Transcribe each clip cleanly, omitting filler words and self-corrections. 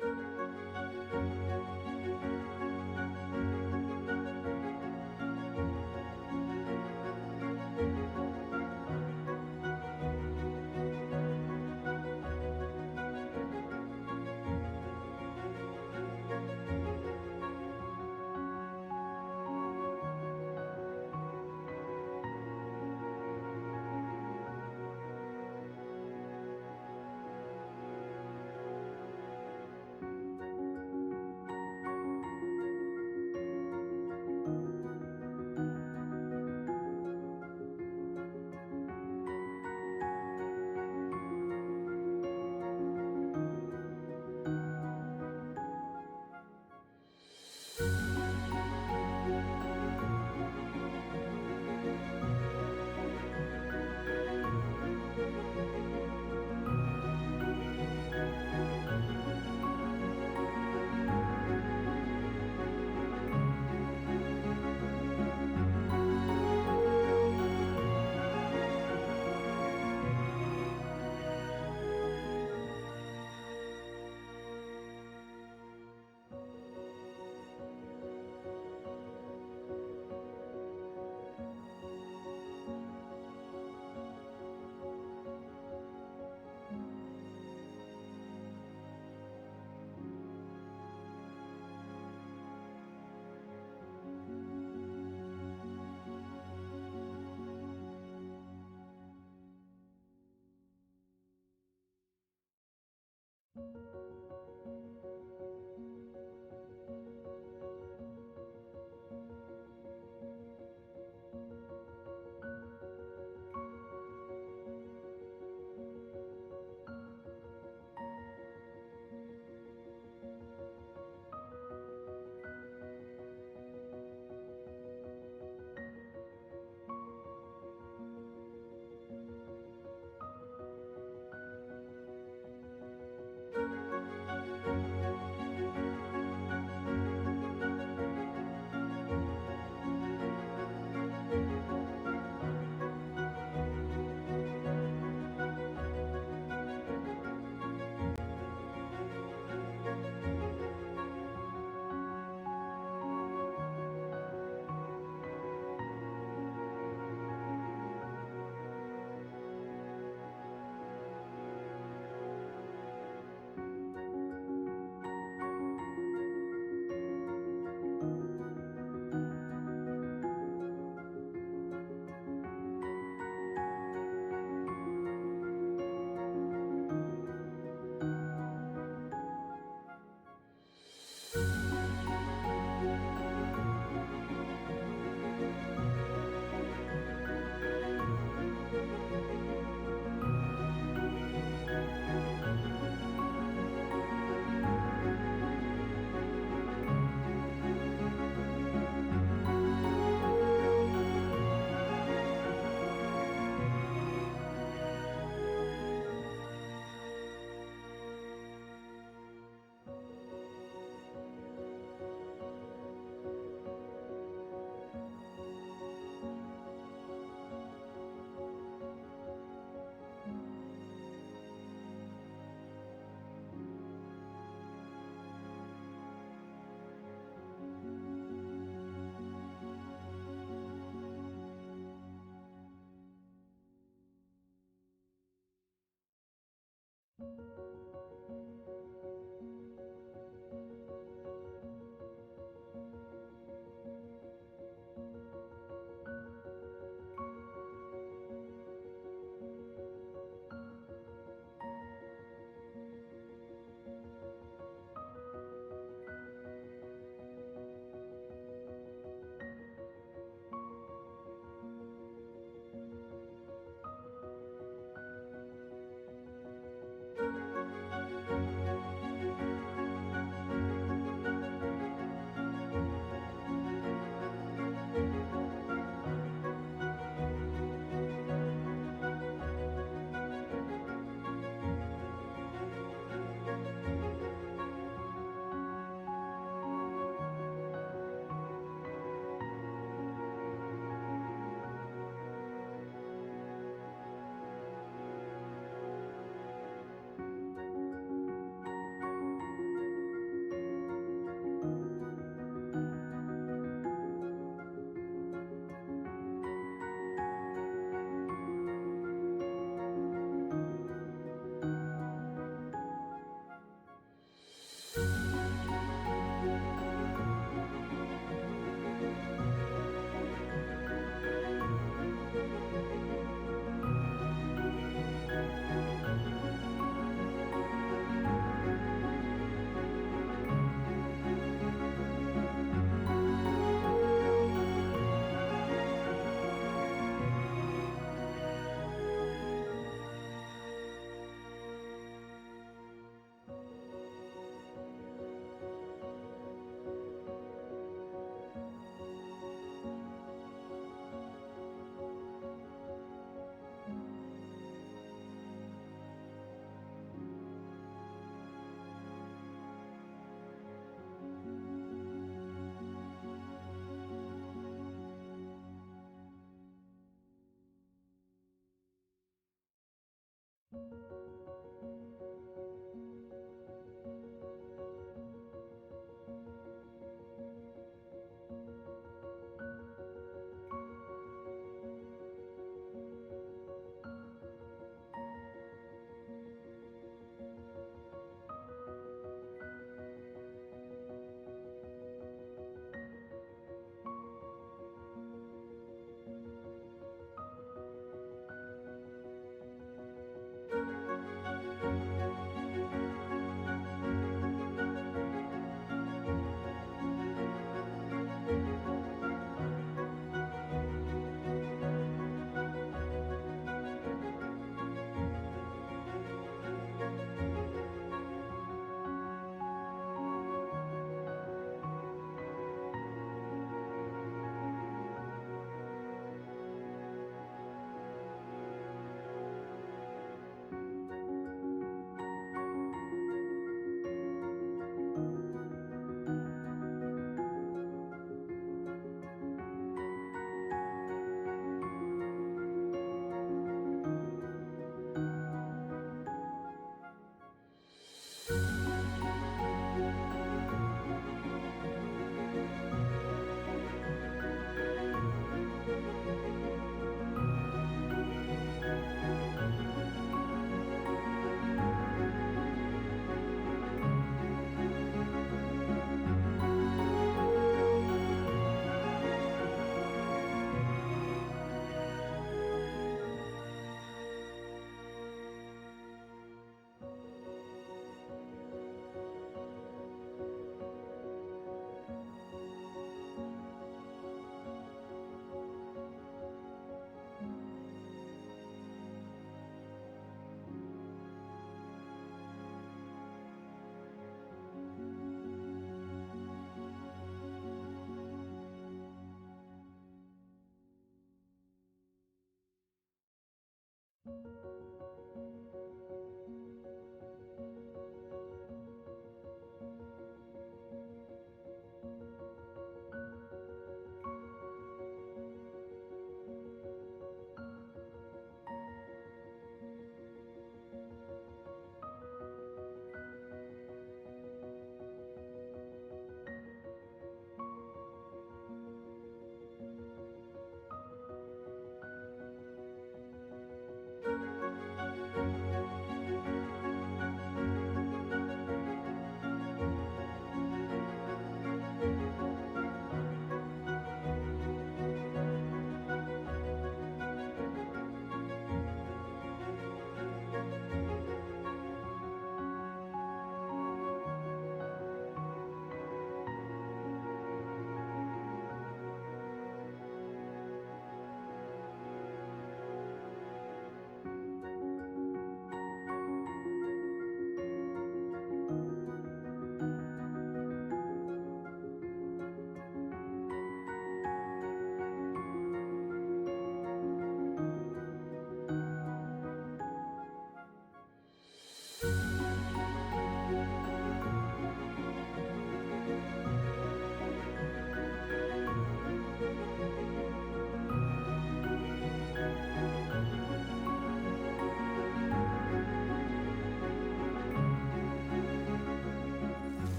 Thank you.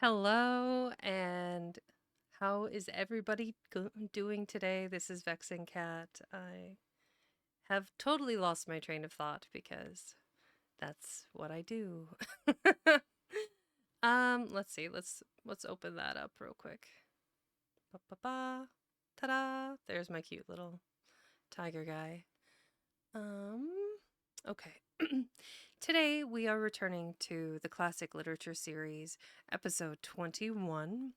Hello, and how is everybody doing today? This is Vexing Cat. I have totally lost my train of thought because that's what I do. Let's see. Let's open that up real quick. Ba ba ba. Ta-da! There's my cute little tiger guy. Um, okay. Today we are returning to the classic literature series, episode 21,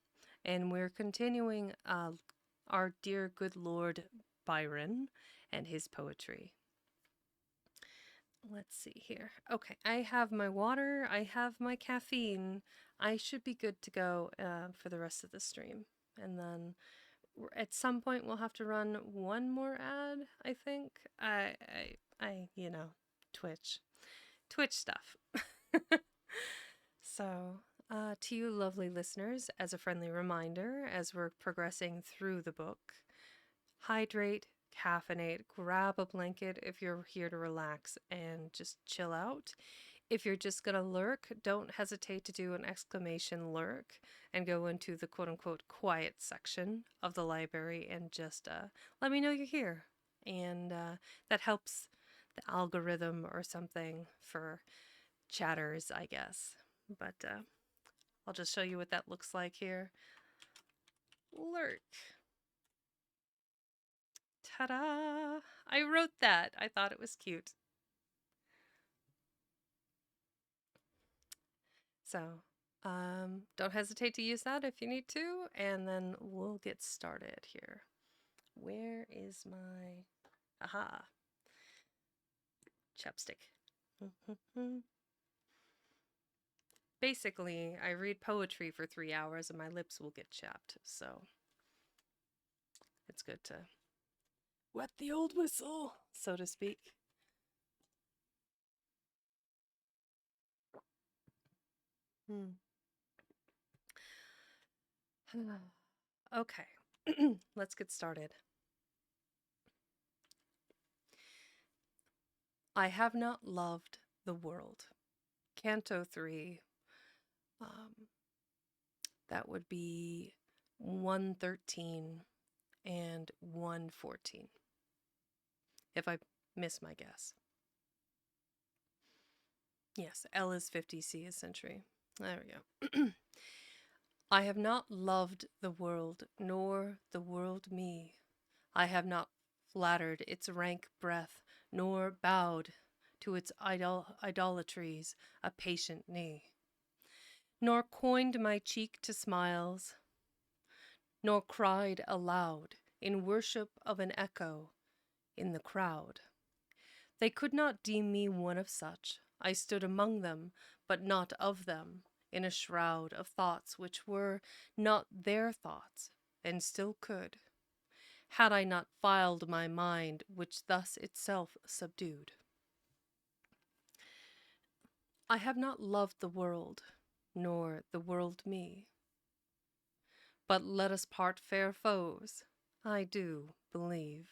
and we're continuing our dear good Lord Byron and his poetry. Let's see here. Okay, I have my water, I have my caffeine. I should be good to go for the rest of the stream. And then at some point we'll have to run one more ad, I think. Twitch. Twitch stuff. So, to you lovely listeners, as a friendly reminder, as we're progressing through the book, hydrate, caffeinate, grab a blanket if you're here to relax and just chill out. If you're just going to lurk, don't hesitate to do an exclamation lurk and go into the quote unquote quiet section of the library and just let me know you're here. And that helps the algorithm or something for chatters, I guess. But I'll just show you what that looks like here. Lurk. Ta-da! I wrote that. I thought it was cute. So, don't hesitate to use that if you need to, and then we'll get started here. Where is my... Aha! Chapstick. Basically, I read poetry for 3 hours and my lips will get chapped, so it's good to wet the old whistle, so to speak. Okay, let's get started. I have not loved the world. Canto 3. That would be 113 and 114. If I miss my guess. Yes, L is 50, C is century. There we go. I have not loved the world, nor the world me. I have not flattered its rank breath, nor bowed to its idolatries a patient knee, nor coined my cheek to smiles, nor cried aloud in worship of an echo in the crowd. They could not deem me one of such. I stood among them, but not of them, in a shroud of thoughts which were not their thoughts, and still could, had I not filed my mind, which thus itself subdued. I have not loved the world, nor the world me. But let us part fair foes, I do believe.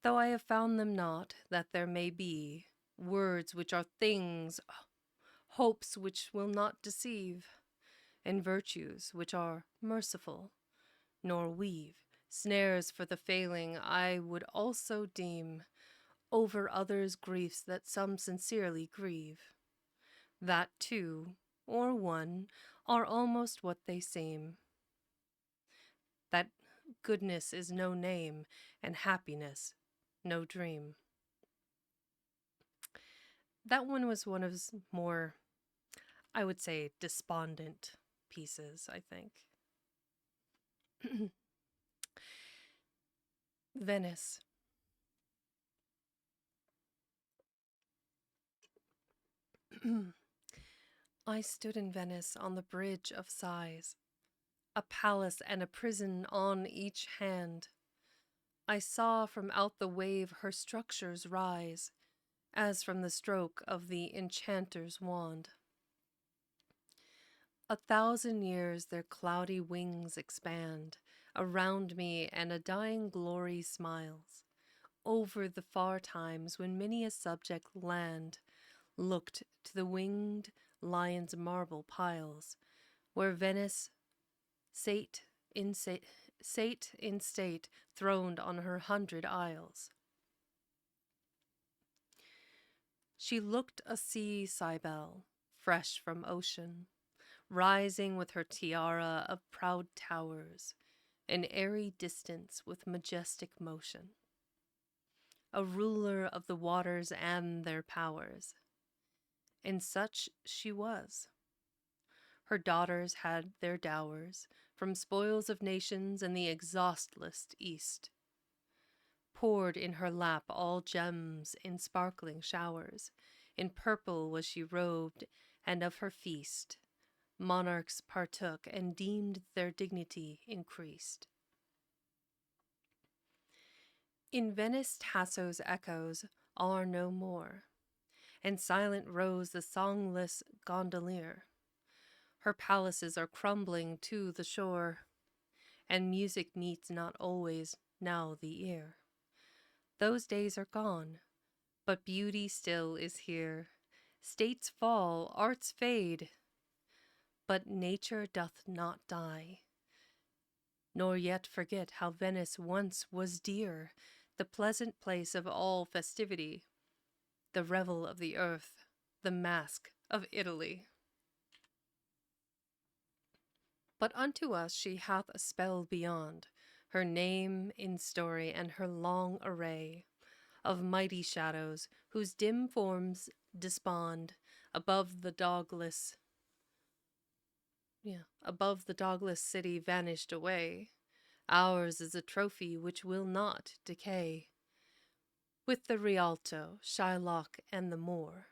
Though I have found them not, that there may be words which are things, hopes which will not deceive, and virtues which are merciful, nor weave snares for the failing. I would also deem over others' griefs that some sincerely grieve. That two, or one, are almost what they seem. That goodness is no name, and happiness no dream. That one was one of his more, I would say, despondent pieces, I think. Venice. I stood in Venice on the bridge of sighs, a palace and a prison on each hand. I saw from out the wave her structures rise, as from the stroke of the enchanter's wand. 1,000 years their cloudy wings expand around me, and a dying glory smiles over the far times when many a subject land looked to the winged lion's marble piles, where Venice sate in state, throned on her 100 isles. She looked a sea Cybele, fresh from ocean, rising with her tiara of proud towers, an airy distance with majestic motion. A ruler of the waters and their powers. And such she was. Her daughters had their dowers from spoils of nations and the exhaustless East. Poured in her lap all gems in sparkling showers. In purple was she robed, and of her feast monarchs partook and deemed their dignity increased. In Venice Tasso's echoes are no more, and silent rose the songless gondolier. Her palaces are crumbling to the shore, and music meets not always now the ear. Those days are gone, but beauty still is here. States fall, arts fade, but nature doth not die, nor yet forget how Venice once was dear, the pleasant place of all festivity, the revel of the earth, the mask of Italy. But unto us she hath a spell beyond, her name in story and her long array of mighty shadows, whose dim forms despond above the dogless city vanished away. Ours is a trophy which will not decay. With the Rialto, Shylock, and the Moor,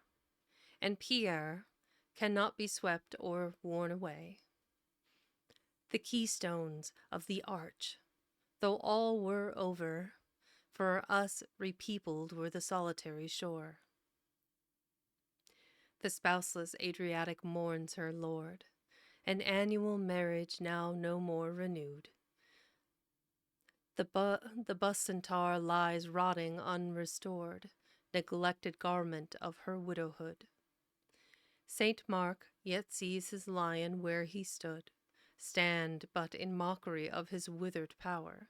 and Pierre cannot be swept or worn away. The keystones of the arch, though all were over, for us repeopled were the solitary shore. The spouseless Adriatic mourns her lord, an annual marriage now no more renewed. The bus centaur lies rotting unrestored, neglected garment of her widowhood. Saint Mark yet sees his lion where he stood, stand but in mockery of his withered power,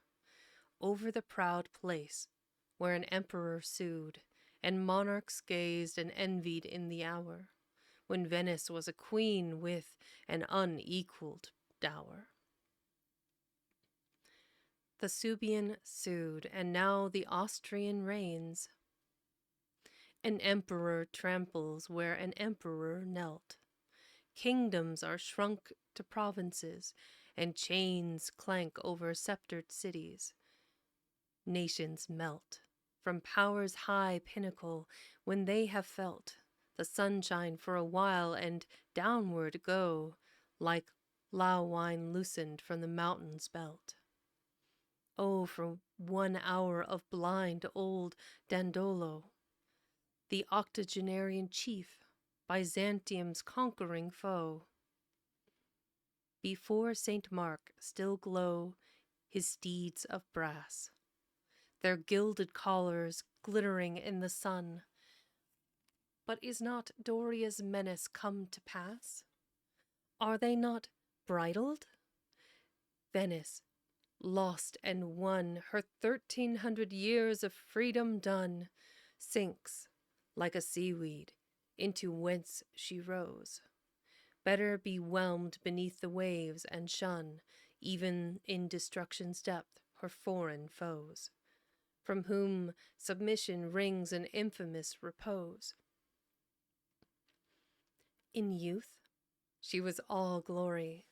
over the proud place where an emperor sued, and monarchs gazed and envied in the hour, when Venice was a queen with an unequalled dower. The Suebian sued, and now the Austrian reigns. An emperor tramples where an emperor knelt. Kingdoms are shrunk to provinces, and chains clank over sceptred cities. Nations melt from power's high pinnacle when they have felt the sunshine for a while, and downward go like low wine loosened from the mountain's belt. Oh, for 1 hour of blind old Dandolo, the octogenarian chief, Byzantium's conquering foe. Before St. Mark still glow his steeds of brass, their gilded collars glittering in the sun. But is not Doria's menace come to pass? Are they not bridled? Venice, lost and won, her 1,300 years of freedom done, sinks like a seaweed into whence she rose. Better be whelmed beneath the waves and shun, even in destruction's depth, her foreign foes, from whom submission wrings an infamous repose. In youth she was all glory,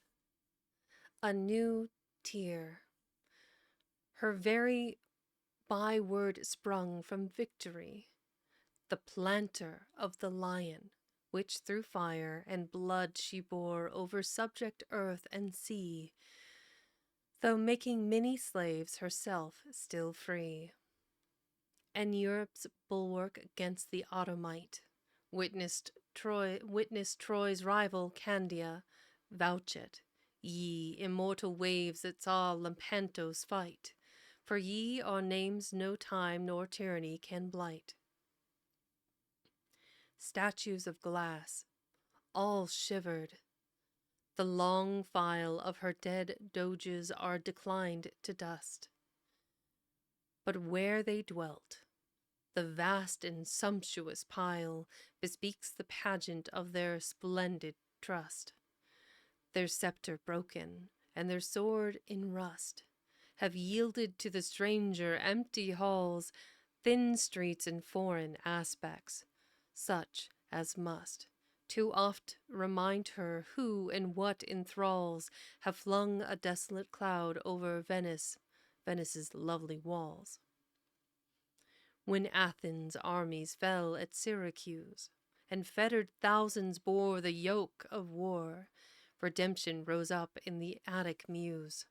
a new tear. Her very byword sprung from victory, the planter of the lion, which through fire and blood she bore over subject earth and sea, though making many slaves herself still free. And Europe's bulwark against the Ottomite, witnessed Troy's rival Candia, vouch it, ye immortal waves that saw Lepanto's fight, for ye are names no time nor tyranny can blight. Statues of glass, all shivered, The long file of her dead doges are declined to dust. But where they dwelt, the vast and sumptuous pile bespeaks the pageant of their splendid trust. Their sceptre broken, and their sword in rust, have yielded to the stranger empty halls, thin streets and foreign aspects, such as must too oft remind her who and what enthralls have flung a desolate cloud over Venice's lovely walls. When Athens' armies fell at Syracuse, and fettered thousands bore the yoke of war, redemption rose up in the Attic muse.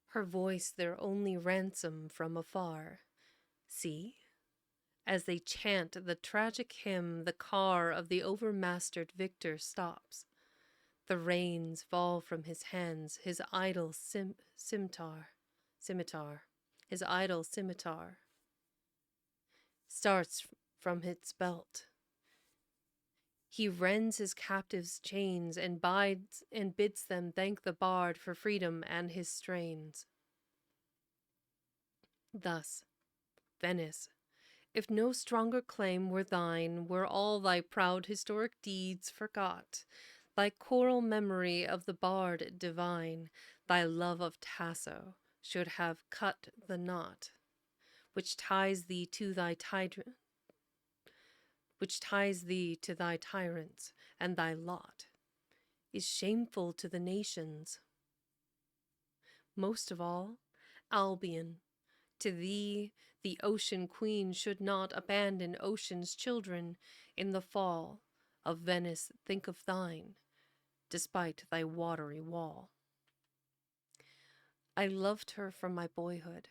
Her voice their only ransom from afar. See, as they chant the tragic hymn, the car of the overmastered victor stops. The reins fall from his hands, his idle scimitar, his idle scimitar starts from its belt. He rends his captives' chains and bids them thank the bard for freedom and his strains. Thus, Venice, if no stronger claim were thine, were all thy proud historic deeds forgot, thy choral memory of the bard divine, thy love of Tasso, should have cut the knot which ties thee to thy tyrants, and thy lot is shameful to the nations. Most of all, Albion, to thee the ocean queen should not abandon ocean's children in the fall of Venice. Think of thine, despite thy watery wall. I loved her from my boyhood.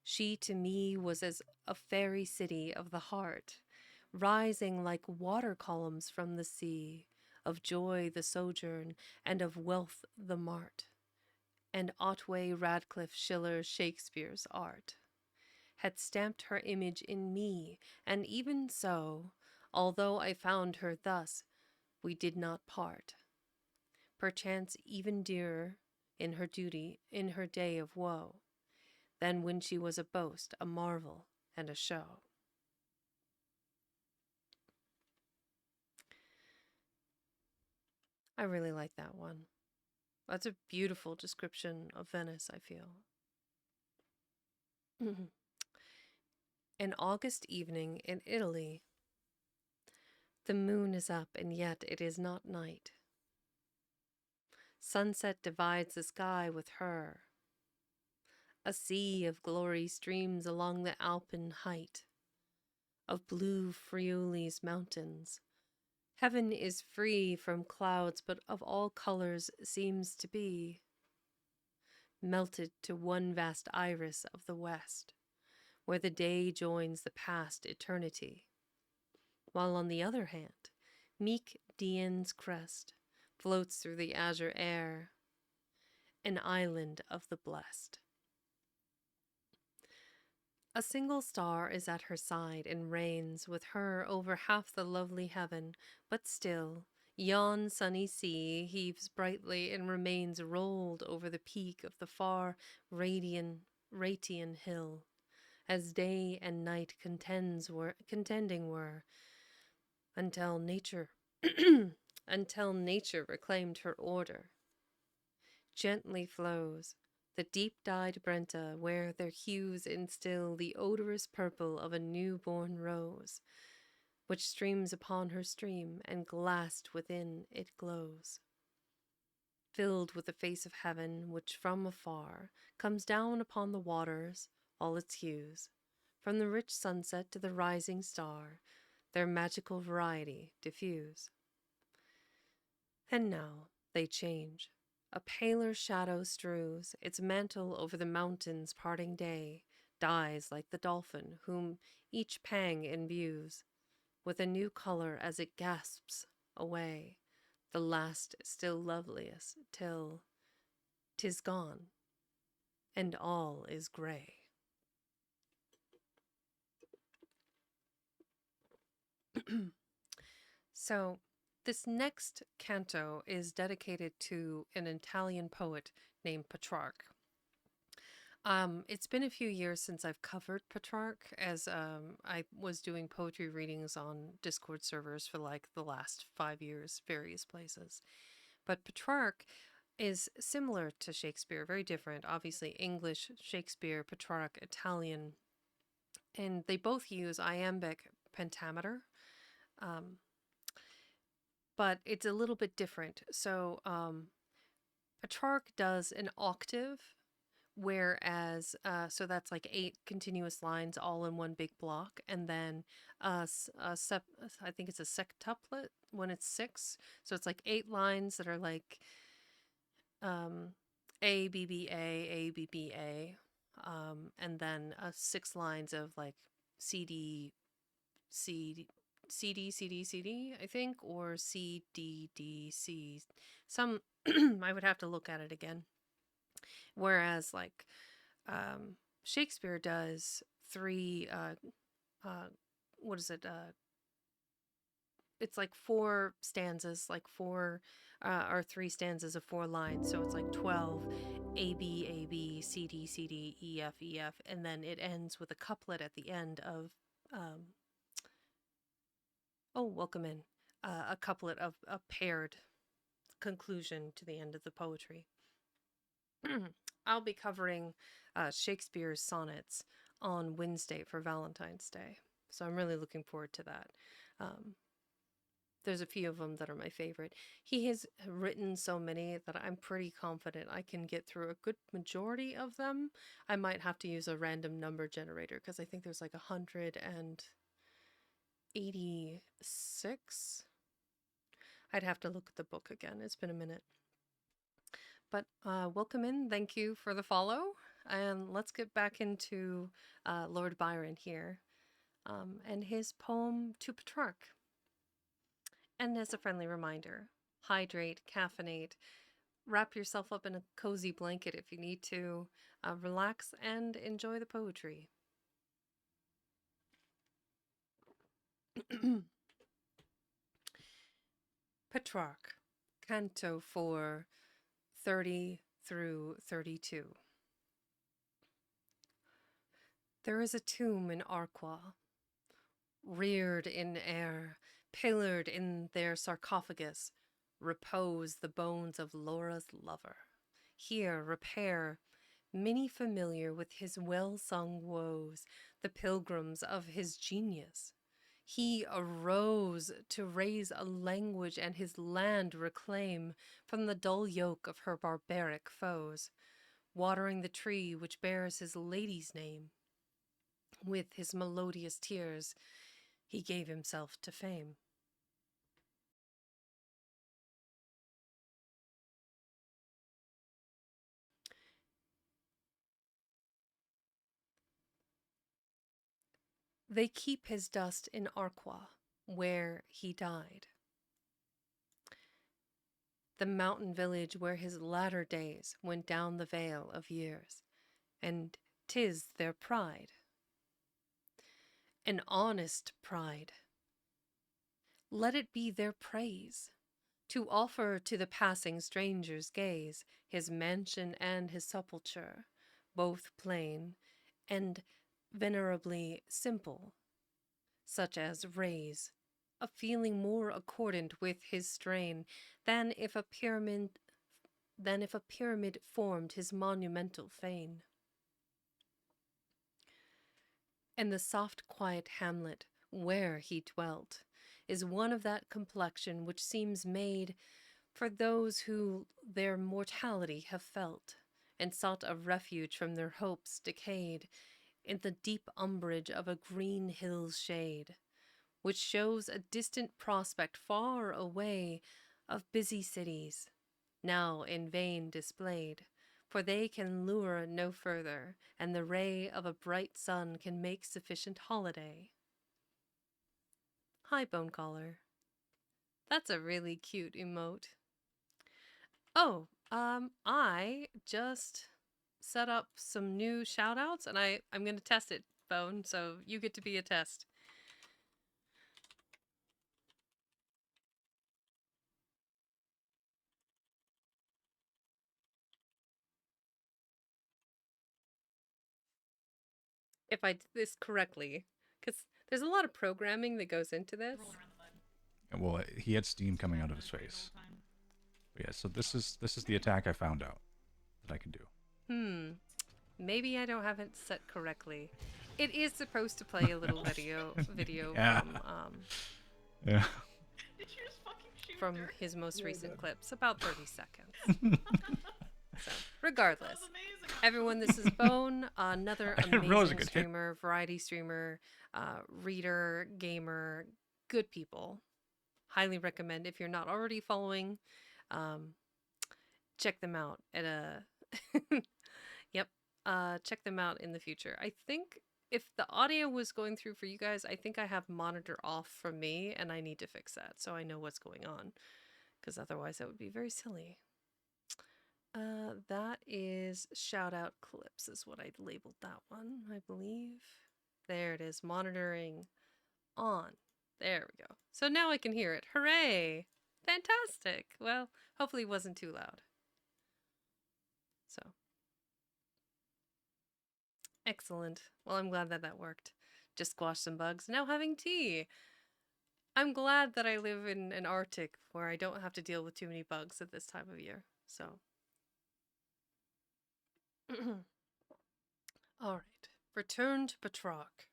She to me was as a fairy city of the heart, rising like water columns from the sea, of joy the sojourn, and of wealth the mart. And Otway, Radcliffe, Schiller, Shakespeare's art had stamped her image in me, and even so, although I found her thus, we did not part. Perchance even dearer in her day of woe, than when she was a boast, a marvel, and a show. I really like that one. That's a beautiful description of Venice, I feel. An August evening in Italy. The moon is up, and yet it is not night. Sunset divides the sky with her. A sea of glory streams along the Alpine height of blue Friuli's mountains. Heaven is free from clouds, but of all colors seems to be melted to one vast iris of the west, where the day joins the past eternity, while on the other hand, meek Dian's crest floats through the azure air, an island of the blessed. A single star is at her side and reigns with her over half the lovely heaven, but still yon sunny sea heaves brightly and remains rolled over the peak of the far Ratian hill, as day and night contending were, until nature reclaimed her order. Gently flows the deep-dyed Brenta, where their hues instill the odorous purple of a new-born rose, which streams upon her stream, and glassed within it glows, filled with the face of heaven, which from afar comes down upon the waters, all its hues, from the rich sunset to the rising star, their magical variety diffuse. And now they change. A paler shadow strews its mantle over the mountain's parting day, dies like the dolphin, whom each pang imbues with a new color as it gasps away, the last still loveliest, till 'tis gone, and all is gray. So, This next canto is dedicated to an Italian poet named Petrarch. It's been a few years since I've covered Petrarch, as I was doing poetry readings on Discord servers for like the last 5 years, various places. But Petrarch is similar to Shakespeare, very different. Obviously, English, Shakespeare, Petrarch, Italian, and they both use iambic pentameter, um, but it's a little bit different. So, Petrarch does an octave, whereas, so that's like 8 continuous lines all in one big block, and then I think it's a sextuplet when it's 6. So it's like 8 lines that are like um, A, B, B, A, B, B, A, and then 6 lines of like C, D, C, C, D, C, D, C, D, I think, or C, D, D, C. Some, I would have to look at it again. Whereas, like, Shakespeare does 3, what is it? It's like 4 stanzas, like 4, or 3 stanzas of 4 lines. So it's like 12, A, B, A, B, C, D, C, D, E, F, E, F. And then it ends with a couplet at the end of, oh, welcome in. A couplet of a paired conclusion to the end of the poetry. I'll be covering Shakespeare's sonnets on Wednesday for Valentine's Day. So I'm really looking forward to that. There's a few of them that are my favorite. He has written so many that I'm pretty confident I can get through a good majority of them. I might have to use a random number generator because I think there's like 186. I'd have to look at the book again. It's been a minute. But welcome in. Thank you for the follow. And let's get back into Lord Byron here and his poem to Petrarch. And as a friendly reminder, hydrate, caffeinate, wrap yourself up in a cozy blanket if you need to, relax and enjoy the poetry. Petrarch, Canto 4, 30 through 32. There is a tomb in Arqua, reared in air, pillared in their sarcophagus, repose the bones of Laura's lover. Here repair, many familiar with his well-sung woes, the pilgrims of his genius. He arose to raise a language and his land reclaim from the dull yoke of her barbaric foes, watering the tree which bears his lady's name. With his melodious tears, he gave himself to fame. They keep his dust in Arqua, where he died, the mountain village where his latter days went down the vale of years, and 'tis their pride, an honest pride. Let it be their praise, to offer to the passing stranger's gaze his mansion and his sepulture, both plain and venerably simple, such as raise a feeling more accordant with his strain than if a pyramid formed his monumental fane. And the soft quiet hamlet where he dwelt is one of that complexion which seems made for those who their mortality have felt, and sought a refuge from their hopes decayed in the deep umbrage of a green hill's shade, which shows a distant prospect far away of busy cities, now in vain displayed, for they can lure no further, and the ray of a bright sun can make sufficient holiday. Hi, Bone Collar. That's a really cute emote. Oh, I just set up some new shoutouts, and I'm going to test it, Bone, so you get to be a test. if I did this correctly, because there's a lot of programming that goes into this. Well, he had steam coming out of his face. But yeah, so this is the attack I found out that I can do. Maybe I don't have it set correctly. It is supposed to play a little video Yeah. Yeah. from his most recent clips, about 30 seconds. So, regardless, everyone, this is Bone, another amazing streamer, variety streamer, reader, gamer, good people. Highly recommend if you're not already following, check them out at a yep, check them out in the future. I think if the audio was going through for you guys, I think I have monitor off for me and I need to fix that so I know what's going on, because otherwise that would be very silly. That is shout out clips is what I'd labeled that one, I believe. There it is, monitoring on. There we go. So now I can hear it. Hooray! Fantastic. Well, hopefully it wasn't too loud. So. Excellent. Well, I'm glad that that worked. Just squashed some bugs. Now having tea. I'm glad that I live in an Arctic where I don't have to deal with too many bugs at this time of year. So. All right. Return to Petrarch.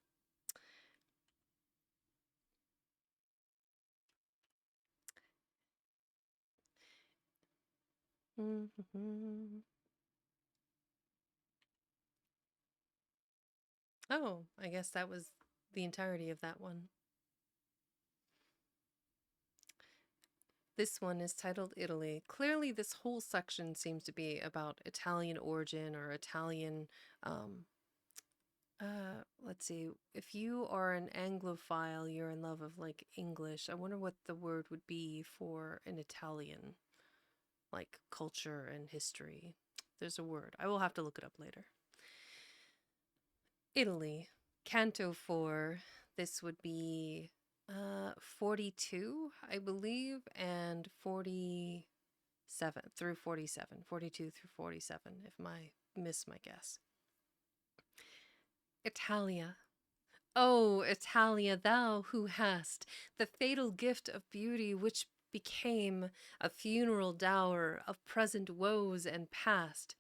Oh, I guess that was the entirety of that one. This one is titled Italy. Clearly, this whole section seems to be about Italian origin or Italian. Let's see. If you are an Anglophile, you're in love of like English. I wonder what the word would be for an Italian, like culture and history. There's a word. I will have to look it up later. Italy, Canto 4. This would be 42, I believe, and 47 through 47. 42 through 47, if I miss my guess. Italia. Oh, Italia, thou who hast the fatal gift of beauty which became a funeral dower of present woes and past.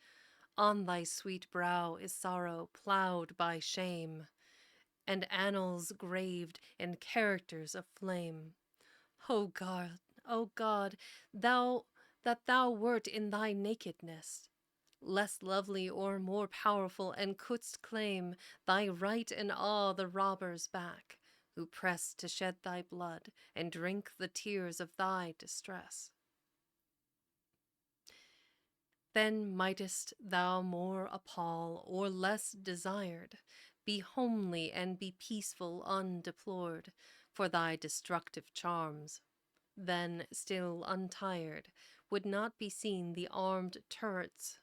On thy sweet brow is sorrow ploughed by shame, and annals graved in characters of flame. O God, thou that thou wert in thy nakedness, less lovely or more powerful, and couldst claim thy right and awe the robbers back, who press to shed thy blood and drink the tears of thy distress. Then mightest thou more appall or less desired, be homely and be peaceful undeplored for thy destructive charms. Then, still untired, would not be seen the armed torrents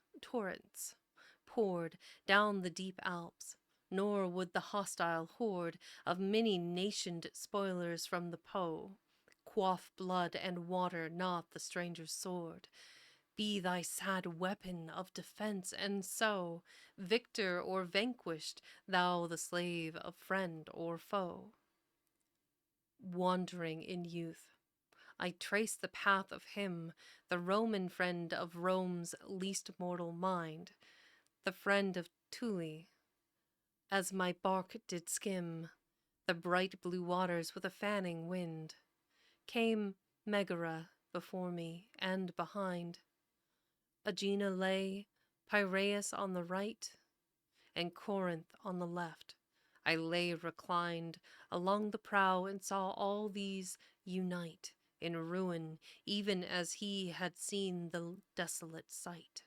poured down the deep Alps, nor would the hostile horde of many-nationed spoilers from the Po quaff blood and water not the stranger's sword, be thy sad weapon of defense, and so, victor or vanquished, thou the slave of friend or foe. Wandering in youth, I trace the path of him, the Roman friend of Rome's least mortal mind, the friend of Thule, as my bark did skim the bright blue waters with a fanning wind, came Megara before me, and behind Aegina lay, Piraeus on the right, and Corinth on the left. I lay reclined along the prow and saw all these unite in ruin, even as he had seen the desolate sight.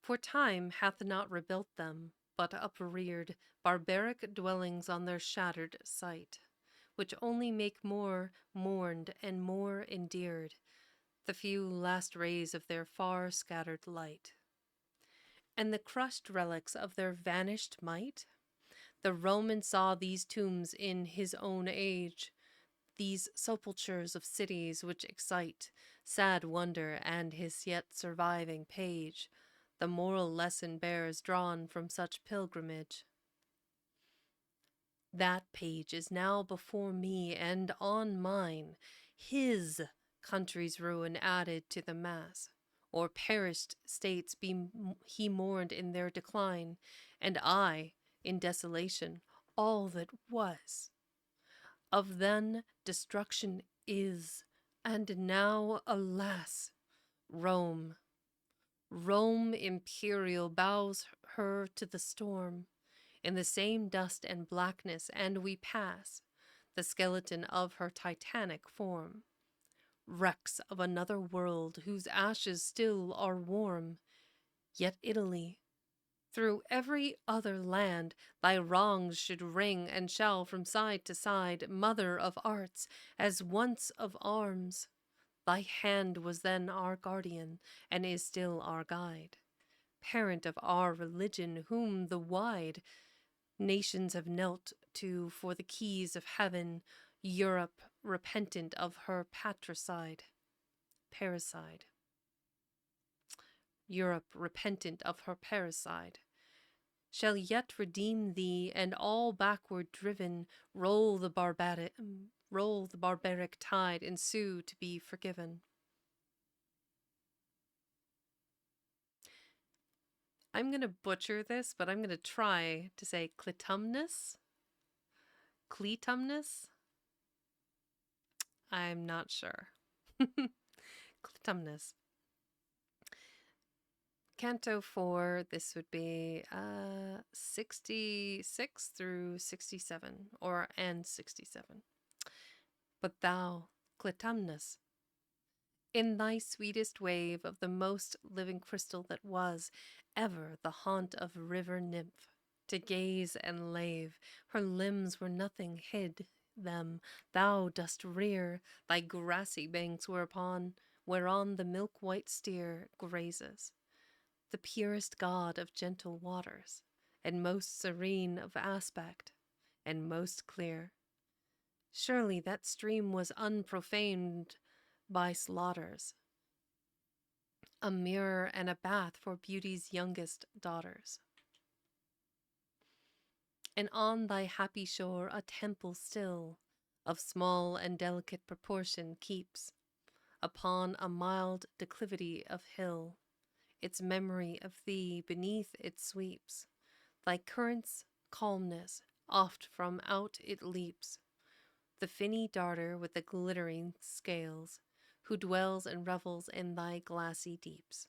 For time hath not rebuilt them, but upreared barbaric dwellings on their shattered site, which only make more mourned and more endeared the few last rays of their far scattered light. And the crushed relics of their vanished might? The Roman saw these tombs in his own age, these sepulchres of cities which excite sad wonder, and his yet surviving page, the moral lesson bears drawn from such pilgrimage. That page is now before me, and on mine, his country's ruin added to the mass, or perished states he mourned in their decline, and I, in desolation, all that was. Of then destruction is, and now, alas, Rome. Rome imperial bows her to the storm, in the same dust and blackness, and we pass the skeleton of her titanic form, wrecks of another world whose ashes still are warm. Yet Italy, through every other land, thy wrongs should ring and shall from side to side, mother of arts, as once of arms. Thy hand was then our guardian, and is still our guide, parent of our religion, whom the wide nations have knelt to for the keys of heaven, Europe repentant of her parricide. Europe repentant of her parricide, shall yet redeem thee, and all backward driven, roll the barbaric tide, and sue to be forgiven. I'm going to butcher this, but I'm going to try to say Clitumnus. Clitumnus? I'm not sure. Clitumnus. Canto 4, this would be 66 through 67, and 67. But thou, Clitumnus, in thy sweetest wave of the most living crystal that was ever the haunt of river nymph, to gaze and lave, her limbs were nothing hid them, thou dost rear thy grassy banks whereon the milk-white steer grazes, the purest god of gentle waters, and most serene of aspect, and most clear. Surely that stream was unprofaned by slaughters, a mirror and a bath for beauty's youngest daughters. And on thy happy shore a temple still, of small and delicate proportion, keeps, upon a mild declivity of hill, its memory of thee beneath it sweeps. Thy current's calmness, oft from out it leaps, the finny darter with the glittering scales, who dwells and revels in thy glassy deeps.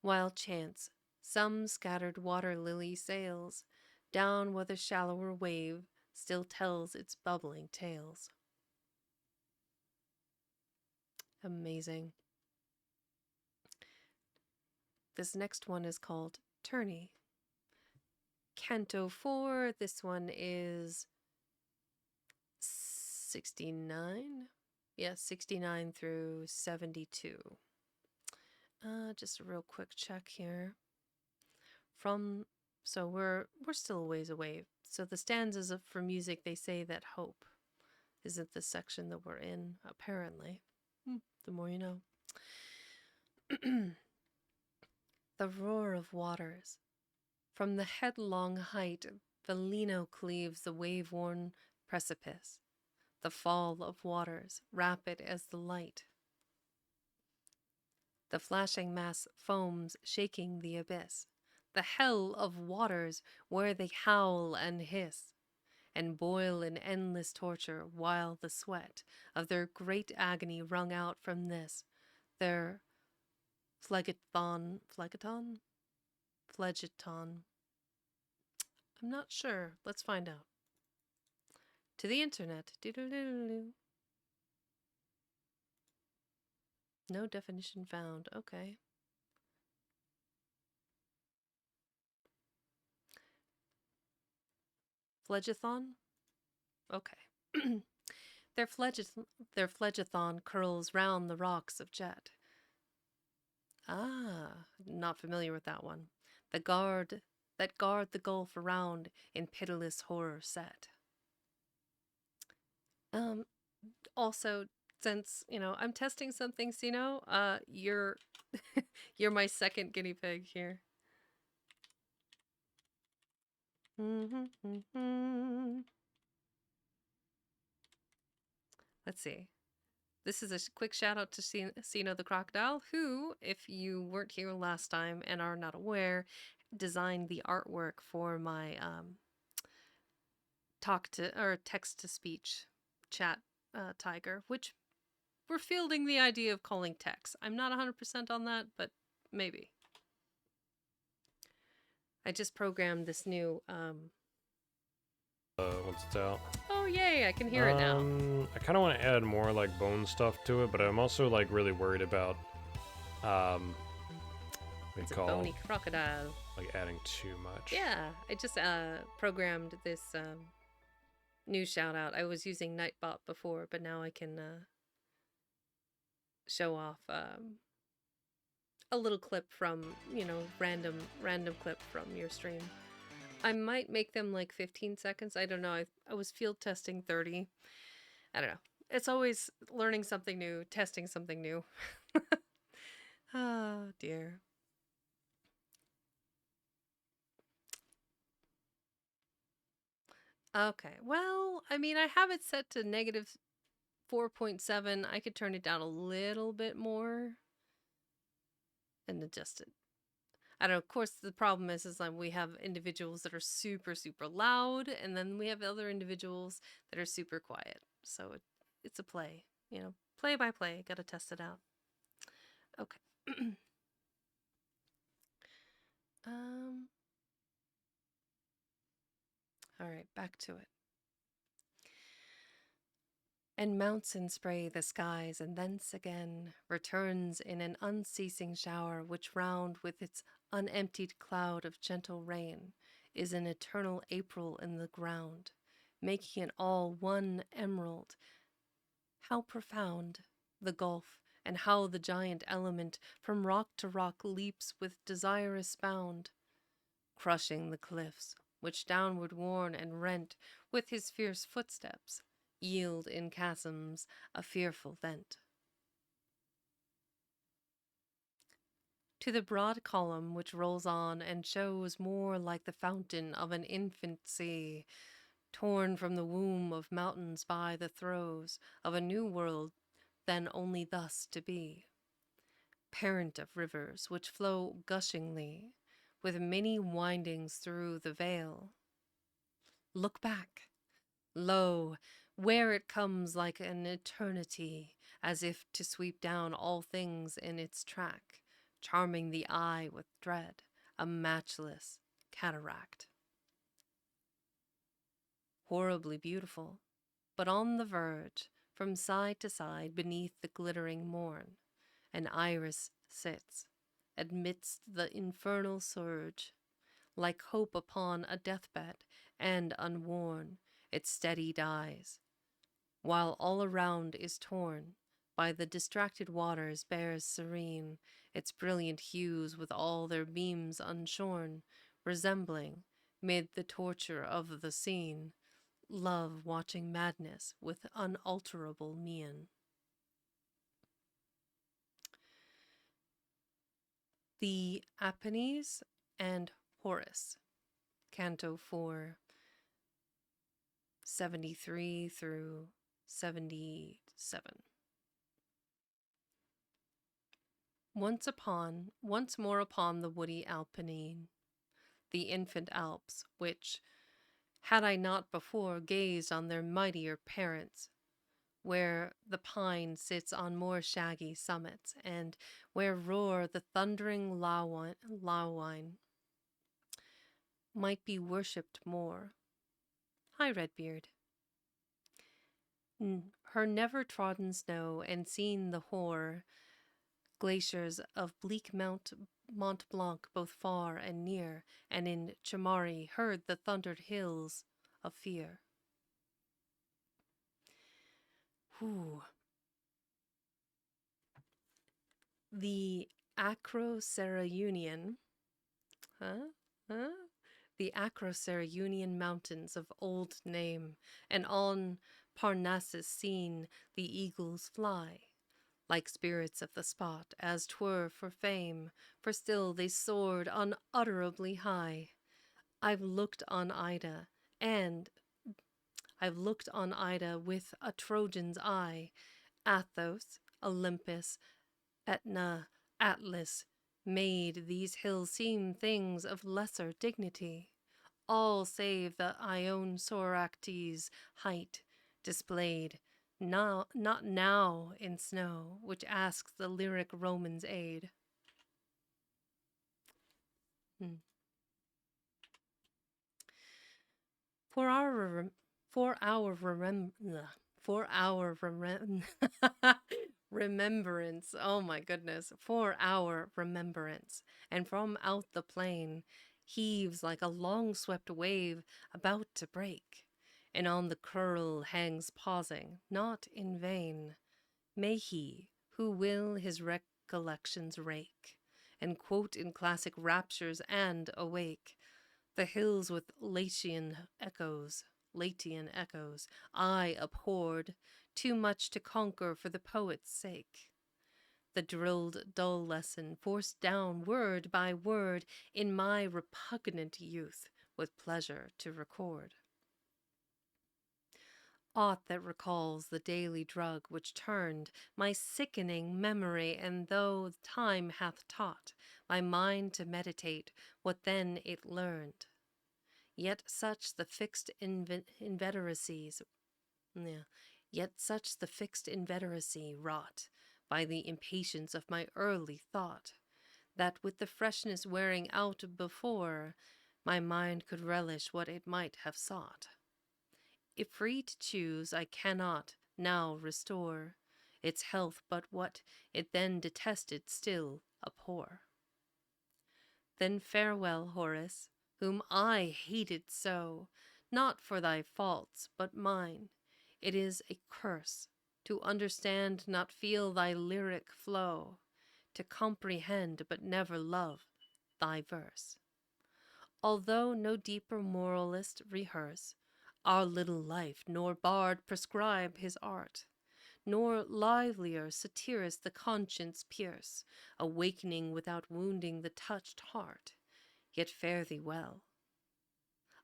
While chance some scattered water lily sails down where the shallower wave still tells its bubbling tales. Amazing. This next one is called Terni. Canto 4, this one is 69? Yeah, 69 through 72. Just a real quick check here. So we're still a ways away. So the stanzas for music, they say that hope isn't the section that we're in, apparently. The more you know. The roar of waters. From the headlong height, Velino cleaves the wave-worn precipice. The fall of waters, rapid as the light. The flashing mass foams, shaking the abyss. The hell of waters where they howl and hiss, and boil in endless torture, while the sweat of their great agony wrung out from this, their phlegeton. I'm not sure. Let's find out. To the internet. Doo-doo-doo-doo. No definition found. Okay. Phlegathon? Okay. Their phlegathon curls round the rocks of jet. Ah, not familiar with that one. That guard the gulf around in pitiless horror set. Also, since, I'm testing some things, your You're my second guinea pig here. Let's see. This is a quick shout out to Sino the Crocodile, who, if you weren't here last time and are not aware, designed the artwork for my text to speech chat tiger, which we're fielding the idea of calling text. I'm not 100% on that, but maybe. I just programmed this new once it's out. Oh yay, I can hear it now. I kind of want to add more like bone stuff to it, but I'm also like really worried about it's a bony crocodile. Like adding too much. Yeah, I just programmed this new shout out. I was using Nightbot before, but now I can show off a little clip from, you know, random clip from your stream. I might make them like 15 seconds. I don't know. I was field testing 30. I don't know. It's always learning something new, testing something new. Oh, dear. Okay. Well, I mean, I have it set to negative 4.7. I could turn it down a little bit more and adjust it. I don't know, of course, the problem is like we have individuals that are super, super loud, and then we have other individuals that are super quiet. So it's a play, you know, play by play. Gotta test it out. Okay. All right, back to it. And mounts in spray the skies, and thence again returns in an unceasing shower, which round with its unemptied cloud of gentle rain is an eternal April in the ground, making it all one emerald. How profound the gulf, and how the giant element from rock to rock leaps with desirous bound, crushing the cliffs, which downward worn and rent with his fierce footsteps, yield in chasms a fearful vent. To the broad column which rolls on and shows more like the fountain of an infant sea, torn from the womb of mountains by the throes of a new world than only thus to be. Parent of rivers which flow gushingly, with many windings through the vale. Look back. Lo, where it comes like an eternity, as if to sweep down all things in its track, charming the eye with dread, a matchless cataract. Horribly beautiful, but on the verge, from side to side beneath the glittering morn, an iris sits, amidst the infernal surge, like hope upon a deathbed, and unworn, it steady dies, while all around is torn by the distracted waters, bears serene its brilliant hues with all their beams unshorn, resembling, mid the torture of the scene, love watching madness with unalterable mien. The Apennines and Horace, Canto 4, 73 through 77. Once more upon the woody Apennine, the infant Alps, which, had I not before gazed on their mightier parents, where the pine sits on more shaggy summits, and where roar the thundering Lawine, might be worshipped more. Hi, Redbeard. Her never-trodden snow, and seen the hoar glaciers of bleak Mont Blanc both far and near, and in Chamari heard the thundered hills of fear. Whew. The Acroceraunian, the Acroceraunian mountains of old name, and on Parnassus seen the eagles fly, like spirits of the spot, as 'twere for fame, for still they soared unutterably high. I've looked on Ida, and I've looked on Ida with a Trojan's eye. Athos, Olympus, Etna, Atlas, made these hills seem things of lesser dignity. All save the Ione Soractes' height displayed, not now in snow, which asks the lyric Roman's aid. For our remembrance, oh my goodness, for our remembrance, and from out the plain heaves like a long swept wave about to break, and on the curl hangs pausing, not in vain. May he, who will his recollections rake, and quote in classic raptures and awake the hills with Latian echoes, I abhorred, too much to conquer for the poet's sake. The drilled dull lesson forced down word by word in my repugnant youth with pleasure to record. Aught that recalls the daily drug which turned my sickening memory, and though time hath taught my mind to meditate what then it learned, yet such the fixed inveteracies wrought by the impatience of my early thought, that with the freshness wearing out before, my mind could relish what it might have sought. If free to choose, I cannot now restore its health, but what it then detested still abhor. Then farewell, Horace, whom I hated so, not for thy faults, but mine. It is a curse to understand, not feel thy lyric flow, to comprehend, but never love thy verse. Although no deeper moralist rehearse our little life, nor bard prescribe his art, nor livelier satirist the conscience pierce, awakening without wounding the touched heart, yet fare thee well.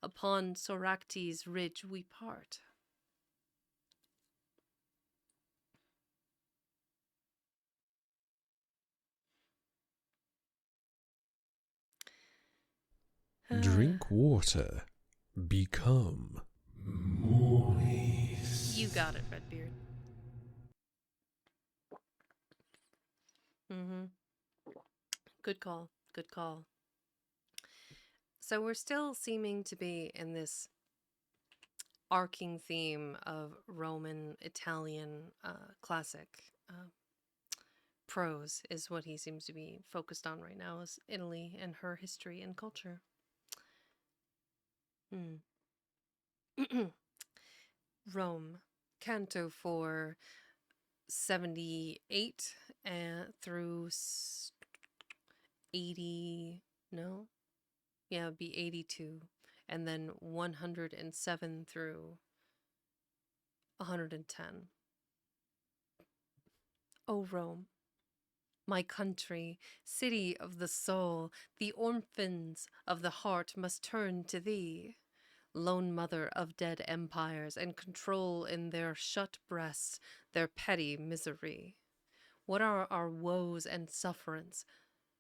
Upon Soractes' ridge we part. Drink water. Become moist. You got it, Redbeard. Good call. Good call. So we're still seeming to be in this arcing theme of Roman, Italian, classic prose is what he seems to be focused on right now, is Italy and her history and culture. Rome, Canto 4, 78 through 80, no? Yeah, it'd be 82. And then 107 through 110. O Rome, my country, city of the soul, the orphans of the heart must turn to thee, lone mother of dead empires, and control in their shut breasts their petty misery. What are our woes and sufferance?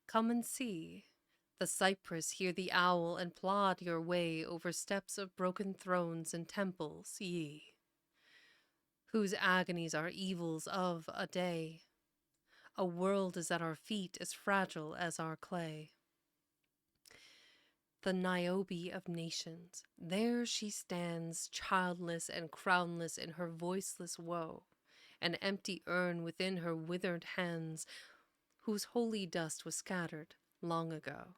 Come and see. The cypress hear the owl, and plod your way over steps of broken thrones and temples, ye, whose agonies are evils of a day. A world is at our feet, as fragile as our clay. The Niobe of nations, there she stands, childless and crownless in her voiceless woe, an empty urn within her withered hands, whose holy dust was scattered long ago.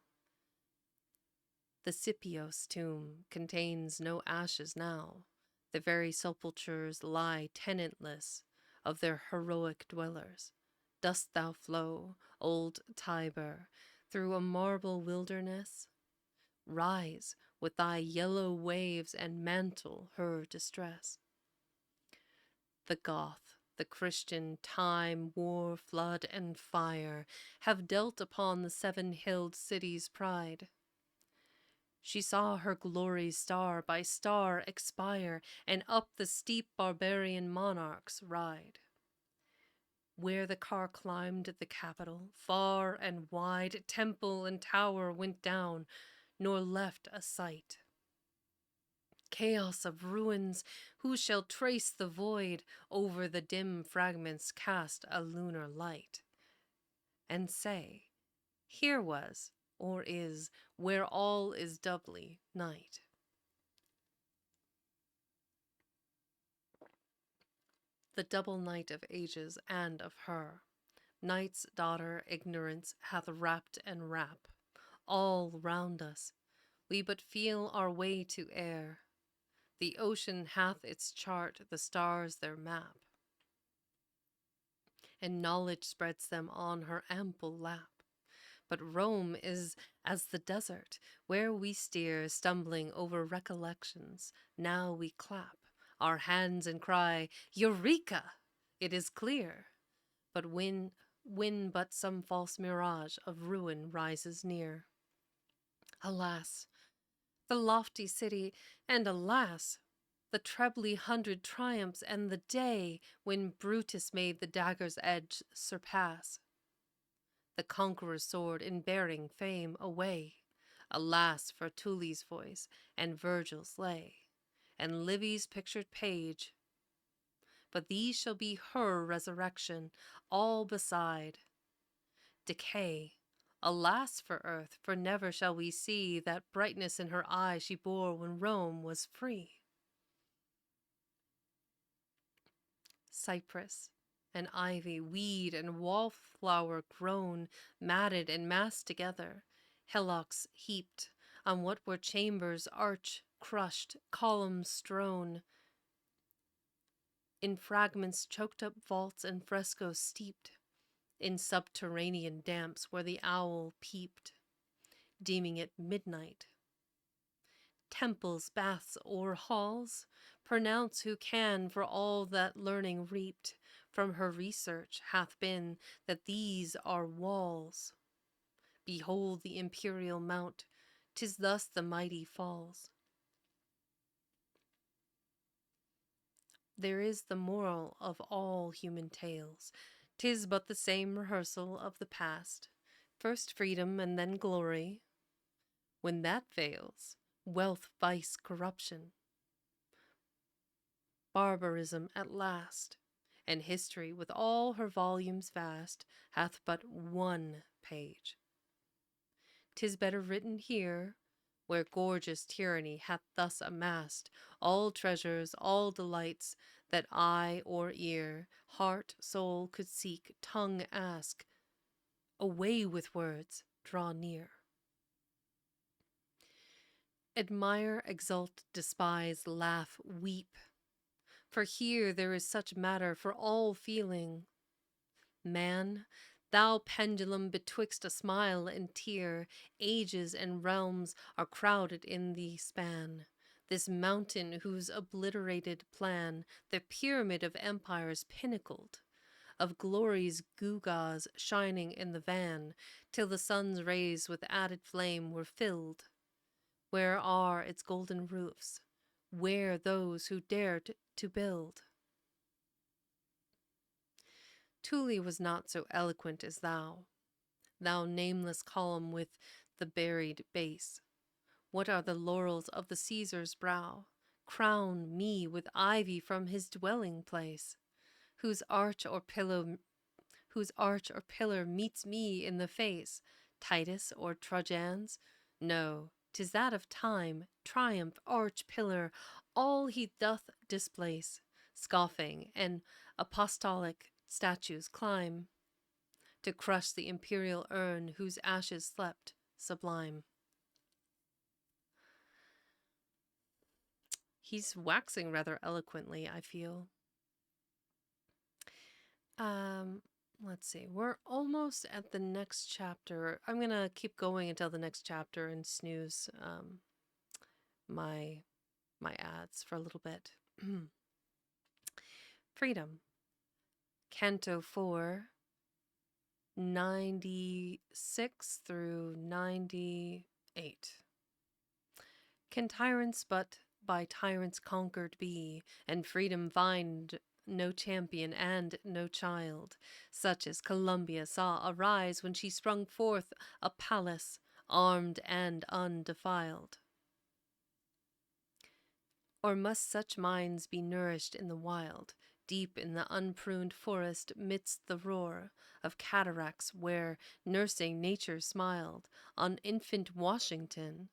The Scipios tomb contains no ashes now. The very sepulchres lie tenantless of their heroic dwellers. Dost thou flow, old Tiber, through a marble wilderness? Rise with thy yellow waves and mantle her distress. The Goth, The Christian time, war, flood, and fire have dealt upon the seven-hilled city's pride. She saw her glory star by star expire, and up the steep barbarian monarchs ride. Where the car climbed the Capitol, far and wide, temple and tower went down, nor left a sight. Chaos of ruins, who shall trace the void? Over the dim fragments cast a lunar light, and say, here was, or is, where all is doubly night. The double night of ages and of her, night's daughter ignorance hath wrapped and wrap, all round us, we but feel our way to air. The ocean hath its chart, the stars their map, and knowledge spreads them on her ample lap. But Rome is as the desert, where we steer, stumbling over recollections. Now we clap our hands and cry, Eureka! It is clear. But when but some false mirage of ruin rises near. Alas, the lofty city, and alas, the trebly 100 triumphs, and the day when Brutus made the dagger's edge surpass the conqueror's sword in bearing fame away. Alas for Tully's voice, and Virgil's lay, and Livy's pictured page. But these shall be her resurrection, all beside decay. Alas for earth, for never shall we see that brightness in her eye she bore when Rome was free. Cypress and ivy, weed and wallflower grown, matted and massed together, hillocks heaped on what were chambers, arch crushed, columns strown, in fragments choked up vaults and frescoes steeped, in subterranean damps where the owl peeped, deeming it midnight. Temples, baths, or halls, pronounce who can, for all that learning reaped from her research hath been, that these are walls. Behold the imperial mount, 'tis thus the mighty falls. There is the moral of all human tales, 'tis but the same rehearsal of the past, first freedom and then glory. When that fails, wealth, vice, corruption, barbarism at last, and history, with all her volumes vast, hath but one page. 'Tis better written here, where gorgeous tyranny hath thus amassed all treasures, all delights that eye or ear, heart, soul could seek, tongue ask. Away with words, draw near. Admire, exult, despise, laugh, weep, for here there is such matter for all feeling. Man, thou pendulum betwixt a smile and tear, ages and realms are crowded in thee span. This mountain whose obliterated plan, the pyramid of empires pinnacled, of glory's gewgaws shining in the van, till the sun's rays with added flame were filled. Where are its golden roofs? Where those who dared to build? Tully was not so eloquent as thou, thou nameless column with the buried base. What are the laurels of the Caesar's brow? Crown me with ivy from his dwelling place, whose arch or pillar meets me in the face. Titus or Trajan's? No, 'tis that of time, triumph, arch, pillar, all he doth displace, scoffing, and apostolic statues climb, to crush the imperial urn whose ashes slept sublime. He's waxing rather eloquently, I feel. Let's see, we're almost at the next chapter. I'm gonna keep going until the next chapter and snooze my ads for a little bit. Freedom. Canto 4, 96 through 98. Can tyrants but by tyrants conquered be, and freedom find no champion and no child, such as Columbia saw arise when she sprung forth a palace, armed and undefiled? Or must such minds be nourished in the wild, deep in the unpruned forest, midst the roar of cataracts, where nursing nature smiled on infant Washington?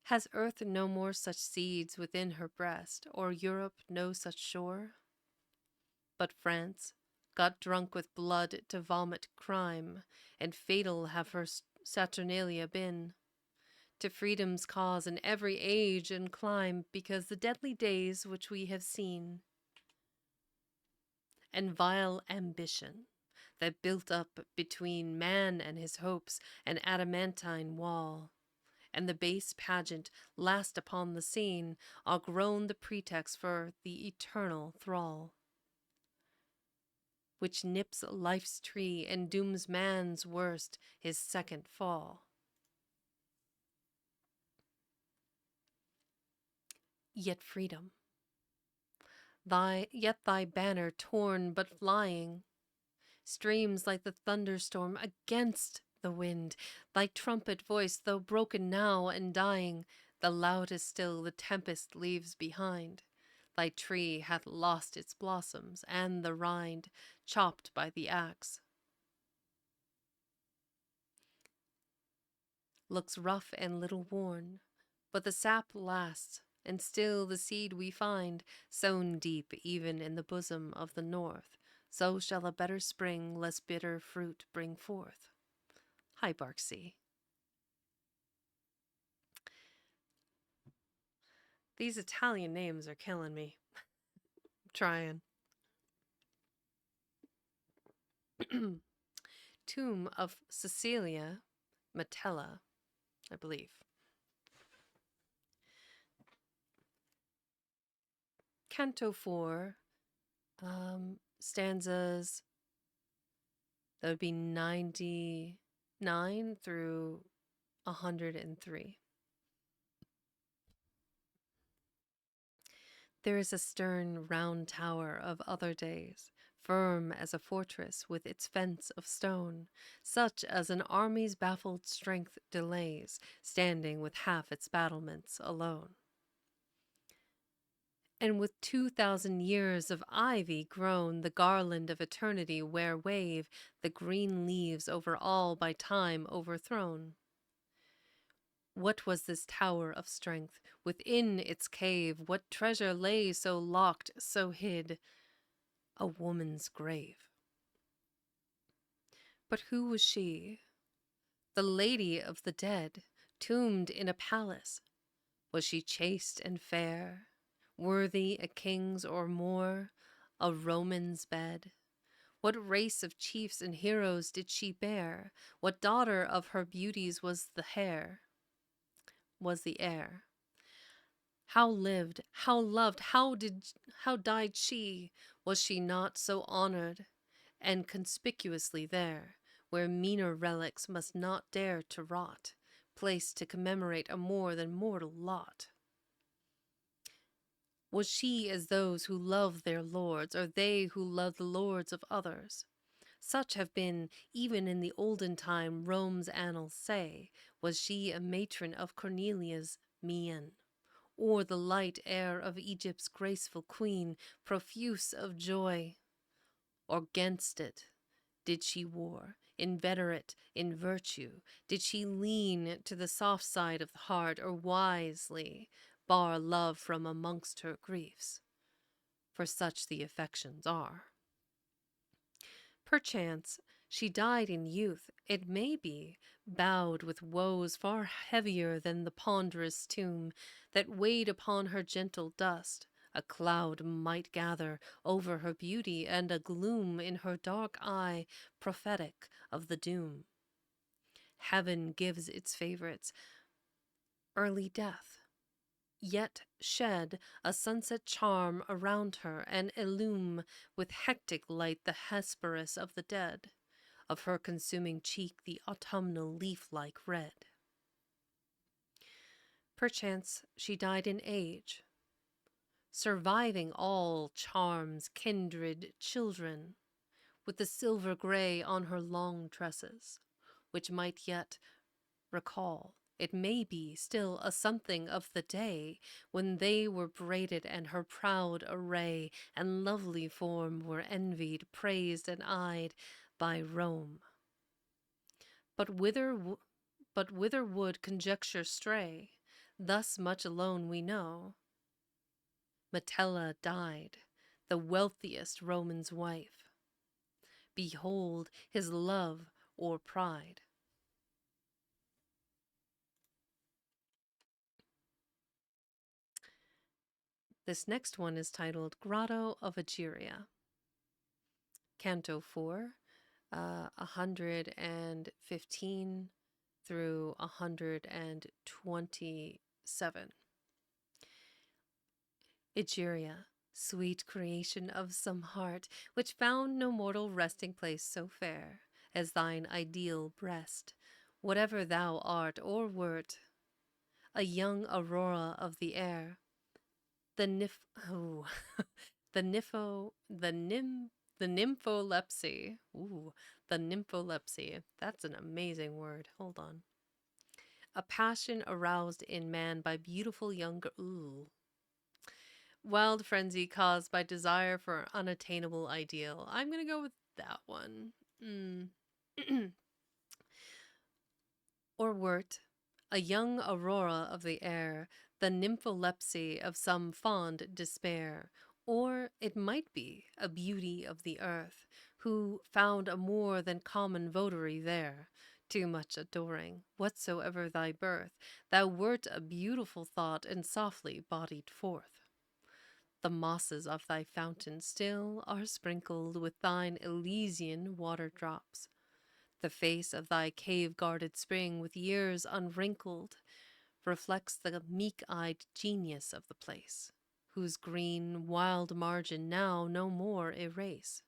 Has earth no more such seeds within her breast, or Europe no such shore? But France, got drunk with blood to vomit crime, and fatal have her Saturnalia been, to freedom's cause in every age and clime, because the deadly days which we have seen, and vile ambition, that built up between man and his hopes an adamantine wall, and the base pageant last upon the scene, are grown the pretext for the eternal thrall, which nips life's tree and dooms man's worst his second fall. Yet freedom, yet thy banner torn but flying, streams like the thunderstorm against the wind, thy trumpet voice, though broken now and dying, the loudest still the tempest leaves behind. Thy tree hath lost its blossoms, and the rind chopped by the axe looks rough and little worn, but the sap lasts, and still the seed we find, sown deep even in the bosom of the north, so shall a better spring less bitter fruit bring forth. Hi, Barksy. These Italian names are killing me. I'm trying. Tomb of Cecilia, Metella, I believe. Canto 4, stanzas, that would be 99 through 103. There is a stern round tower of other days, firm as a fortress with its fence of stone, such as an army's baffled strength delays, standing with half its battlements alone. And with 2,000 years of ivy grown, the garland of eternity, where wave the green leaves over all by time overthrown. What was this tower of strength? Within its cave, what treasure lay so locked, so hid? A woman's grave. But who was she? The lady of the dead, tombed in a palace. Was she chaste and fair, worthy a king's or more, a Roman's bed? What race of chiefs and heroes did she bear? What daughter of her beauties was the heir? How lived, how loved, how died she? Was she not so honored and conspicuously there, where meaner relics must not dare to rot, placed to commemorate a more than mortal lot? Was she as those who love their lords, or they who love the lords of others? Such have been, even in the olden time, Rome's annals say. Was she a matron of Cornelia's mien, or the light heir of Egypt's graceful queen, profuse of joy? Or 'gainst it did she war, inveterate in virtue? Did she lean to the soft side of the heart, or wisely bar love from amongst her griefs? For such the affections are. Perchance she died in youth, it may be, bowed with woes far heavier than the ponderous tomb that weighed upon her gentle dust. A cloud might gather over her beauty, and a gloom in her dark eye prophetic of the doom. Heaven gives its favorites early death, yet shed a sunset charm around her, and illume with hectic light the Hesperus of the dead, of her consuming cheek the autumnal leaf-like red. Perchance she died in age, surviving all charms, kindred, children, with the silver gray on her long tresses, which might yet recall, it may be, still a something of the day when they were braided, and her proud array and lovely form were envied, praised, and eyed by Rome. But whither would conjecture stray? Thus much alone we know. Metella died, the wealthiest Roman's wife. Behold his love or pride. This next one is titled Grotto of Egeria. Canto 4, 115 through 127. Egeria, sweet creation of some heart, which found no mortal resting place so fair as thine ideal breast, whatever thou art or wert, a young aurora of the air, the nympholepsy. Ooh, the nympholepsy. That's an amazing word. Hold on. A passion aroused in man by beautiful young wild frenzy caused by desire for an unattainable ideal. I'm gonna go with that one. Or wert a young aurora of the air, the nympholepsy of some fond despair, or it might be a beauty of the earth, who found a more than common votary there, too much adoring, whatsoever thy birth, thou wert a beautiful thought and softly bodied forth. The mosses of thy fountain still are sprinkled with thine Elysian water drops. The face of thy cave-guarded spring, with years unwrinkled, reflects the meek-eyed genius of the place, whose green, wild margin now no more erase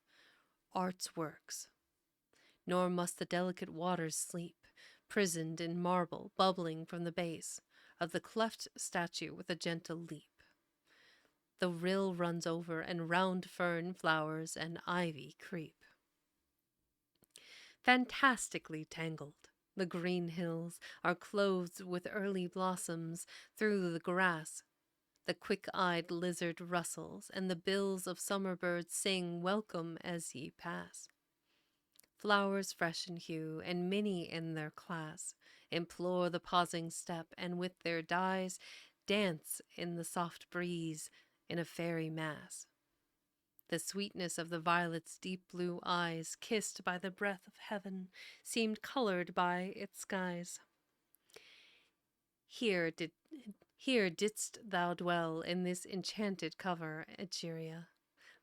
art's works. Nor must the delicate waters sleep, prisoned in marble, bubbling from the base of the cleft statue with a gentle leap. The rill runs over, and round fern flowers and ivy creep. Fantastically tangled, the green hills are clothed with early blossoms. Through the grass the quick-eyed lizard rustles, and the bills of summer birds sing welcome as ye pass. Flowers fresh in hue, and many in their class, implore the pausing step, and with their dyes dance in the soft breeze in a fairy mass. The sweetness of the violet's deep blue eyes, kissed by the breath of heaven, seemed colored by its skies. Here didst thou dwell in this enchanted cover, Egeria,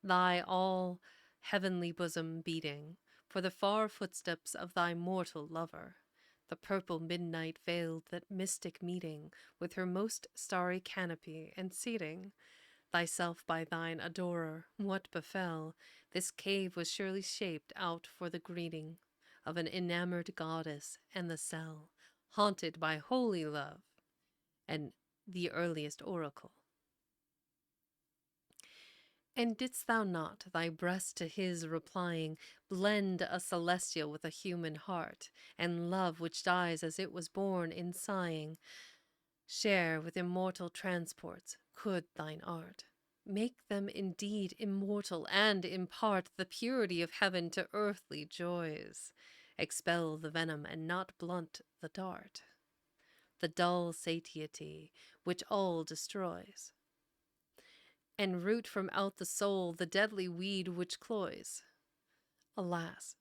thy all heavenly bosom beating for the far footsteps of thy mortal lover. The purple midnight veiled that mystic meeting with her most starry canopy, and seating thyself by thine adorer. What befell? This cave was surely shaped out for the greeting of an enamored goddess, and the cell haunted by holy love and the earliest oracle. And didst thou not, thy breast to his replying, blend a celestial with a human heart, and love which dies as it was born in sighing, share with immortal transports, could thine art make them indeed immortal, and impart the purity of heaven to earthly joys, expel the venom and not blunt the dart, the dull satiety which all destroys, and root from out the soul the deadly weed which cloys. Alas,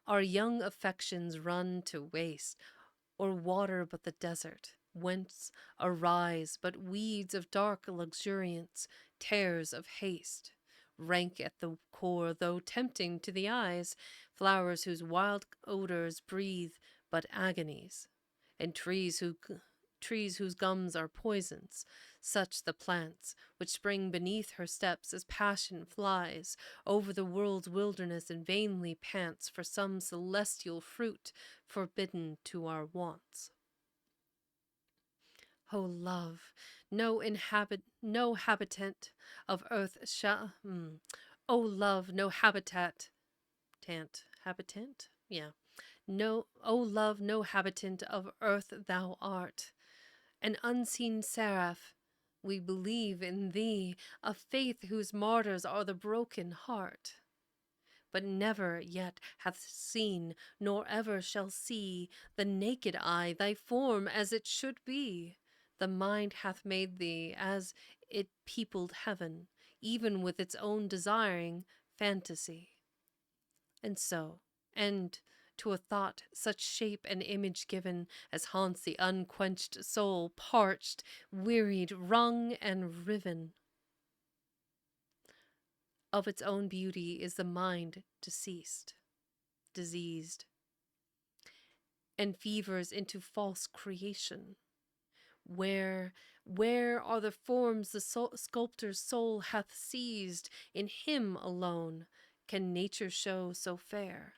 our young affections run to waste, or water but the desert, whence arise but weeds of dark luxuriance, tares of haste, rank at the core, though tempting to the eyes, flowers whose wild odors breathe but agonies, and trees whose gums are poisons, such the plants which spring beneath her steps as passion flies over the world's wilderness and vainly pants for some celestial fruit forbidden to our wants. O love, no habitant of earth shall. O love, no habitant. Habitant? Yeah. No, O love, no habitant of earth thou art. An unseen seraph, we believe in thee, a faith whose martyrs are the broken heart. But never yet hath seen, nor ever shall see, the naked eye thy form as it should be. The mind hath made thee as it peopled heaven, even with its own desiring fantasy. And so, and to a thought such shape and image given as haunts the unquenched soul, parched, wearied, wrung, and riven. Of its own beauty is the mind diseased, and fevers into false creation. Where are the forms the sculptor's soul hath seized? In him alone can nature show so fair.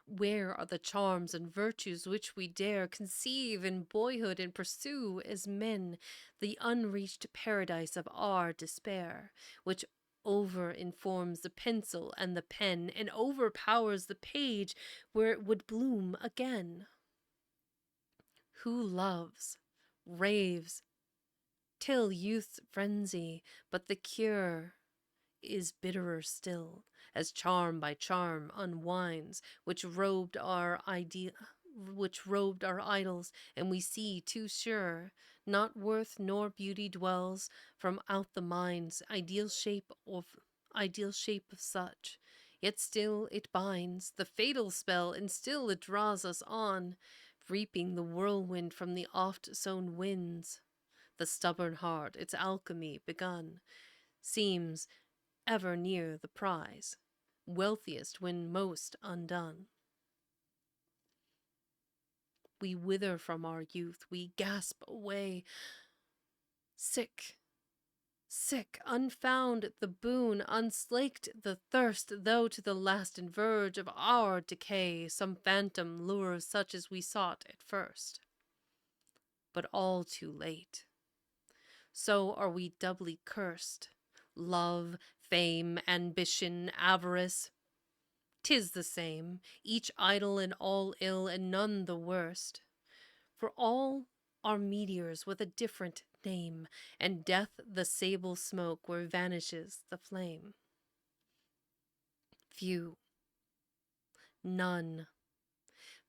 Where are the charms and virtues which we dare conceive in boyhood and pursue as men, the unreached paradise of our despair, which over-informs the pencil and the pen, and overpowers the page where it would bloom again? Who loves, raves, till youth's frenzy, but the cure is bitterer still, as charm by charm unwinds, which robed our idols, and we see too sure, not worth nor beauty dwells from out the mind's ideal shape of such. Yet still it binds the fatal spell, and still it draws us on, reaping the whirlwind from the oft-sown winds. The stubborn heart, its alchemy begun, seems ever near the prize, wealthiest when most undone. We wither from our youth, we gasp away, sick, unfound the boon, unslaked the thirst, though to the last and verge of our decay some phantom lures such as we sought at first. But all too late. So are we doubly cursed. Love, fame, ambition, avarice, 'tis the same, each idle and all ill, and none the worst. For all are meteors with a different name, and death the sable smoke where vanishes the flame. Few, none,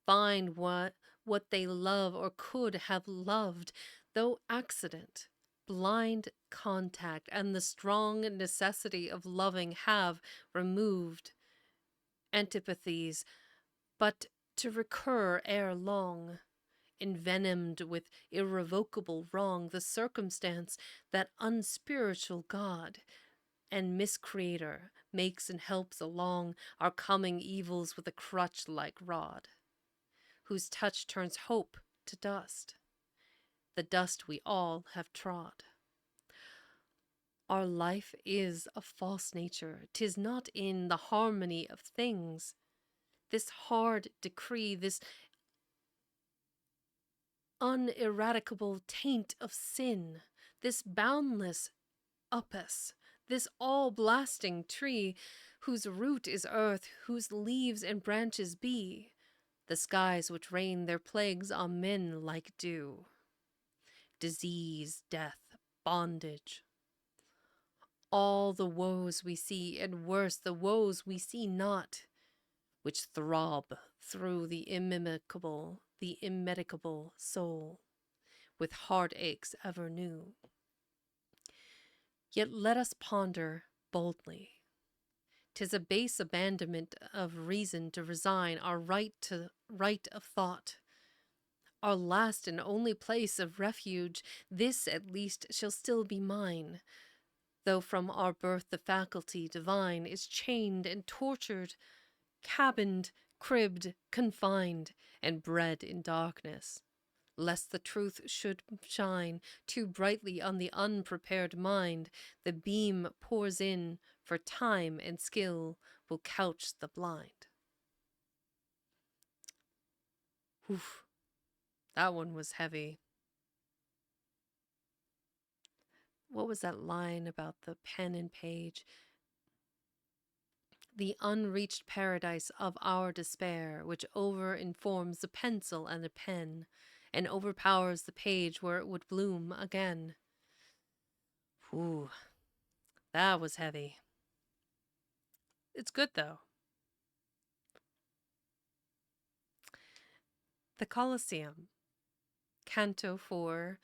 find what they love or could have loved, though accident, blind contact, and the strong necessity of loving have removed antipathies, but to recur ere long, envenomed with irrevocable wrong, the circumstance that unspiritual God and miscreator makes and helps along our coming evils with a crutch-like rod, whose touch turns hope to dust, the dust we all have trod. Our life is a false nature, 'tis not in the harmony of things. This hard decree, this uneradicable taint of sin, this boundless upas, this all-blasting tree, whose root is earth, whose leaves and branches be the skies which rain their plagues on men like dew. Disease, death, bondage, all the woes we see, and worse, the woes we see not, which throb through the immedicable soul, with heartaches ever new. Yet let us ponder boldly. 'Tis a base abandonment of reason to resign our right of thought, our last and only place of refuge. This at least shall still be mine, though from our birth the faculty divine is chained and tortured, cabined, cribbed, confined, and bred in darkness. Lest the truth should shine too brightly on the unprepared mind, the beam pours in, for time and skill will couch the blind. Oof, that one was heavy. What was that line about the pen and page? The unreached paradise of our despair, which over-informs the pencil and the pen, and overpowers the page where it would bloom again. Ooh, that was heavy. It's good, though. The Coliseum, Canto 4.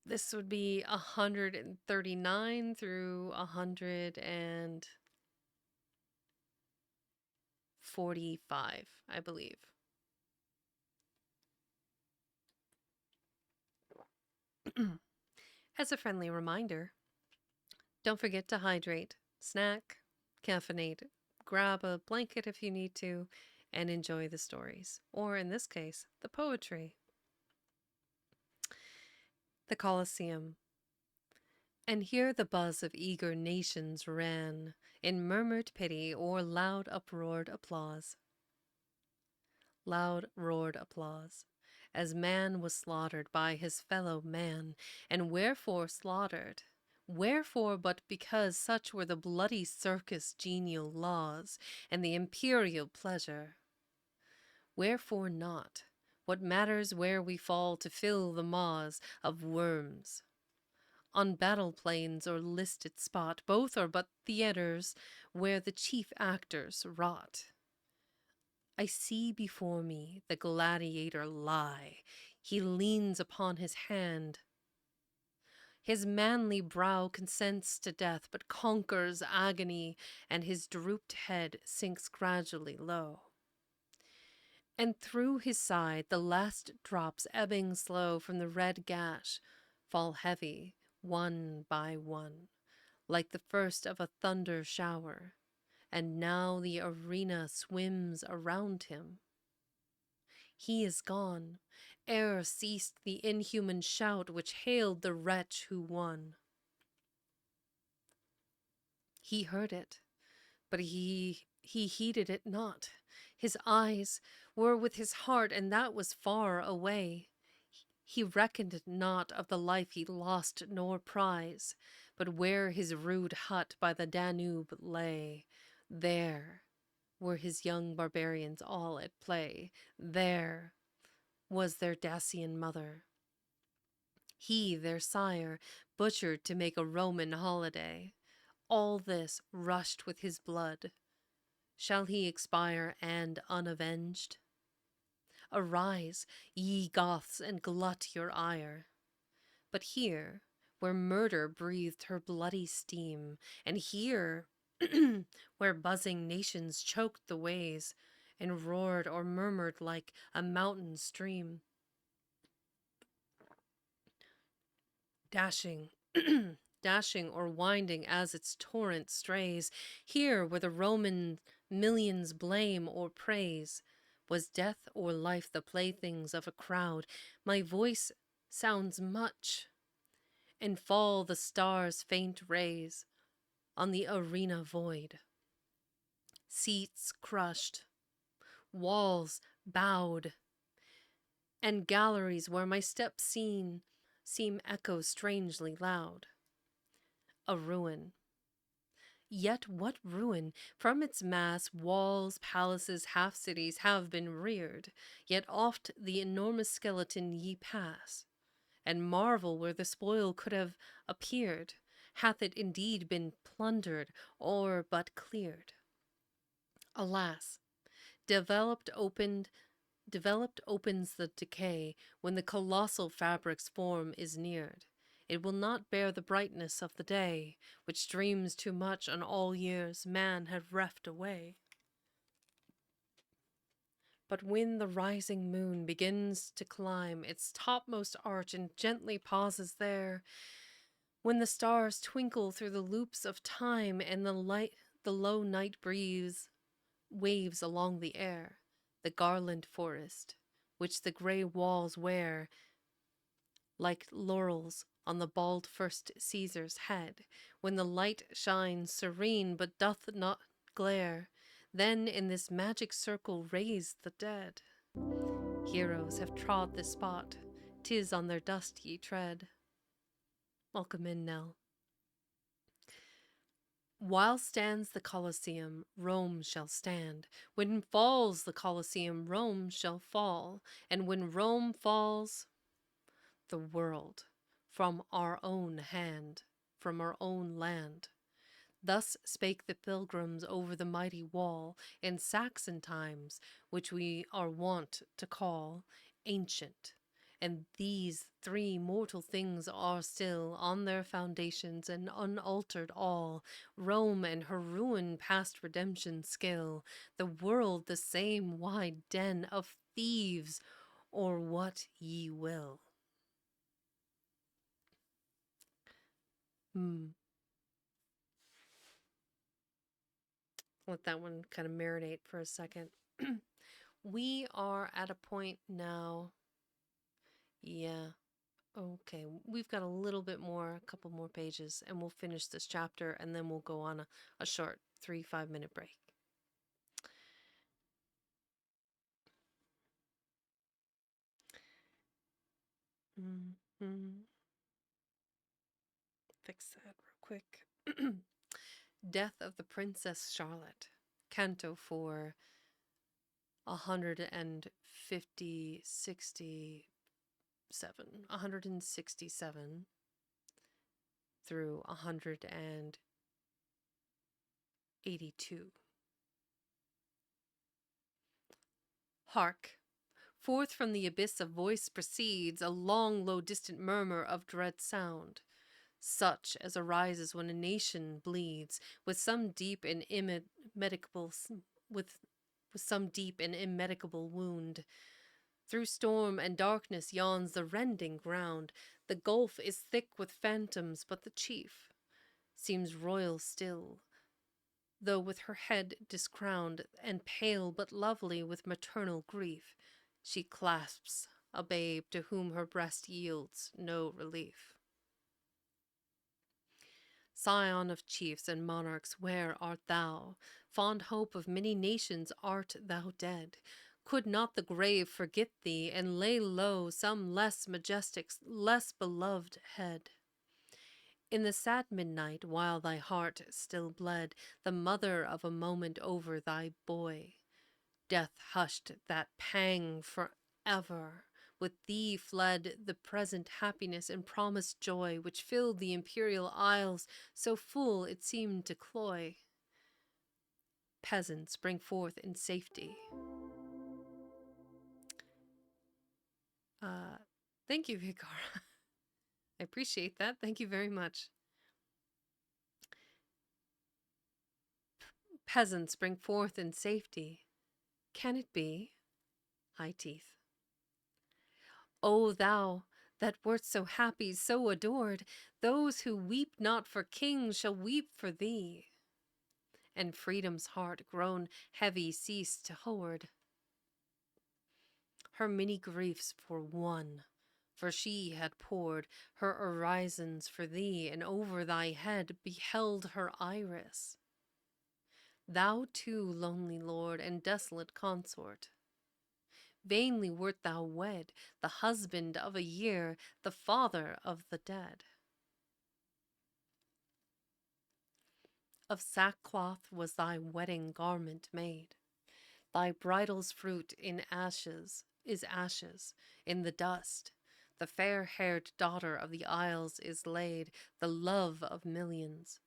This would be 139 through 145, I believe. As a friendly reminder, don't forget to hydrate, snack, caffeinate, grab a blanket if you need to, and enjoy the stories, or in this case, the poetry. The Coliseum. And here the buzz of eager nations ran, in murmured pity or loud uproared applause. Loud roared applause, as man was slaughtered by his fellow man, and wherefore slaughtered? Wherefore but because such were the bloody circus genial laws, and the imperial pleasure? Wherefore not? What matters where we fall to fill the maws of worms? On battle plains or listed spot, both are but theatres where the chief actors rot. I see before me the gladiator lie. He leans upon his hand. His manly brow consents to death, but conquers agony, and his drooped head sinks gradually low. And through his side the last drops, ebbing slow from the red gash, fall heavy, one by one, like the first of a thunder shower, and now the arena swims around him. He is gone, ere ceased the inhuman shout which hailed the wretch who won. He heard it, but he heeded it not. His eyes were with his heart, and that was far away. He reckoned not of the life he lost nor prize, but where his rude hut by the Danube lay, there were his young barbarians all at play. There was their Dacian mother. He, their sire, butchered to make a Roman holiday. All this rushed with his blood. Shall he expire and unavenged? Arise, ye Goths, and glut your ire. But here, where murder breathed her bloody steam, and here, where buzzing nations choked the ways, and roared or murmured like a mountain stream, dashing, dashing or winding as its torrent strays, here where the Roman millions blame or praise, was death or life the playthings of a crowd? My voice sounds much, and fall the stars' faint rays on the arena void. Seats crushed, walls bowed, and galleries where my steps seem echo strangely loud. A ruin. Yet what ruin? From its mass, walls, palaces, half-cities have been reared, yet oft the enormous skeleton ye pass, and marvel where the spoil could have appeared. Hath it indeed been plundered, or but cleared? Alas, developed opens the decay when the colossal fabric's form is neared. It will not bear the brightness of the day, which dreams too much on all years man had reft away. But when the rising moon begins to climb its topmost arch and gently pauses there, when the stars twinkle through the loops of time and the low night breeze waves along the air, the garland forest which the grey walls wear, like laurels on the bald first Caesar's head, when the light shines serene but doth not glare, then in this magic circle raise the dead. Heroes have trod this spot, 'tis on their dust ye tread. Welcome in, Nell. While stands the Coliseum, Rome shall stand. When falls the Coliseum, Rome shall fall. And when Rome falls, the world from our own hand, from our own land. Thus spake the pilgrims over the mighty wall in Saxon times, which we are wont to call ancient. And these three mortal things are still on their foundations and unaltered all. Rome and her ruin past redemption skill, the world the same wide den of thieves, or what ye will. Let that one kind of marinate for a second. We are at a point now. Yeah. Okay. We've got a little bit more, a couple more pages, and we'll finish this chapter, and then we'll go on a short 3-5 minute break. Fix that real quick. Death of the Princess Charlotte, Canto 4, 167 through 182. Hark! Forth from the abyss a voice proceeds, a long, low, distant murmur of dread sound, such as arises when a nation bleeds with some deep and immedicable wound. Through storm and darkness yawns the rending ground. The gulf is thick with phantoms, but the chief seems royal still, though with her head discrowned, and pale but lovely with maternal grief. She clasps a babe to whom her breast yields no relief. Scion of chiefs and monarchs, where art thou? Fond hope of many nations, art thou dead? Could not the grave forget thee, and lay low some less majestic, less beloved head? In the sad midnight, while thy heart still bled, the mother of a moment over thy boy, death hushed that pang forever. With thee fled the present happiness and promised joy, which filled the imperial isles, so full it seemed to cloy. Peasants, bring forth in safety. Thank you, Vicar. I appreciate that. Thank you very much. Peasants, bring forth in safety. Can it be? High teeth. O thou that wert so happy, so adored, those who weep not for kings shall weep for thee. And freedom's heart, grown heavy, cease to hoard her many griefs for one, for she had poured her orisons for thee, and over thy head beheld her iris. Thou too, lonely lord and desolate consort, vainly wert thou wed, the husband of a year, the father of the dead. Of sackcloth was thy wedding garment made, thy bridal's fruit in ashes is ashes, in the dust. The fair-haired daughter of the isles is laid, the love of millions.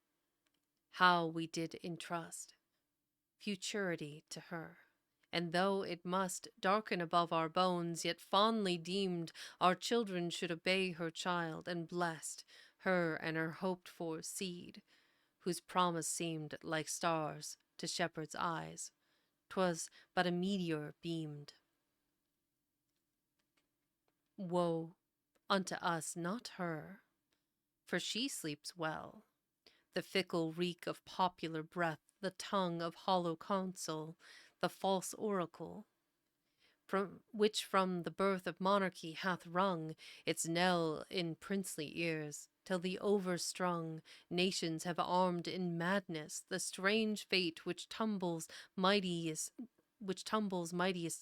How we did entrust futurity to her, and though it must darken above our bones, yet fondly deemed our children should obey her child, and blessed her and her hoped-for seed, whose promise seemed like stars to shepherds' eyes. 'Twas but a meteor beamed. Woe unto us, not her, for she sleeps well. The fickle reek of popular breath, the tongue of hollow counsel, the false oracle, from the birth of monarchy hath rung its knell in princely ears, till the overstrung nations have armed in madness the strange fate which tumbles mightiest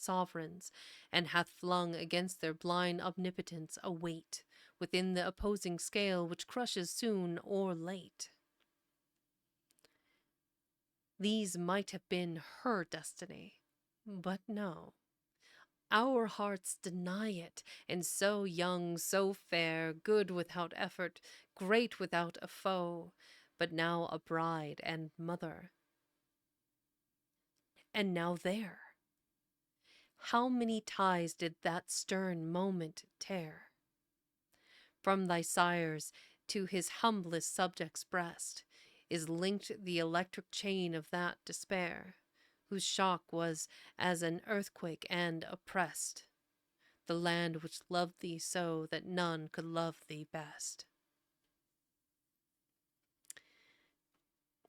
sovereigns, and hath flung against their blind omnipotence a weight within the opposing scale which crushes soon or late. These might have been her destiny, but no. Our hearts deny it, and so young, so fair, good without effort, great without a foe, but now a bride and mother. And now there. How many ties did that stern moment tear? From thy sire's to his humblest subject's breast is linked the electric chain of that despair, whose shock was as an earthquake and oppressed the land which loved thee so that none could love thee best.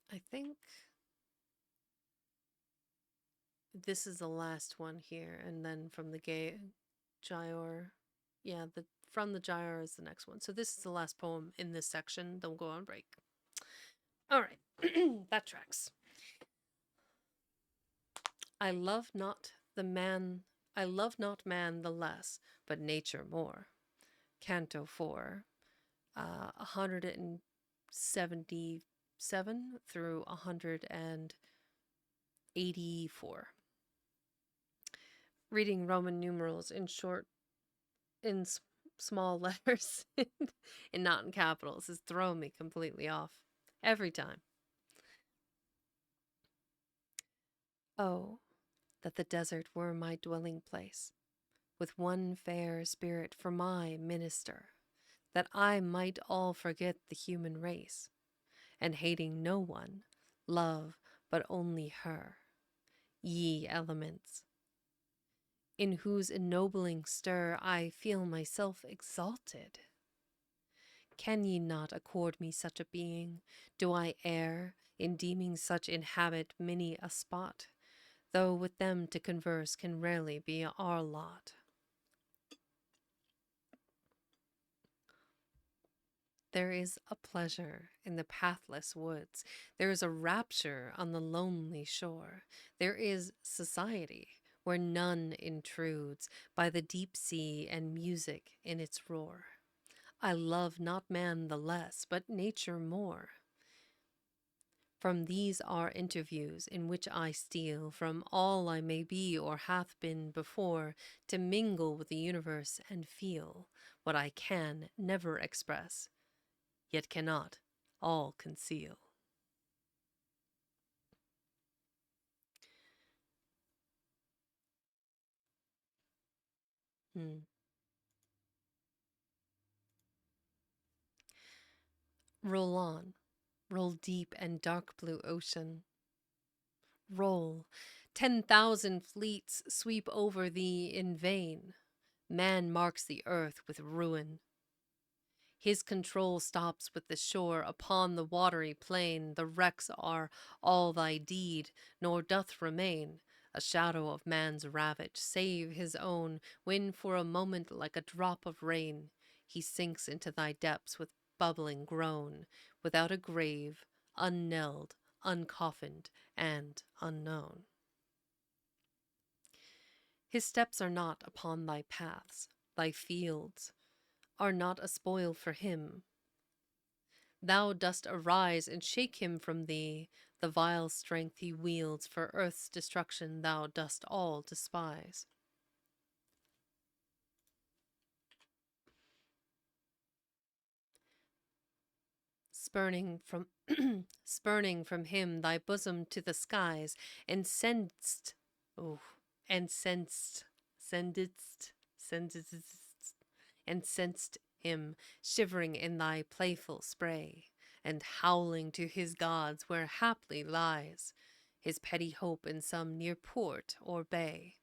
I think this is the last one here, and then from the Giaour, yeah, from the Giaour is the next one. So this is the last poem in this section. Then we'll go on break. All right, that tracks. I love not man the less, but nature more. Canto 4, 177 through 184. Reading Roman numerals in small letters and not in capitals has thrown me completely off every time. Oh, that the desert were my dwelling place, with one fair spirit for my minister, that I might all forget the human race, and hating no one, love but only her, ye elements, in whose ennobling stir I feel myself exalted. Can ye not accord me such a being? Do I err in deeming such inhabit many a spot, though with them to converse can rarely be our lot? There is a pleasure in the pathless woods. There is a rapture on the lonely shore. There is society where none intrudes, by the deep sea and music in its roar. I love not man the less, but nature more. From these are interviews in which I steal from all I may be or hath been before, to mingle with the universe and feel what I can never express, yet cannot all conceal. Roll on, roll deep and dark blue ocean. Roll, 10,000 fleets sweep over thee in vain. Man marks the earth with ruin. His control stops with the shore upon the watery plain. The wrecks are all thy deed, nor doth remain a shadow of man's ravage, save his own, when for a moment like a drop of rain he sinks into thy depths with bubbling groan, without a grave, unknelled, uncoffined, and unknown. His steps are not upon thy paths, thy fields are not a spoil for him. Thou dost arise and shake him from thee, the vile strength he wields for earth's destruction thou dost all despise. Spurning from him thy bosom to the skies, and sendst him shivering in thy playful spray, and howling to his gods where haply lies his petty hope in some near port or bay,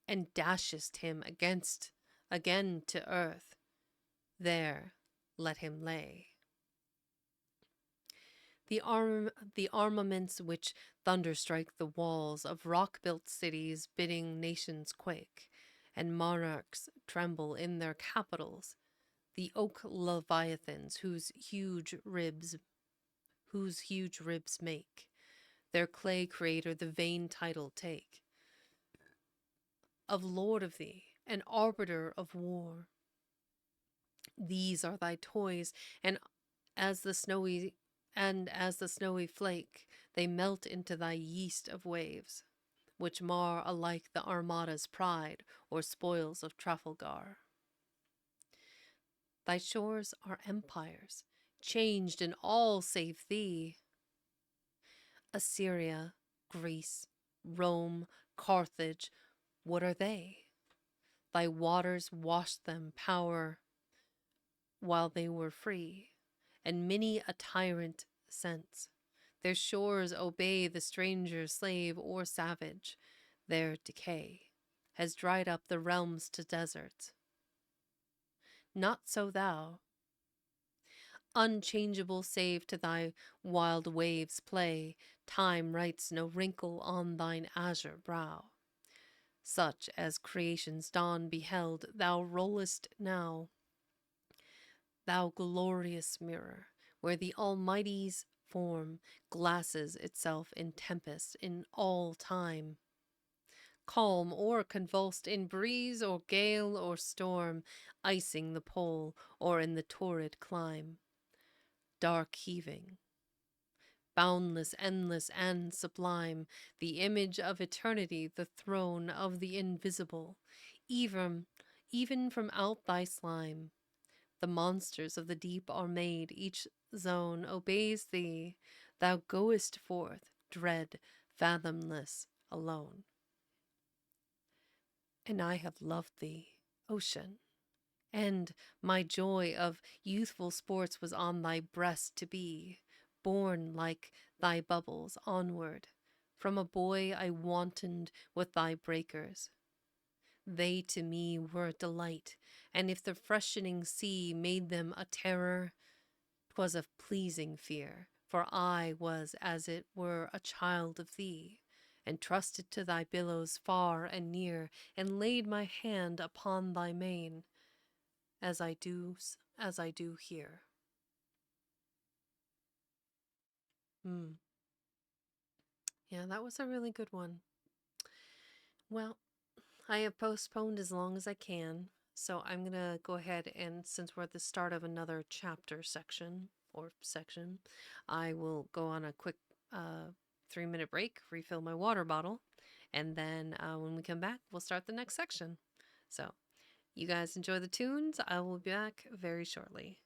and dashest him again to earth, there let him lay. The armaments which thunderstrike the walls of rock-built cities, bidding nations quake, and monarchs tremble in their capitals. The oak leviathans whose huge ribs make their clay creator the vain title take of lord of thee, and arbiter of war. These are thy toys, and as the snowy flake, they melt into thy yeast of waves, which mar alike the Armada's pride or spoils of Trafalgar. Thy shores are empires, changed in all save thee. Assyria, Greece, Rome, Carthage, what are they? Thy waters washed them power while they were free, and many a tyrant since. Their shores obey the stranger, slave, or savage. Their decay has dried up the realms to deserts. Not so thou, unchangeable save to thy wild waves' play. Time writes no wrinkle on thine azure brow. Such as creation's dawn beheld, thou rollest now. Thou glorious mirror, where the Almighty's form glasses itself in tempest in all time. Calm or convulsed in breeze or gale or storm, icing the pole or in the torrid clime. Dark heaving, boundless, endless, and sublime, the image of eternity, the throne of the invisible, even from out thy slime. The monsters of the deep are made, each zone obeys thee. Thou goest forth, dread, fathomless, alone. And I have loved thee, ocean, and my joy of youthful sports was on thy breast to be, borne like thy bubbles onward. From a boy I wantoned with thy breakers. They to me were a delight, and if the freshening sea made them a terror, 'twas a pleasing fear, for I was as it were a child of thee, and trusted to thy billows far and near, and laid my hand upon thy mane, as I do here. Yeah, that was a really good one. Well, I have postponed as long as I can, so I'm going to go ahead and, since we're at the start of another chapter section, I will go on a quick 3-minute break, refill my water bottle, and then when we come back, we'll start the next section. So, you guys enjoy the tunes. I will be back very shortly.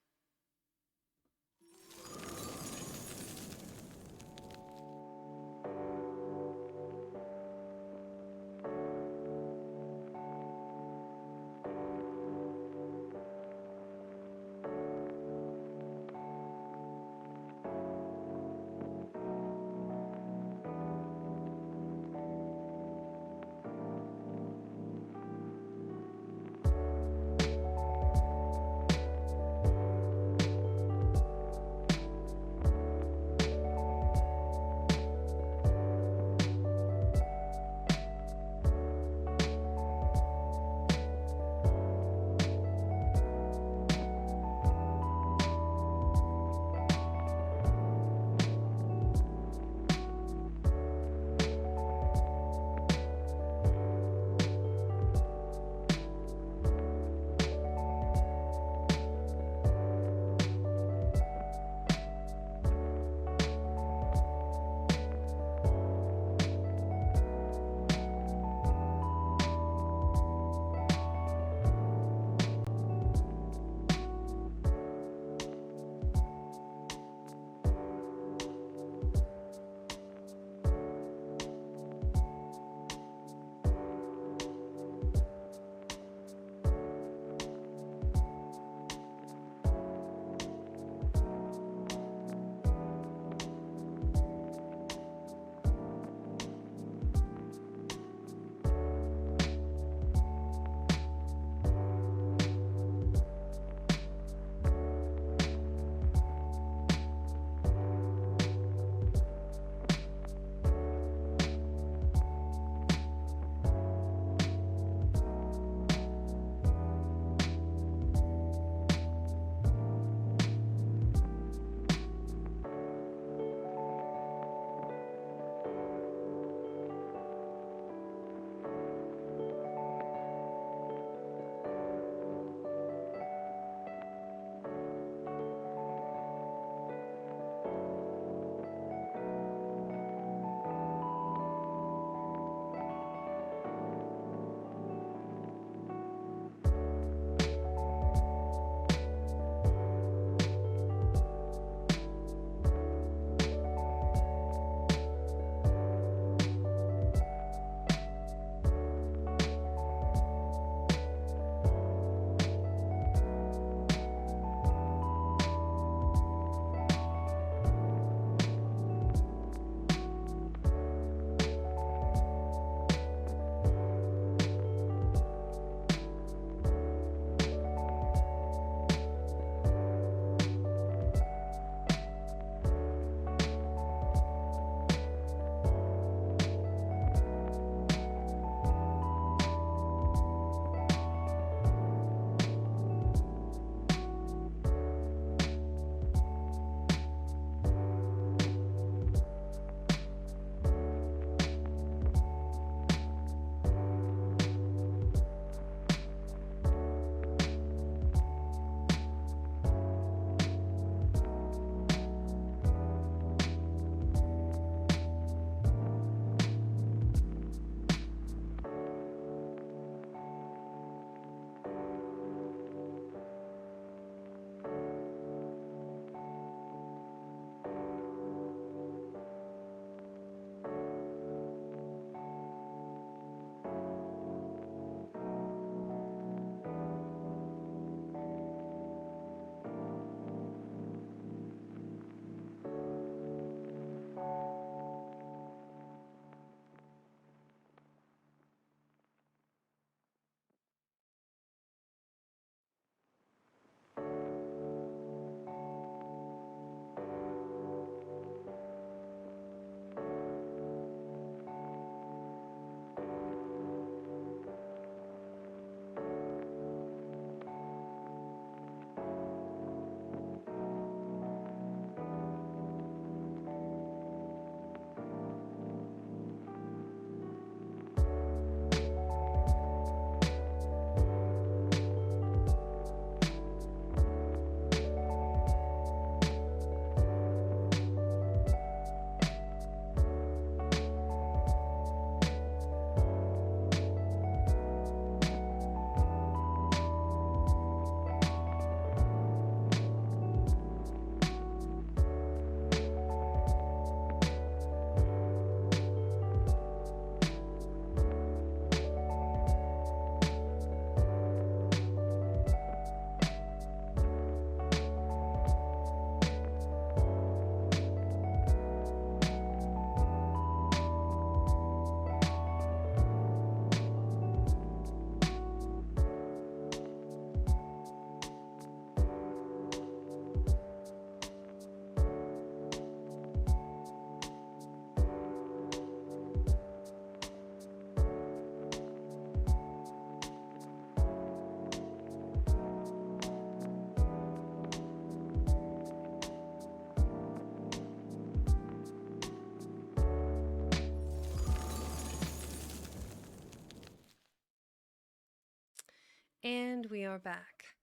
And we are back.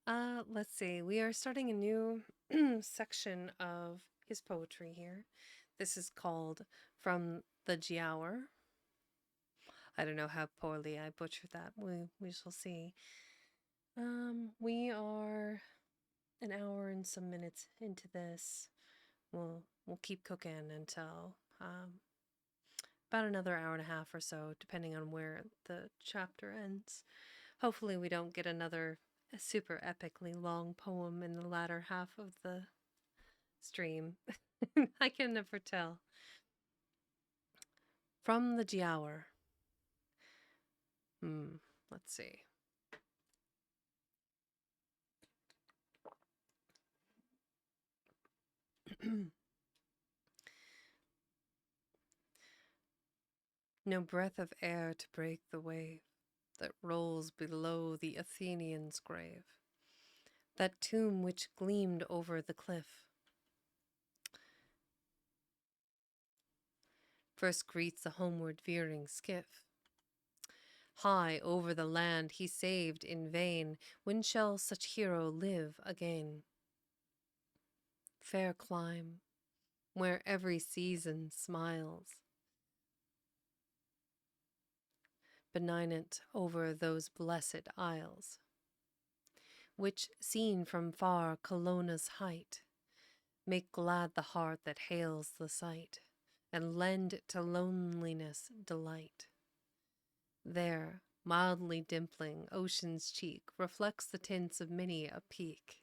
Let's see. We are starting a new section of his poetry here. This is called From the Giaour. I don't know how poorly I butchered that. We shall see. We are an hour and some minutes into this. We'll keep cooking until about another hour and a half or so, depending on where the chapter ends. Hopefully we don't get another super epically long poem in the latter half of the stream. I can never tell. From the Giaour. Let's see. No breath of air to break the wave that rolls below the Athenian's grave, that tomb which gleamed over the cliff. First greets the homeward veering skiff. High over the land he saved in vain, when shall such hero live again? Fair clime, where every season smiles, benignant over those blessed isles, which, seen from far Colonna's height, make glad the heart that hails the sight, and lend to loneliness delight. There, mildly dimpling, ocean's cheek reflects the tints of many a peak,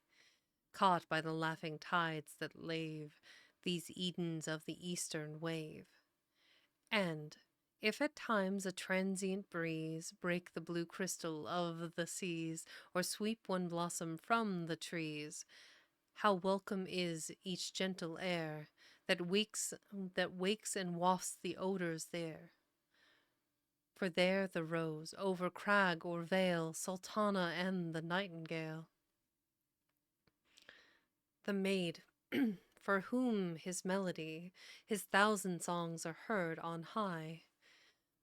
caught by the laughing tides that lave these Edens of the eastern wave. And, if at times a transient breeze break the blue crystal of the seas, or sweep one blossom from the trees, how welcome is each gentle air that wakes and wafts the odors there. For there the rose, over crag or vale, Sultana and the nightingale. The maid, for whom his melody, his thousand songs are heard on high,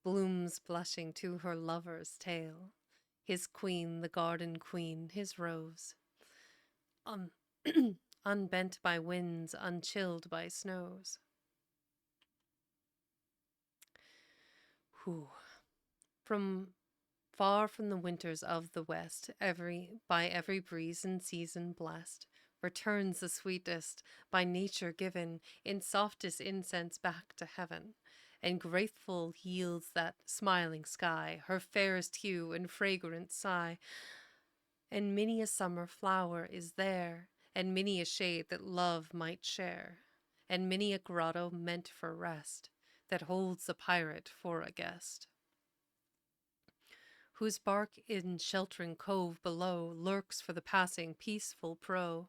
blooms blushing to her lover's tale, his queen, the garden queen, his rose. Unbent by winds, unchilled by snows. From far from the winters of the west, by every breeze and season blessed, returns the sweetest, by nature given, in softest incense back to heaven, and grateful yields that smiling sky her fairest hue and fragrant sigh. And many a summer flower is there, and many a shade that love might share, and many a grotto meant for rest, that holds the pirate for a guest, whose bark in sheltering cove below lurks for the passing peaceful prow.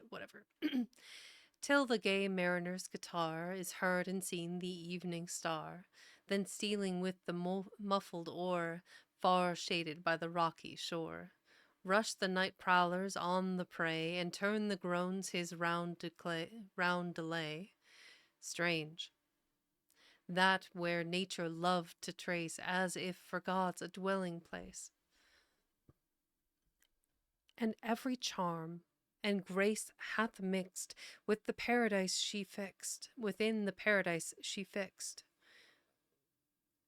Whatever. Till the gay mariner's guitar is heard and seen the evening star, then stealing with the muffled oar, far shaded by the rocky shore, rush the night prowlers on the prey, and turn the groans his round delay. Strange, that where nature loved to trace, as if for gods a dwelling place, and every charm and grace hath mixed with the paradise she fixed, within the paradise she fixed.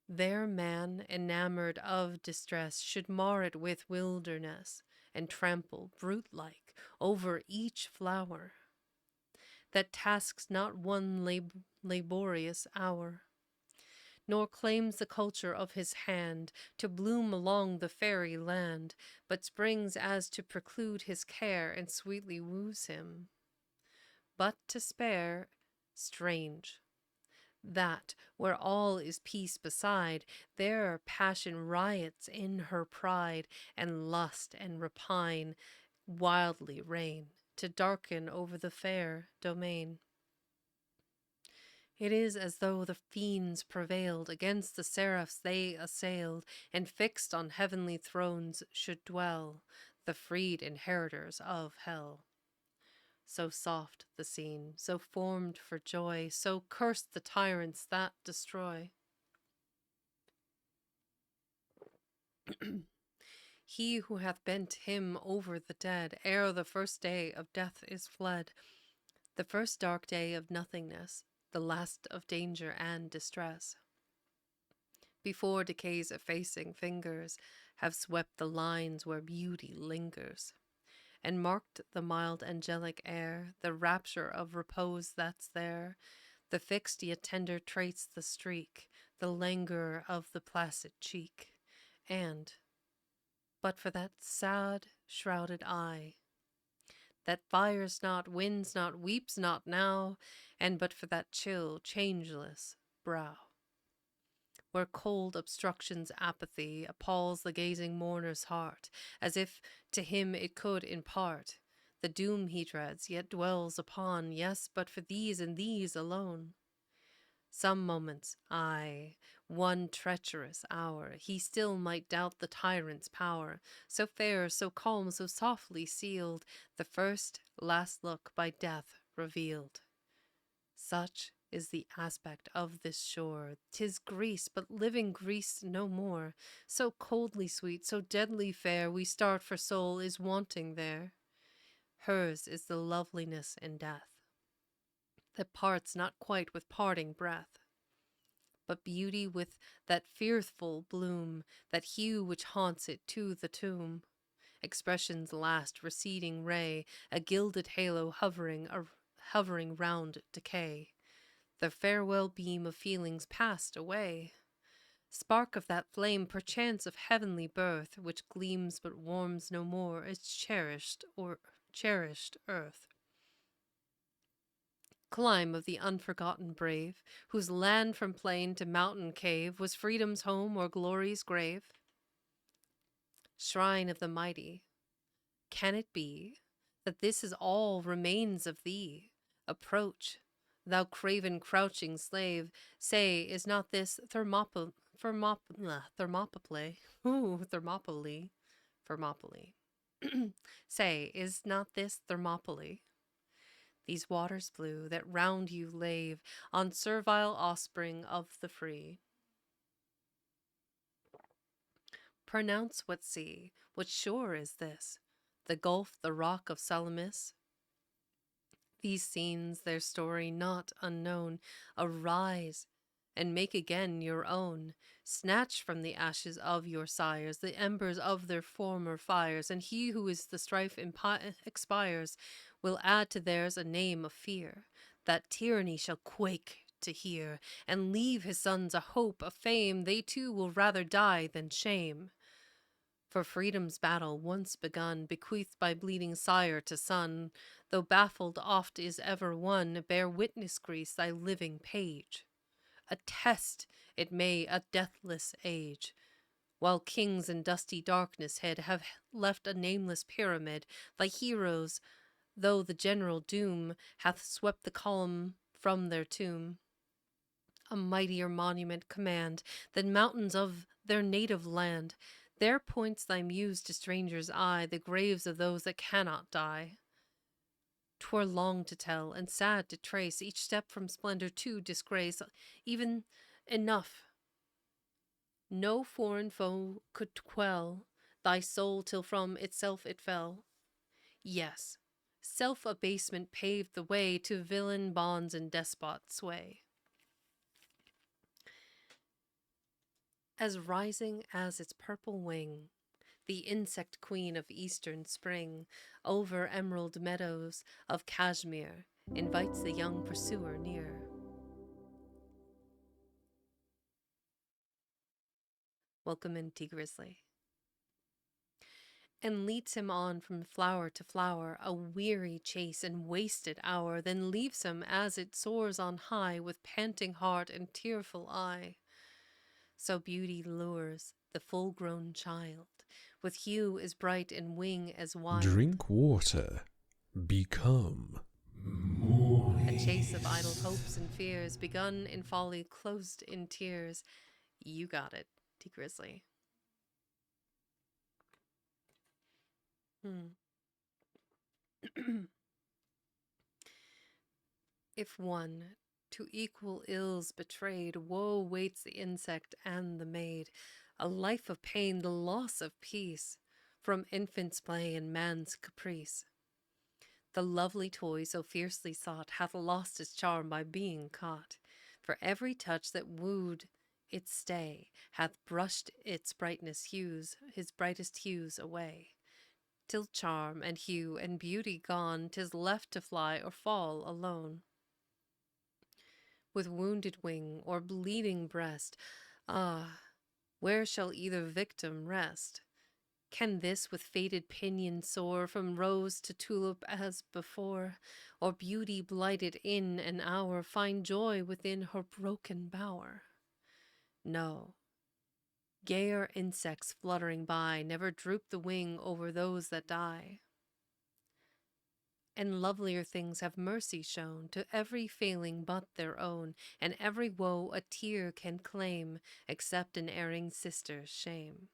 There man, enamored of distress, should mar it with wilderness, and trample, brute-like, over each flower that tasks not one laborious hour, nor claims the culture of his hand to bloom along the fairy land, but springs as to preclude his care and sweetly woos him. But to spare, strange, that where all is peace beside, there passion riots in her pride, and lust and rapine wildly reign, to darken over the fair domain. It is as though the fiends prevailed against the seraphs they assailed, and fixed on heavenly thrones should dwell the freed inheritors of hell. So soft the scene, so formed for joy, so cursed the tyrants that destroy. He who hath bent him over the dead, ere the first day of death is fled, the first dark day of nothingness, the last of danger and distress, before decay's effacing fingers have swept the lines where beauty lingers, and marked the mild angelic air, the rapture of repose that's there, the fixed yet tender traits, the streak, the languor of the placid cheek, and, but for that sad, shrouded eye, that fires not, wins not, weeps not now, and but for that chill, changeless brow, where cold obstruction's apathy appalls the gazing mourner's heart, as if to him it could impart the doom he dreads, yet dwells upon, yes, but for these and these alone. Some moments, aye, one treacherous hour, he still might doubt the tyrant's power, so fair, so calm, so softly sealed, the first, last look by death revealed. Such is the aspect of this shore. 'Tis Greece, but living Greece no more. So coldly sweet, so deadly fair, we start for soul is wanting there. Hers is the loveliness in death, that parts not quite with parting breath, but beauty with that fearful bloom, that hue which haunts it to the tomb. Expression's last receding ray, a gilded halo hovering round decay, the farewell beam of feelings passed away. Spark of that flame, perchance of heavenly birth, which gleams but warms no more its cherished earth. Clime of the unforgotten brave, whose land from plain to mountain cave was freedom's home or glory's grave. Shrine of the mighty, can it be that this is all remains of thee? Approach, thou craven crouching slave, say, is not this Thermopylae? Say, is not this Thermopylae? These waters blue that round you lave on servile offspring of the free. Pronounce what sea, what shore is this? The gulf, the rock of Salamis? These scenes, their story not unknown, arise and make again your own. Snatch from the ashes of your sires the embers of their former fires, and he who is the strife expires will add to theirs a name of fear, that tyranny shall quake to hear, and leave his sons a hope, a fame. They too will rather die than shame. For freedom's battle once begun, bequeathed by bleeding sire to son, though baffled oft is ever won, bear witness, Greece, thy living page. Attest it may a deathless age, while kings in dusty darkness hid have left a nameless pyramid, thy heroes, though the general doom hath swept the column from their tomb. A mightier monument command than mountains of their native land. There points thy muse to stranger's eye the graves of those that cannot die. 'Twere long to tell, and sad to trace each step from splendor to disgrace. Even enough, no foreign foe could quell thy soul till from itself it fell. Yes, self-abasement paved the way to villain bonds and despot sway. As rising as its purple wing, the insect queen of eastern spring, over emerald meadows of Kashmir, invites the young pursuer near. Welcome in, T. Grizzly. And leads him on from flower to flower, a weary chase and wasted hour, then leaves him as it soars on high, with panting heart and tearful eye. So beauty lures the full-grown child, with hue as bright and wing as wild. Drink water, become A chase of idle hopes and fears, begun in folly, closed in tears. You got it, T. Grizzly. If one to equal ills betrayed, woe waits the insect and the maid, a life of pain, the loss of peace, from infant's play and man's caprice. The lovely toy so fiercely sought hath lost its charm by being caught, for every touch that wooed its stay hath brushed its his brightest hues away. Till charm and hue and beauty gone, 'tis left to fly or fall alone. With wounded wing or bleeding breast, ah, where shall either victim rest? Can this with faded pinion soar from rose to tulip as before, or beauty blighted in an hour find joy within her broken bower? No. Gayer insects fluttering by never droop the wing over those that die. And lovelier things have mercy shown to every failing but their own, and every woe a tear can claim, except an erring sister's shame.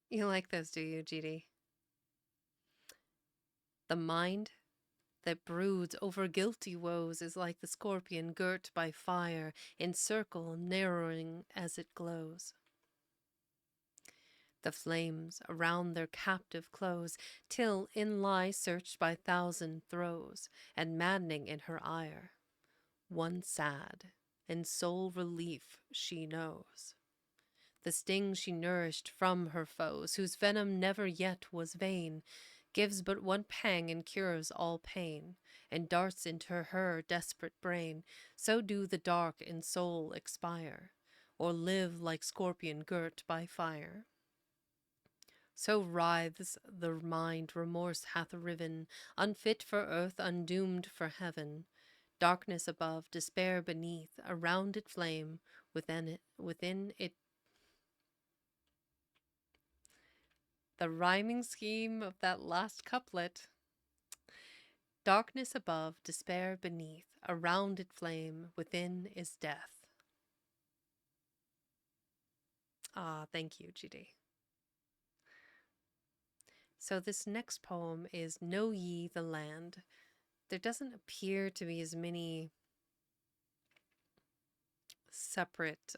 You like those, do you, GD? The mind that broods over guilty woes is like the scorpion girt by fire, in circle narrowing as it glows. The flames around their captive close, till in lie searched by thousand throes, and maddening in her ire, one sad and sole relief she knows. The sting she nourished from her foes, whose venom never yet was vain, gives but one pang and cures all pain, and darts into her desperate brain. So do the dark in soul expire, or live like scorpion girt by fire. So writhes the mind remorse hath riven, unfit for earth, undoomed for heaven. Darkness above, despair beneath, around it flame, within it. The rhyming scheme of that last couplet. Darkness above, despair beneath, around it flame, within is death. Ah, thank you, GD. So this next poem is Know Ye the Land. There doesn't appear to be as many separate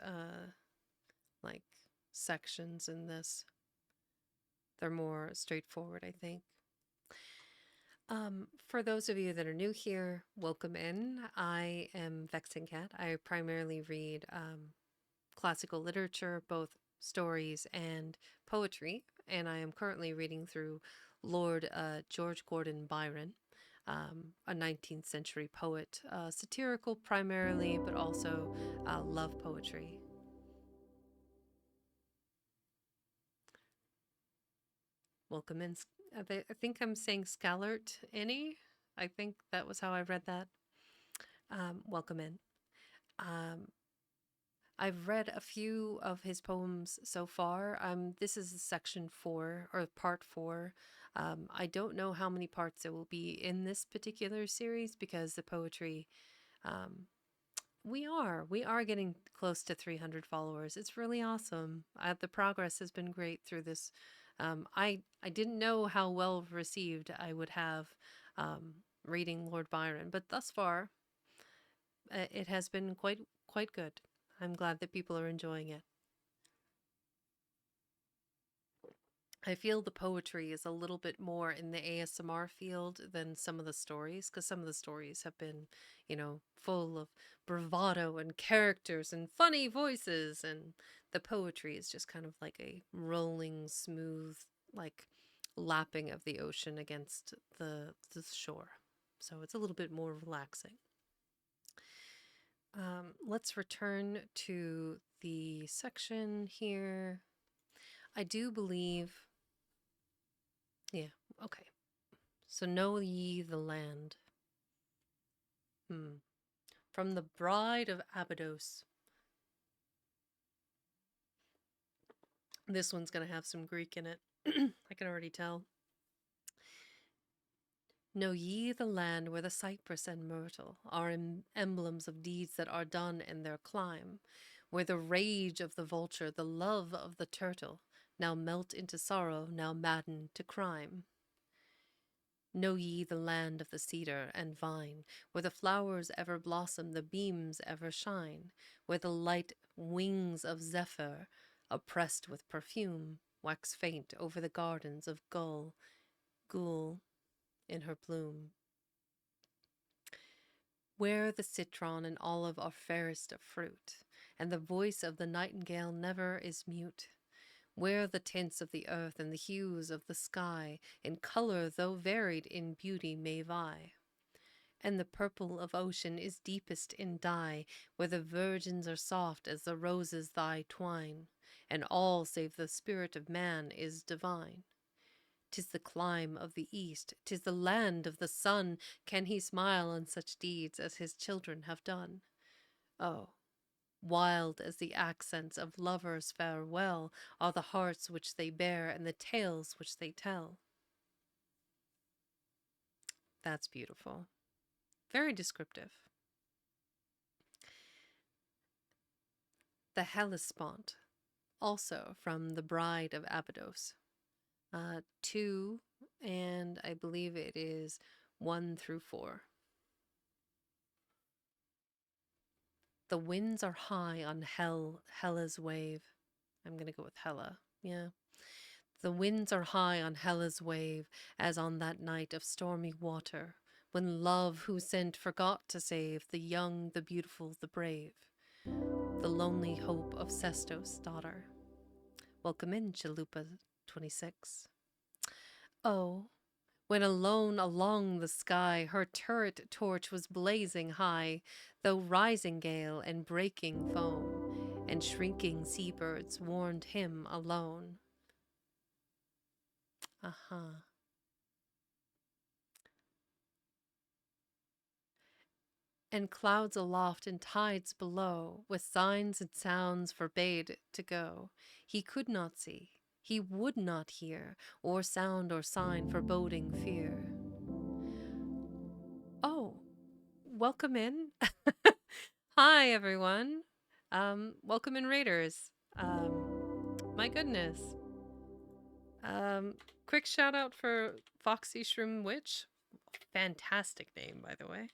like sections in this. They're more straightforward, I think. For those of you that are new here, welcome in. I am Vexing Cat. I primarily read classical literature, both stories and poetry, and I am currently reading through Lord George Gordon Byron, a 19th century poet, satirical primarily, but also love poetry. Welcome in. I think I'm saying Scalert Annie. I think that was how I read that. Welcome in. I've read a few of his poems so far. This is section 4 or part 4. I don't know how many parts there will be in this particular series because the poetry, we are getting close to 300 followers. It's really awesome. The progress has been great through this. I didn't know how well received I would have reading Lord Byron, but thus far it has been quite good. I'm glad that people are enjoying it. I feel the poetry is a little bit more in the ASMR field than some of the stories, because some of the stories have been, full of bravado and characters and funny voices, and the poetry is just kind of like a rolling, smooth, like lapping of the ocean against the shore. So it's a little bit more relaxing. Let's return to the section here. I do believe... Yeah, okay. So know ye the land. From the Bride of Abydos. This one's going to have some Greek in it. I can already tell. Know ye the land where the cypress and myrtle are emblems of deeds that are done in their clime, where the rage of the vulture, the love of the turtle, now melt into sorrow, now madden to crime. Know ye the land of the cedar and vine, where the flowers ever blossom, the beams ever shine, where the light wings of zephyr, oppressed with perfume, wax faint over the gardens of Gul in her bloom. Where the citron and olive are fairest of fruit, and the voice of the nightingale never is mute. Where the tints of the earth and the hues of the sky, in color though varied in beauty may vie. And the purple of ocean is deepest in dye, where the virgins are soft as the roses thy twine, and all save the spirit of man is divine. 'Tis the clime of the east, 'tis the land of the sun. Can he smile on such deeds as his children have done? Oh, wild as the accents of lovers' farewell are the hearts which they bear and the tales which they tell. That's beautiful. Very descriptive. The Hellespont, also from The Bride of Abydos. 2, and I believe it is 1 through 4. The winds are high on Hella's wave. I'm going to go with Hella, yeah. The winds are high on Hella's wave, as on that night of stormy water, when love who sent forgot to save the young, the beautiful, the brave, the lonely hope of Sestos' daughter. Welcome in, Chalupa 26. Oh, when alone along the sky her turret torch was blazing high, though rising gale and breaking foam and shrinking seabirds warned him alone. And clouds aloft and tides below, with signs and sounds forbade to go. He could not see, he would not hear, or sound or sign foreboding fear. Oh, welcome in. Hi, everyone. Welcome in, Raiders. My goodness. Quick shout out for Foxy Shroom Witch. Fantastic name, by the way.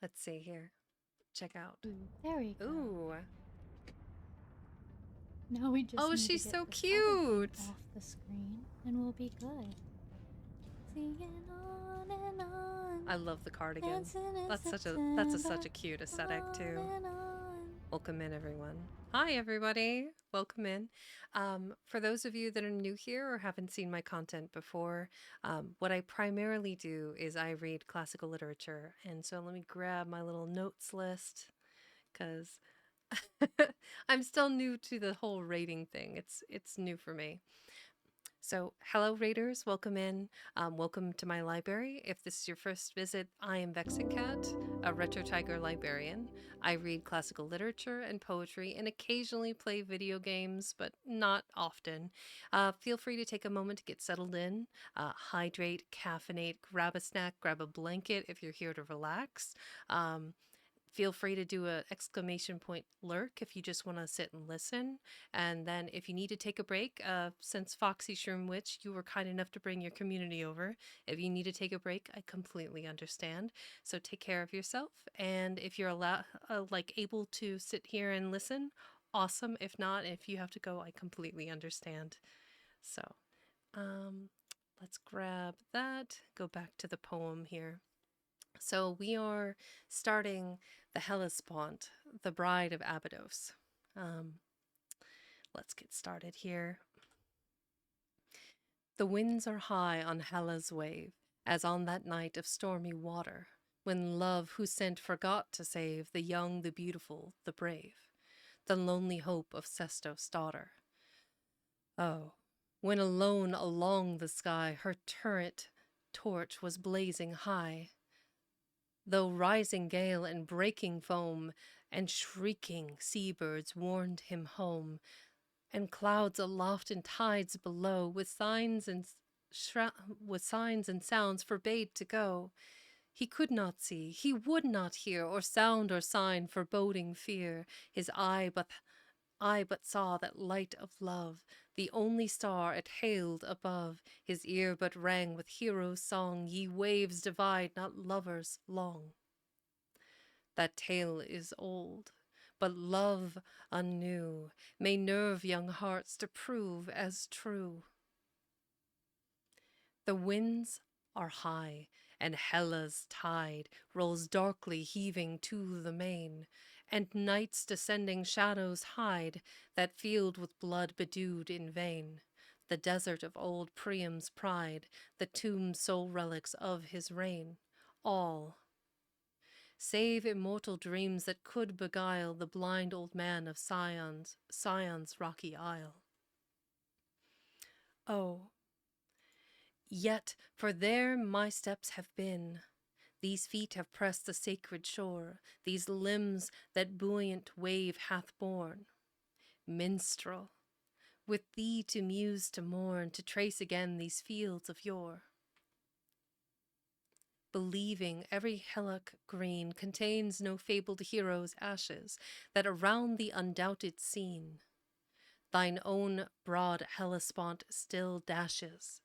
Let's see here. Check out. Ooh, there we go. Ooh. Now we just Oh, need she's to get so this other thing cute. off the screen, and we'll be good. Singing on and on. I love the cardigan. Dancing in That's such September, a cute aesthetic too. on and on. Welcome in, everyone. Hi, everybody. Welcome in. For those of you that are new here or haven't seen my content before, what I primarily do is I read classical literature. And so let me grab my little notes list because I'm still new to the whole rating thing. It's new for me. So, hello, Raiders. Welcome in. Welcome to my library. If this is your first visit, I am Vexicat, a Retro Tiger librarian. I read classical literature and poetry and occasionally play video games, but not often. Feel free to take a moment to get settled in, hydrate, caffeinate, grab a snack, grab a blanket if you're here to relax. Feel free to do a exclamation point lurk if you just want to sit and listen. And then if you need to take a break, since Foxy Shroom Witch, you were kind enough to bring your community over. If you need to take a break, I completely understand. So take care of yourself. And if you're able to sit here and listen, awesome. If not, if you have to go, I completely understand. So let's grab that. Go back to the poem here. So we are starting the Hellespont, the Bride of Abydos. Let's get started here. The winds are high on Hella's wave, as on that night of stormy water, when love who sent forgot to save the young, the beautiful, the brave, the lonely hope of Sestos' daughter. Oh, when alone along the sky her turret torch was blazing high, though rising gale and breaking foam and shrieking seabirds warned him home, and clouds aloft and tides below with signs and sounds forbade to go, He could not see, he would not hear, or sound or sign foreboding fear. His eye but saw that light of love, the only star it hailed above. His ear but rang with hero's song, ye waves divide not lovers long. That tale is old, but love anew may nerve young hearts to prove as true. The winds are high, and Helle's tide rolls darkly heaving to the main, and night's descending shadows hide that field with blood bedewed in vain, the desert of old Priam's pride, the tomb's sole relics of his reign, all, save immortal dreams that could beguile the blind old man of Sion's rocky isle. Oh, yet, for there my steps have been, these feet have pressed the sacred shore, these limbs that buoyant wave hath borne. Minstrel, with thee to muse, to mourn, to trace again these fields of yore. Believing every hillock green contains no fabled hero's ashes, that around the undoubted scene thine own broad Hellespont still dashes.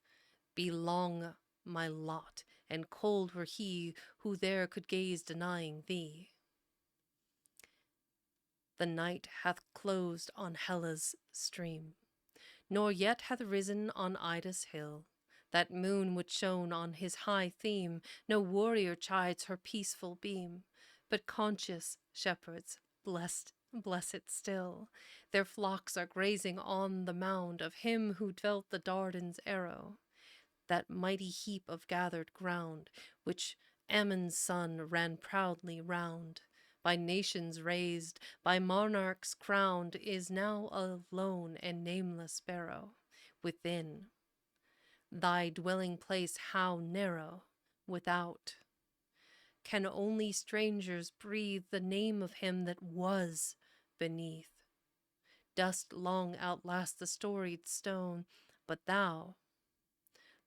Be long my lot, and cold were he who there could gaze denying thee. The night hath closed on Helle's stream, nor yet hath risen on Ida's hill that moon which shone on his high theme. No warrior chides her peaceful beam, but conscious shepherds bless it still. Their flocks are grazing on the mound of him who dealt the Dardan's arrow, that mighty heap of gathered ground, which Ammon's son ran proudly round. By nations raised, by monarchs crowned, is now a lone and nameless barrow. Within, thy dwelling place how narrow! Without, can only strangers breathe the name of him that was beneath. Dust long outlast the storied stone, but thou,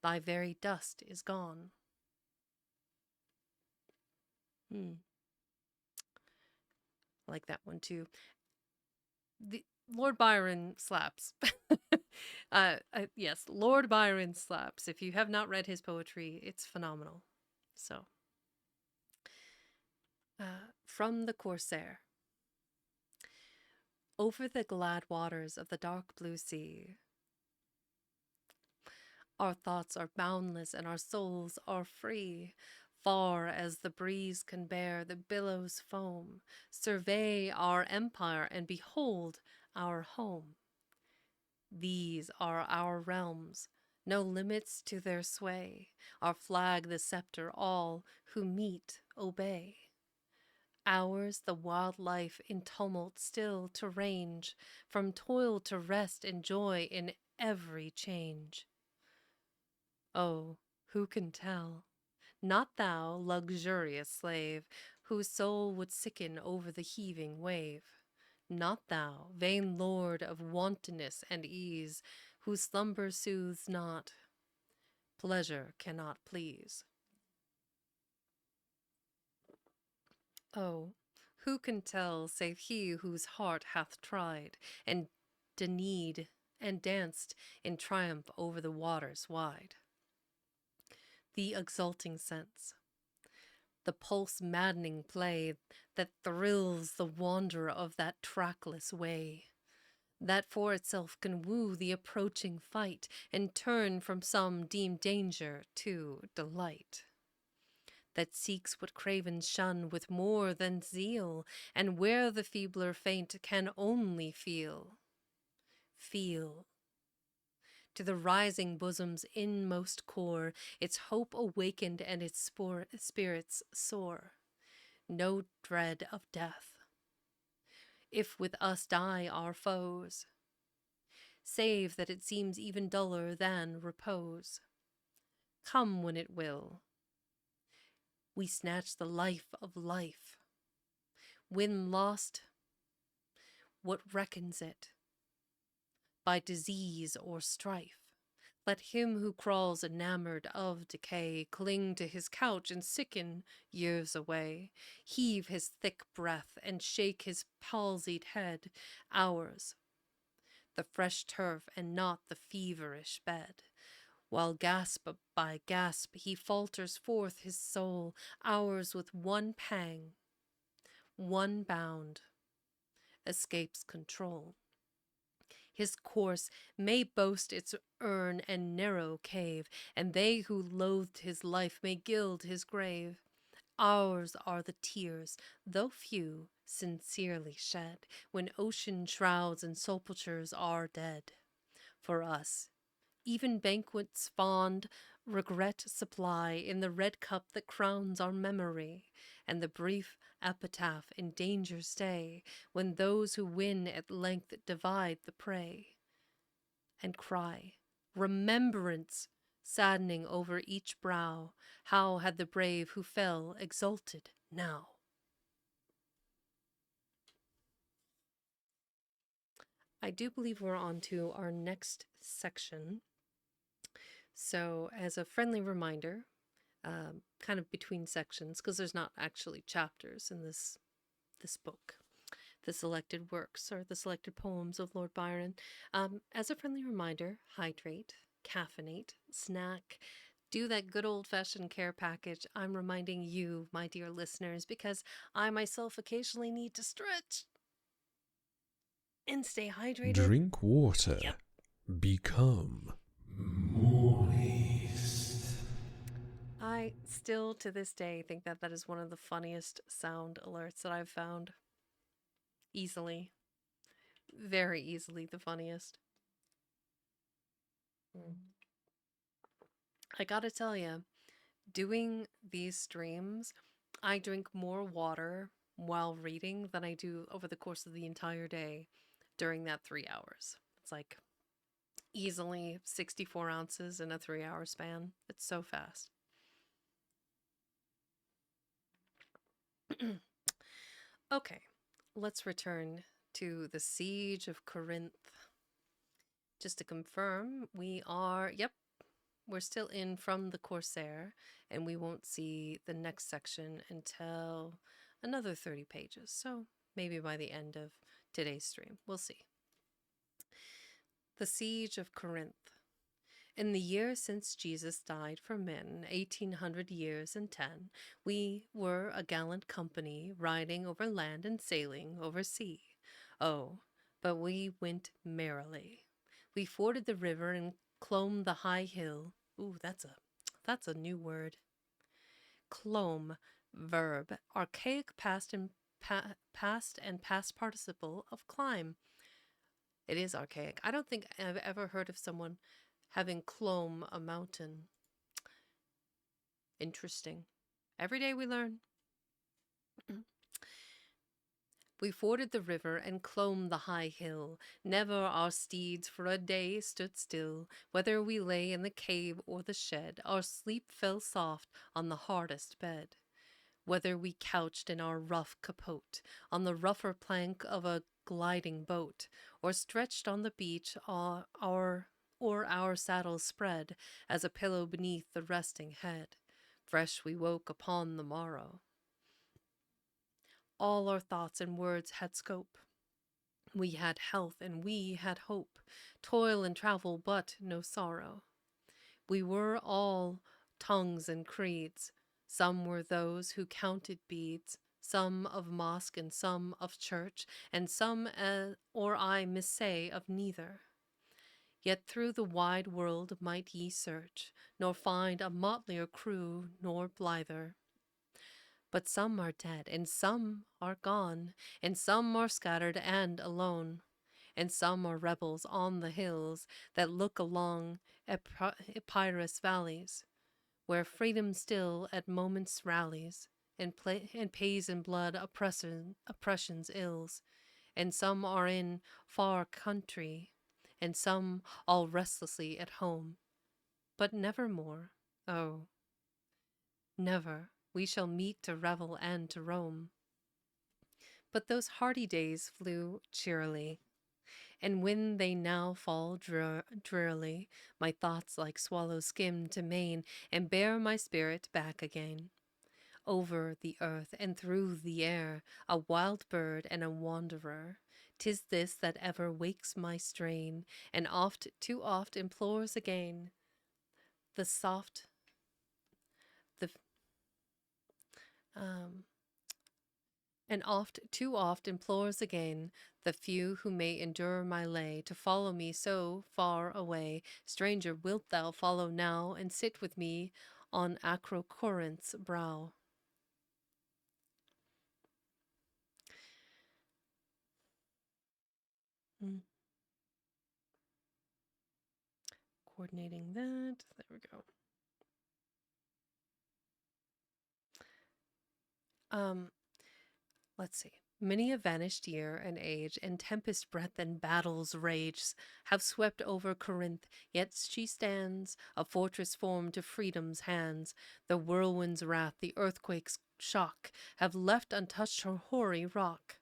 thy very dust is gone. I like that one too. Lord Byron slaps. Yes, Lord Byron slaps. If you have not read his poetry, it's phenomenal. So, from the Corsair. Over the glad waters of the dark blue sea, our thoughts are boundless and our souls are free. Far as the breeze can bear the billows foam, survey our empire and behold our home. These are our realms, no limits to their sway. Our flag the scepter, all who meet obey. Ours the wild life in tumult still to range, from toil to rest and joy in every change. Oh, who can tell? Not thou, luxurious slave, whose soul would sicken over the heaving wave. Not thou, vain lord of wantonness and ease, whose slumber soothes not, pleasure cannot please. Oh, who can tell save he whose heart hath tried, and denied, and danced in triumph over the waters wide? The exulting sense, the pulse-maddening play that thrills the wanderer of that trackless way, that for itself can woo the approaching fight and turn from some deemed danger to delight, that seeks what cravens shun with more than zeal, and where the feebler faint can only feel to the rising bosom's inmost core, its hope awakened and its spirits soar. No dread of death, if with us die our foes, save that it seems even duller than repose. Come when it will, we snatch the life of life. When lost, what reckons it? By disease or strife, Let him who crawls enamored of decay cling to his couch and sicken years away, heave his thick breath and shake his palsied head. Ours, the fresh turf and not the feverish bed. While gasp by gasp he falters forth his soul, ours with one pang, one bound, escapes control. His course may boast its urn and narrow cave, and they who loathed his life may gild his grave. Ours are the tears, though few, sincerely shed, when ocean shrouds and sepulchres are dead. For us, even banquets fond regret supply in the red cup that crowns our memory, and the brief epitaph in danger's day, when those who win at length divide the prey, and cry, remembrance, saddening over each brow, how had the brave who fell exulted now? I do believe we're on to our next section. So, as a friendly reminder, kind of between sections, because there's not actually chapters in this book, the selected works or the selected poems of Lord Byron. As a friendly reminder, hydrate, caffeinate, snack, do that good old-fashioned care package. I'm reminding you, my dear listeners, because I myself occasionally need to stretch and stay hydrated. Drink water. Yep. Become moist. I still, to this day, think that that is one of the funniest sound alerts that I've found. Easily. Very easily the funniest. I gotta tell you, doing these streams, I drink more water while reading than I do over the course of the entire day during that 3 hours. It's like easily 64 ounces in a 3-hour span. It's so fast. Okay, let's return to the Siege of Corinth. Just to confirm, we are, yep, we're still in from the Corsair, and we won't see the next section until another 30 pages. So maybe by the end of today's stream. We'll see. The Siege of Corinth. In the year since Jesus died for men, 1800 years and 10, we were a gallant company, riding over land and sailing over sea. Oh, but we went merrily. We forded the river and clomb the high hill. Ooh, that's a new word. Clomb, verb, archaic past and past participle of climb. It is archaic. I don't think I've ever heard of someone having clomb a mountain. Interesting. Every day we learn. We forded the river and clomb the high hill. Never our steeds for a day stood still. Whether we lay in the cave or the shed, our sleep fell soft on the hardest bed. Whether we couched in our rough capote, on the rougher plank of a gliding boat, or stretched on the beach, or our saddles spread as a pillow beneath the resting head, fresh we woke upon the morrow. All our thoughts and words had scope. We had health and we had hope, toil and travel, but no sorrow. We were all tongues and creeds. Some were those who counted beads, some of mosque and some of church, and some, or I missay, of neither. Yet through the wide world might ye search, nor find a motlier crew nor blither. But some are dead, and some are gone, and some are scattered and alone, and some are rebels on the hills that look along Epirus valleys, where freedom still at moments rallies, and pays in blood oppression's ills. And some are in far country, and some all restlessly at home. But nevermore, oh, never, we shall meet to revel and to roam. But those hardy days flew cheerily. And when they now fall drearily, my thoughts like swallows skim to main, and bear my spirit back again. Over the earth and through the air, a wild bird and a wanderer. 'Tis this that ever wakes my strain, and oft, too oft, implores again. The soft, the and oft, too oft, implores again the few who may endure my lay to follow me so far away. Stranger, wilt thou follow now and sit with me on Corinth's brow? Coordinating that. There we go. Let's see. Many a vanished year and age, and tempest breath and battle's rage have swept over Corinth, yet she stands, a fortress formed to freedom's hands. The whirlwind's wrath, the earthquake's shock, have left untouched her hoary rock.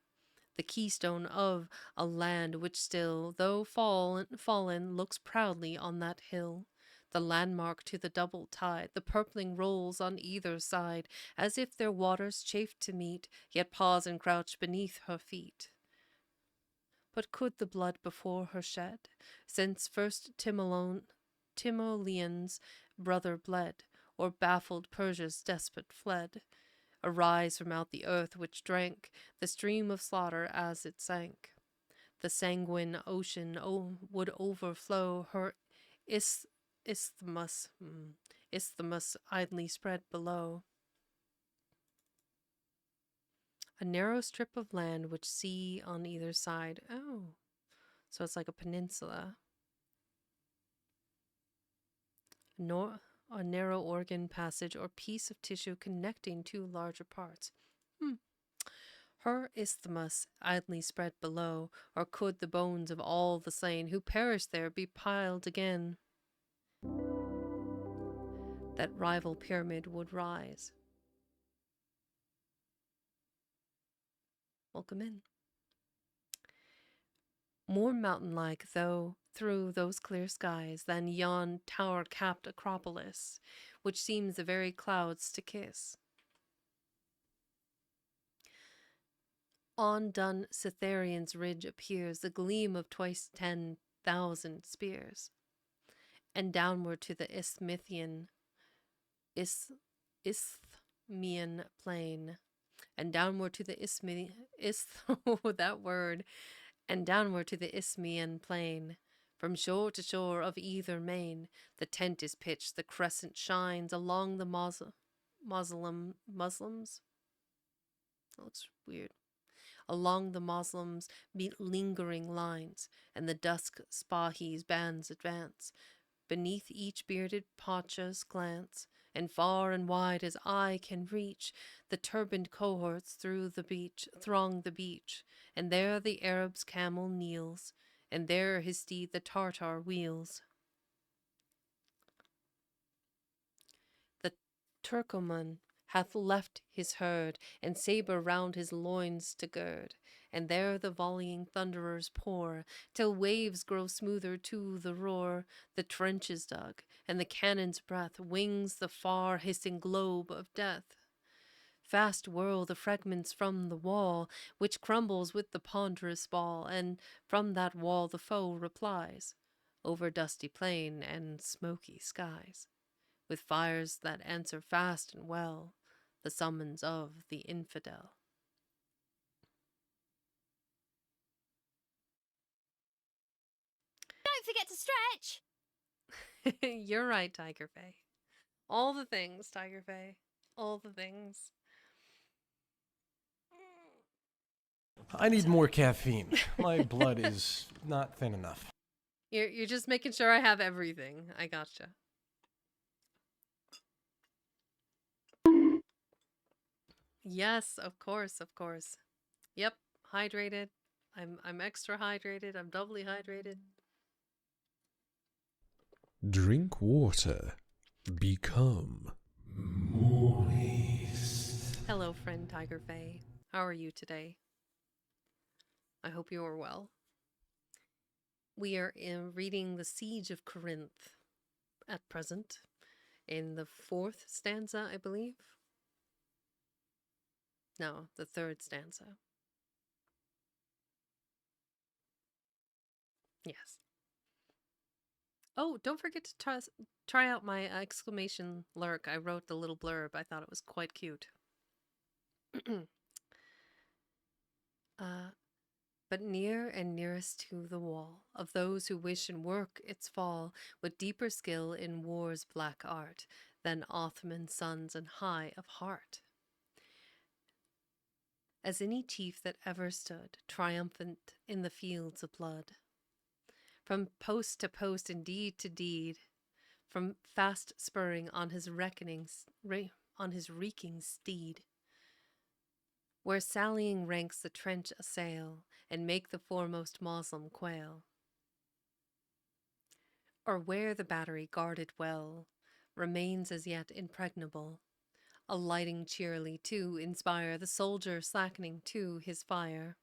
The keystone of a land which still, though fallen, looks proudly on that hill. The landmark to the double tide, the purpling rolls on either side, as if their waters chafed to meet, yet pause and crouch beneath her feet. But could the blood before her shed, since first Timoleon's brother bled, or baffled Persia's despot fled, arise from out the earth which drank the stream of slaughter as it sank? The sanguine ocean would overflow her isthmus idly spread below. A narrow strip of land which sea on either side. Oh, so it's like a peninsula. A narrow organ passage or piece of tissue connecting two larger parts. Her isthmus idly spread below, or could the bones of all the slain who perished there be piled again? That rival pyramid would rise. Welcome in. More mountain-like, though, through those clear skies, than yon tower-capped Acropolis, which seems the very clouds to kiss. On dun Cytherean's ridge appears the gleam of twice 10,000 spears, and downward to the Isthmian plain, and downward to the and downward to the Isthmian plain, from shore to shore of either main, the tent is pitched, the crescent shines along the Muslims. That looks weird. Along the Moslems beat lingering lines, and the dusk Spahi's bands advance. Beneath each bearded Pacha's glance, and far and wide as eye can reach, the turbaned cohorts throng the beach, and there the Arab's camel kneels, and there his steed the Tartar wheels. The Turkoman hath left his herd, and sabre round his loins to gird, and there the volleying thunderers pour, till waves grow smoother to the roar. The trench is dug, and the cannon's breath wings the far hissing globe of death. Fast whirl the fragments from the wall, which crumbles with the ponderous ball, and from that wall the foe replies, over dusty plain and smoky skies, with fires that answer fast and well the summons of the infidel. Don't forget to stretch! You're right, Tiger Faye. All the things, Tiger Faye. All the things. I need more caffeine. My blood is not thin enough. You're just making sure I have everything. I gotcha. Yes, of course, of course. Yep, hydrated. I'm extra hydrated. I'm doubly hydrated. Drink water. Become moist. Hello, friend Tiger Faye. How are you today? I hope you are well. We are reading the Siege of Corinth at present, in the 4th stanza, I believe. No, the 3rd stanza. Yes. Oh, don't forget to try out my exclamation lurk. I wrote the little blurb. I thought it was quite cute. But near and nearest to the wall of those who wish and work its fall with deeper skill in war's black art than Othman's sons and high of heart. As any chief that ever stood triumphant in the fields of blood, from post to post and deed to deed, from fast spurring on his on his reeking steed, where sallying ranks the trench assail and make the foremost Moslem quail, or where the battery guarded well remains as yet impregnable, alighting cheerily to inspire the soldier slackening to his fire.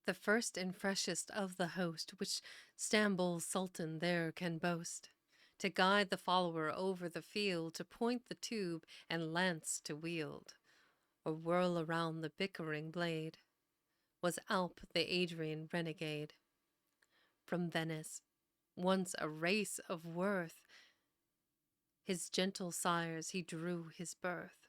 The first and freshest of the host which Stamboul's Sultan there can boast, to guide the follower over the field, to point the tube and lance to wield, or whirl around the bickering blade, was Alp the Adrian renegade. From Venice, once a race of worth, his gentle sires he drew his birth.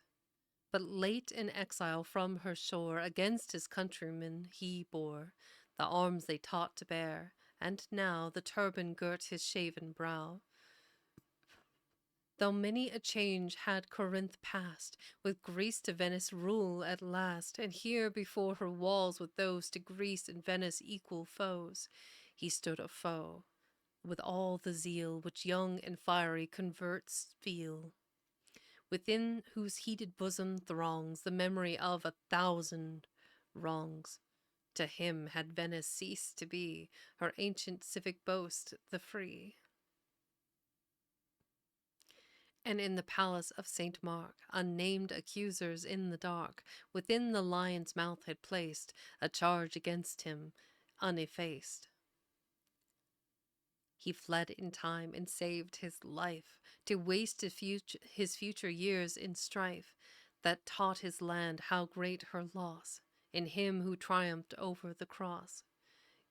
But late in exile from her shore, against his countrymen he bore the arms they taught to bear, and now the turban girt his shaven brow. Though many a change had Corinth passed, with Greece to Venice rule at last, and here before her walls with those to Greece and Venice equal foes, he stood a foe, with all the zeal which young and fiery converts feel, within whose heated bosom throngs the memory of 1,000 wrongs. To him had Venice ceased to be, her ancient civic boast, the free. And in the palace of St. Mark, unnamed accusers in the dark, within the lion's mouth had placed a charge against him, uneffaced. He fled in time and saved his life, to waste his future years in strife, that taught his land how great her loss, in him who triumphed over the cross,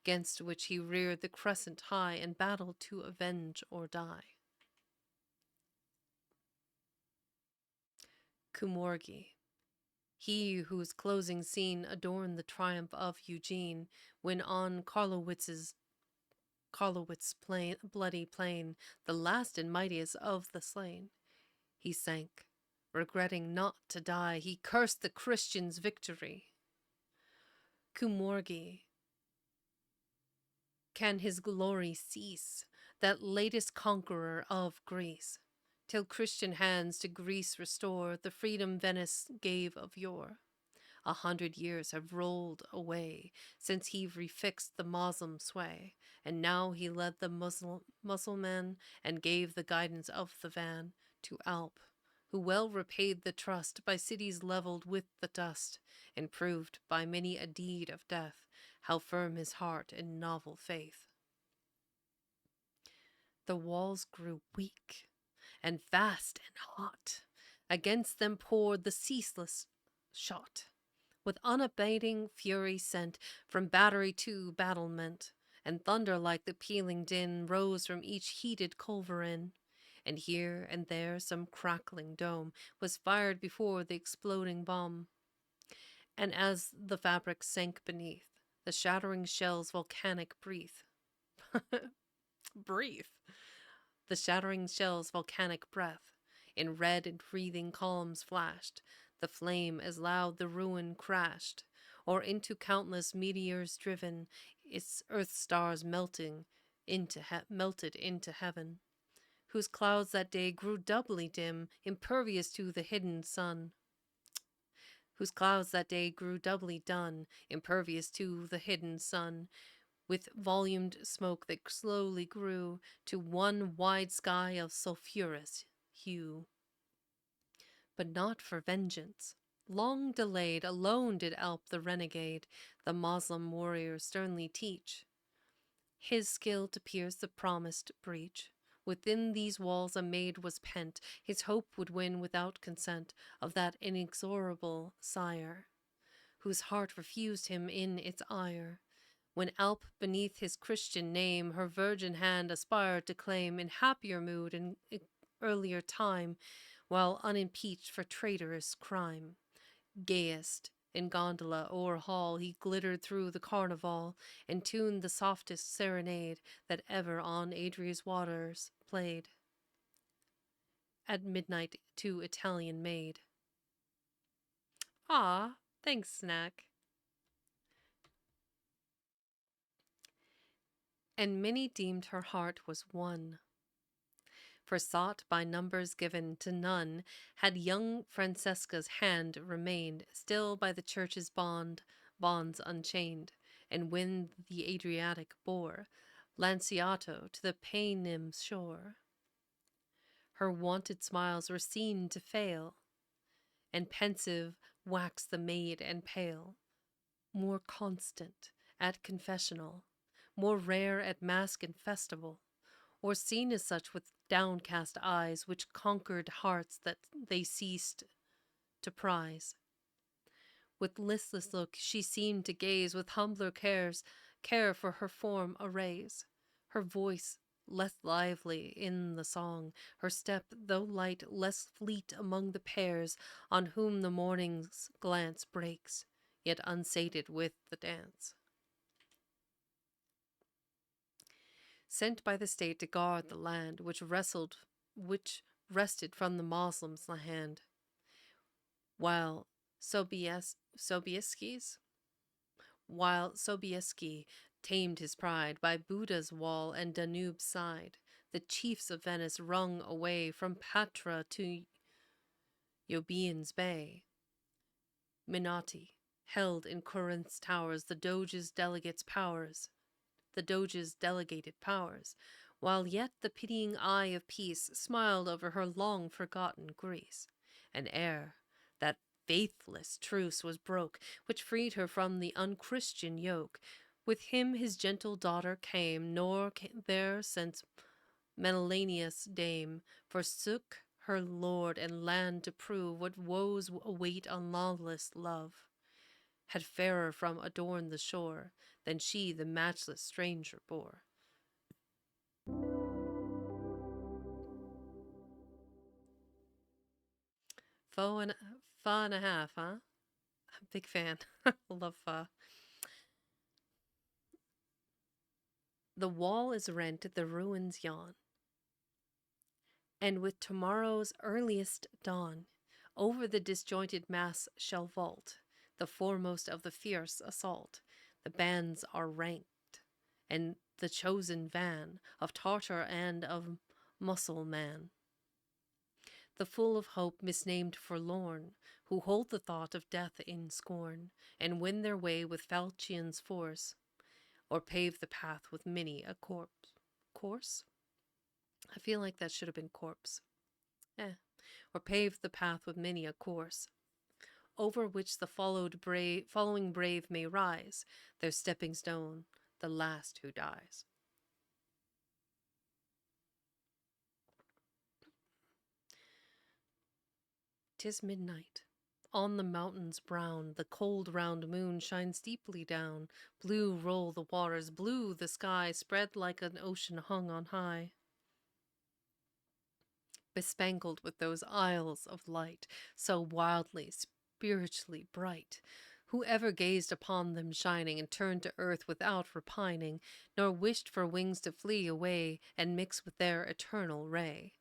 'gainst which he reared the crescent high, and battled to avenge or die. Kumorgi, he whose closing scene adorned the triumph of Eugene, when on Carlowitz's bloody plain, the last and mightiest of the slain, he sank, regretting not to die. He cursed the Christians' victory. Kumorgi, can his glory cease, that latest conqueror of Greece, till Christian hands to Greece restore the freedom Venice gave of yore? 100 years have rolled away since he refixed the Moslem sway, and now he led the Mussulman and gave the guidance of the van to Alp, who well repaid the trust by cities leveled with the dust, and proved by many a deed of death how firm his heart in novel faith. The walls grew weak and fast and hot, against them poured the ceaseless shot, with unabating fury sent from battery to battlement, and thunder like the pealing din rose from each heated culverin, and here and there some crackling dome was fired before the exploding bomb, and as the fabric sank beneath, the shattering shells volcanic breath. The shattering shells volcanic breath, in red and breathing columns flashed, the flame as loud the ruin crashed, or into countless meteors driven, its earth stars melted into heaven, whose clouds that day grew doubly dim, impervious to the hidden sun. Whose clouds that day grew doubly dun, impervious to the hidden sun, with volumed smoke that slowly grew to one wide sky of sulphurous hue. But not for vengeance, long delayed, alone did Alp the renegade, the Moslem warrior sternly teach. His skill to pierce the promised breach. Within these walls a maid was pent, his hope would win without consent of that inexorable sire, whose heart refused him in its ire. When Alp beneath his Christian name her virgin hand aspired to claim, in happier mood and earlier time, while unimpeached for traitorous crime. Gayest in gondola or hall he glittered through the carnival, and tuned the softest serenade that ever on Adria's waters played. At midnight to Italian maid. Ah, thanks, Snack. And many deemed her heart was won. For sought by numbers given to none, had young Francesca's hand remained still by the church's bonds unchained, and when the Adriatic bore Lanciato to the Paynim's shore, her wonted smiles were seen to fail, and pensive waxed the maid and pale, more constant at confessional, more rare at masque and festival, or seen as such with downcast eyes which conquered hearts that they ceased to prize. With listless look she seemed to gaze, with humbler care for her form arrays, her voice less lively in the song, her step, though light, less fleet among the pairs on whom the morning's glance breaks, yet unsated with the dance. Sent by the state to guard the land which rested from the Moslem's hand, while Sobieski tamed his pride by Buda's wall and Danube's side, the chiefs of Venice wrung away from Patra to Euboean's bay. Minotti held in Corinth's towers the Doge's delegated powers, while yet the pitying eye of peace smiled over her long-forgotten Greece. And ere that faithless truce was broke, which freed her from the unchristian yoke, with him his gentle daughter came, nor there since Menelaus' dame forsook her lord and land to prove what woes await unlawless love. Had fairer from adorn the shore than she the matchless stranger bore. Fa and a half, huh? Big fan. Love Fa. The wall is rent, the ruins yawn. And with tomorrow's earliest dawn, over the disjointed mass shall vault the foremost of the fierce assault. The bands are ranked, and the chosen van of Tartar and of Mussulman. The full of hope misnamed forlorn, who hold the thought of death in scorn, and win their way with falchions' force, or pave the path with many a corpse? I feel like that should have been corpse. Or pave the path with many a course, over which the following brave may rise, their stepping stone, the last who dies. "'Tis midnight. On the mountains brown, the cold round moon shines deeply down. Blue roll the waters, blue the sky, spread like an ocean hung on high. Bespangled with those isles of light, so wildly, spiritually bright. Whoever gazed upon them shining and turned to earth without repining, nor wished for wings to flee away and mix with their eternal ray.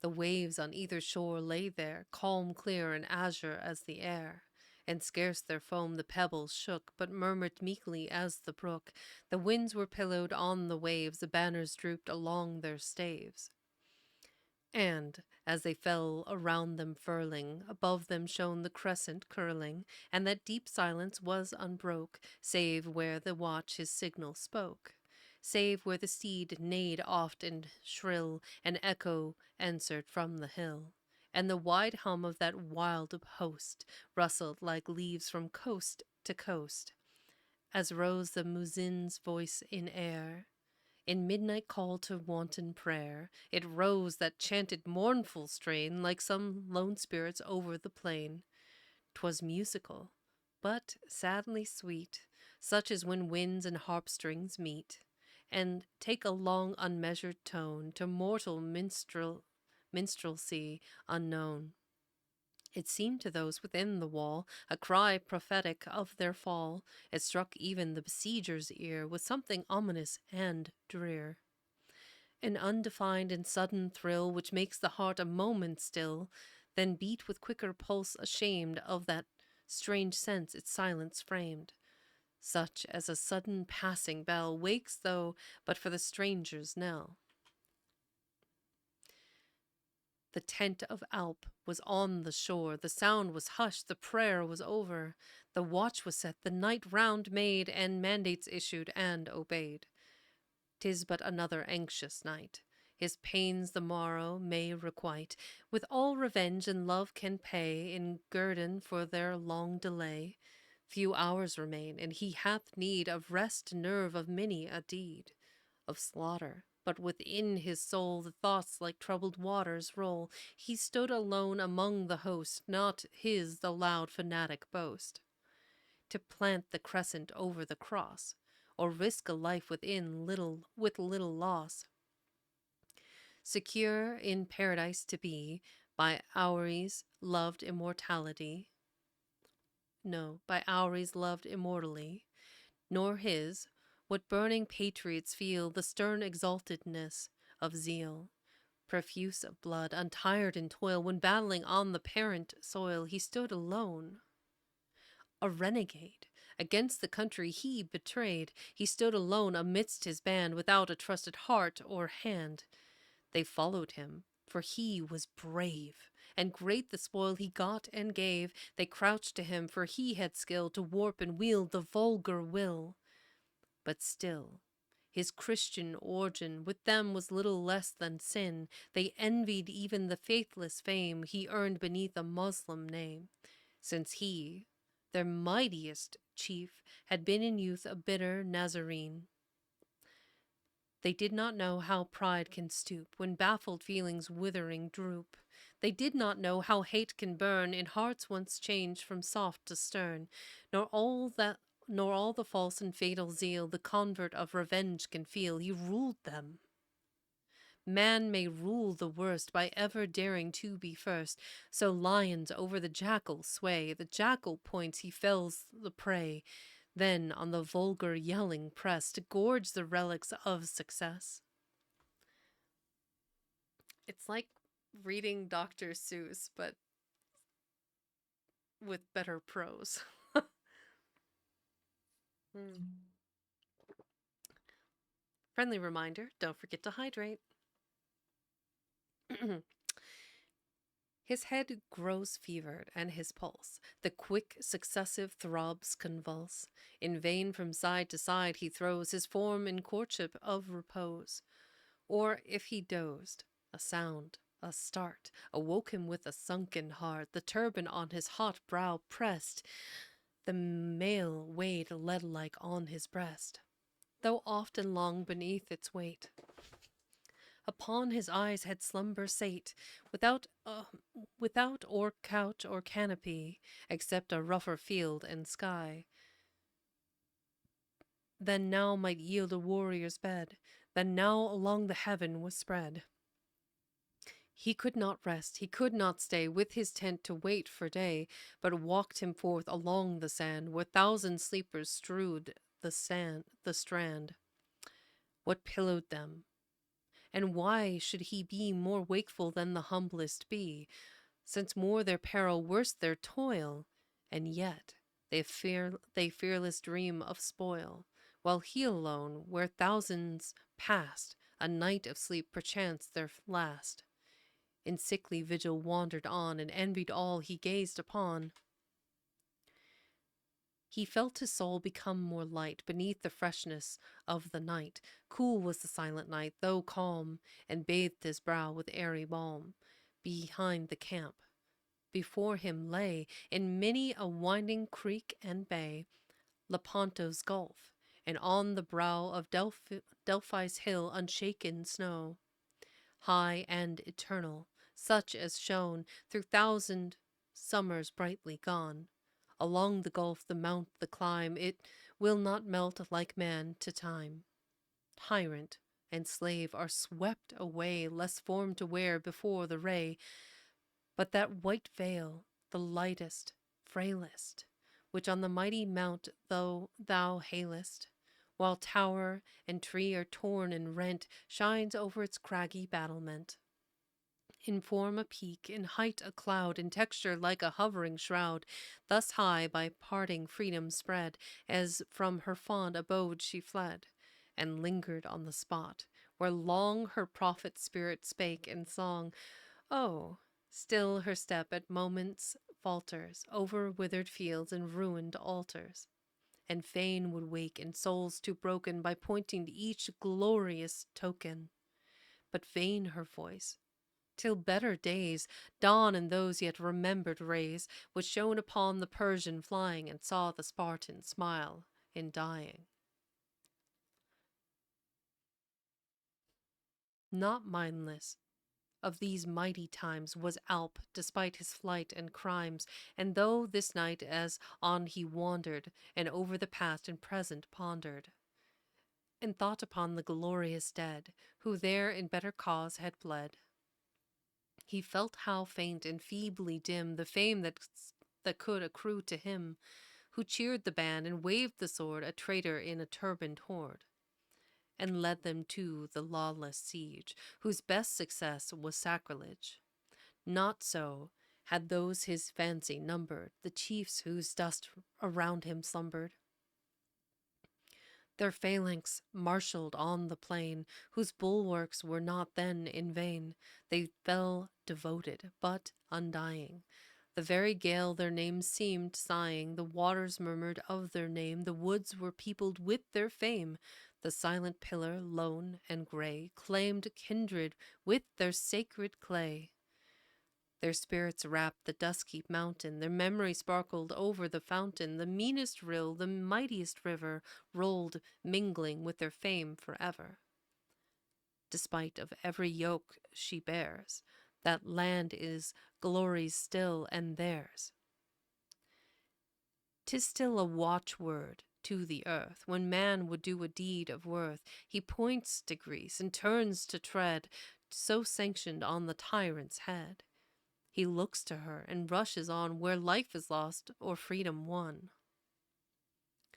The waves on either shore lay there, calm, clear, and azure as the air, and scarce their foam the pebbles shook, but murmured meekly as the brook. The winds were pillowed on the waves, the banners drooped along their staves. And, as they fell around them furling, above them shone the crescent curling, and that deep silence was unbroke, save where the watch his signal spoke, save where the steed neighed oft and shrill, and echo answered from the hill, and the wide hum of that wild host rustled like leaves from coast to coast, as rose the muzzin's voice in air. In midnight call to wanton prayer, it rose that chanted mournful strain like some lone spirits over the plain. 'Twas musical, but sadly sweet, such as when winds and harp strings meet, and take a long unmeasured tone to mortal minstrelsy unknown. It seemed to those within the wall a cry prophetic of their fall. It struck even the besieger's ear with something ominous and drear. An undefined and sudden thrill which makes the heart a moment still, then beat with quicker pulse ashamed of that strange sense its silence framed. Such as a sudden passing bell wakes though but for the stranger's knell. The tent of Alp was on the shore, the sound was hushed, the prayer was over, the watch was set, the night round made, and mandates issued and obeyed. 'Tis but another anxious night. His pains the morrow may requite, with all revenge and love can pay in guerdon for their long delay. Few hours remain, and he hath need of rest nerve of many a deed of slaughter. But within his soul the thoughts like troubled waters roll. He stood alone among the host, not his the loud fanatic boast, to plant the crescent over the cross, or risk a life with little loss. Secure in paradise to be, by Aure's loved immortality. No, by Aure's loved immortally, nor his, what burning patriots feel, the stern exaltedness of zeal. Profuse of blood, untired in toil, when battling on the parent soil, he stood alone. A renegade, against the country he betrayed, he stood alone amidst his band, without a trusted heart or hand. They followed him, for he was brave, and great the spoil he got and gave. They crouched to him, for he had skill to warp and wield the vulgar will. But still, his Christian origin with them was little less than sin. They envied even the faithless fame he earned beneath a Moslem name, since he, their mightiest chief, had been in youth a bitter Nazarene. They did not know how pride can stoop when baffled feelings withering droop. They did not know how hate can burn in hearts once changed from soft to stern, nor all the false and fatal zeal the convert of revenge can feel. He ruled them. Man may rule the worst by ever daring to be first. So lions over the jackal sway. The jackal points, he fells the prey. Then on the vulgar yelling press to gorge the relics of success. It's like reading Dr. Seuss, but with better prose. Friendly reminder, don't forget to hydrate. His head grows fevered, and his pulse, the quick successive throbs convulse. In vain from side to side he throws his form in courtship of repose. Or if he dozed, a sound, a start, awoke him with a sunken heart, the turban on his hot brow pressed, the mail weighed lead-like on his breast, though oft and long beneath its weight. Upon his eyes had slumber sate, without or couch or canopy, except a rougher field and sky, than now might yield a warrior's bed, than now along the heaven was spread. He could not rest, he could not stay with his tent to wait for day, but walked him forth along the sand, where thousand sleepers strewed the strand. What pillowed them? And why should he be more wakeful than the humblest be, since more their peril, worse their toil, and yet they fearless dream of spoil, while he alone, where thousands passed, a night of sleep perchance their last, in sickly vigil wandered on, and envied all he gazed upon. He felt his soul become more light beneath the freshness of the night. Cool was the silent night, though calm, and bathed his brow with airy balm. behind the camp. Before him lay, in many a winding creek and bay, Lepanto's Gulf, and on the brow of Delphi's hill unshaken snow, high and eternal, such as shone through 1,000 summers brightly gone. Along the gulf, the mount, the climb, it will not melt like man to time. Tyrant and slave are swept away, less form to wear before the ray, but that white veil, the lightest, frailest, which on the mighty mount thou hailest, while tower and tree are torn and rent, shines over its craggy battlement. In form a peak, in height a cloud, in texture like a hovering shroud, thus high by parting freedom spread, as from her fond abode she fled, and lingered on the spot, where long her prophet spirit spake in song. Oh, still her step at moments falters over withered fields and ruined altars, and fain would wake in souls too broken by pointing to each glorious token. But vain her voice, till better days dawn and those yet remembered rays, which shone upon the Persian flying and saw the Spartan smile in dying. Not mindless of these mighty times was Alp, despite his flight and crimes, and though this night as on he wandered, and over the past and present pondered, and thought upon the glorious dead, who there in better cause had bled, he felt how faint and feebly dim the fame that could accrue to him, who cheered the band and waved the sword, a traitor in a turbaned horde, and led them to the lawless siege, whose best success was sacrilege. Not so had those his fancy numbered, the chiefs whose dust around him slumbered. Their phalanx marshalled on the plain, whose bulwarks were not then in vain. They fell devoted, but undying. The very gale their names seemed sighing, the waters murmured of their name, the woods were peopled with their fame. The silent pillar, lone and gray, claimed kindred with their sacred clay. Their spirits wrapped the dusky mountain, their memory sparkled over the fountain, the meanest rill, the mightiest river, rolled, mingling with their fame forever. Despite of every yoke she bears, that land is glory's still and theirs. 'Tis still a watchword to the earth, when man would do a deed of worth, he points to Greece and turns to tread, so sanctioned on the tyrant's head. He looks to her and rushes on where life is lost or freedom won.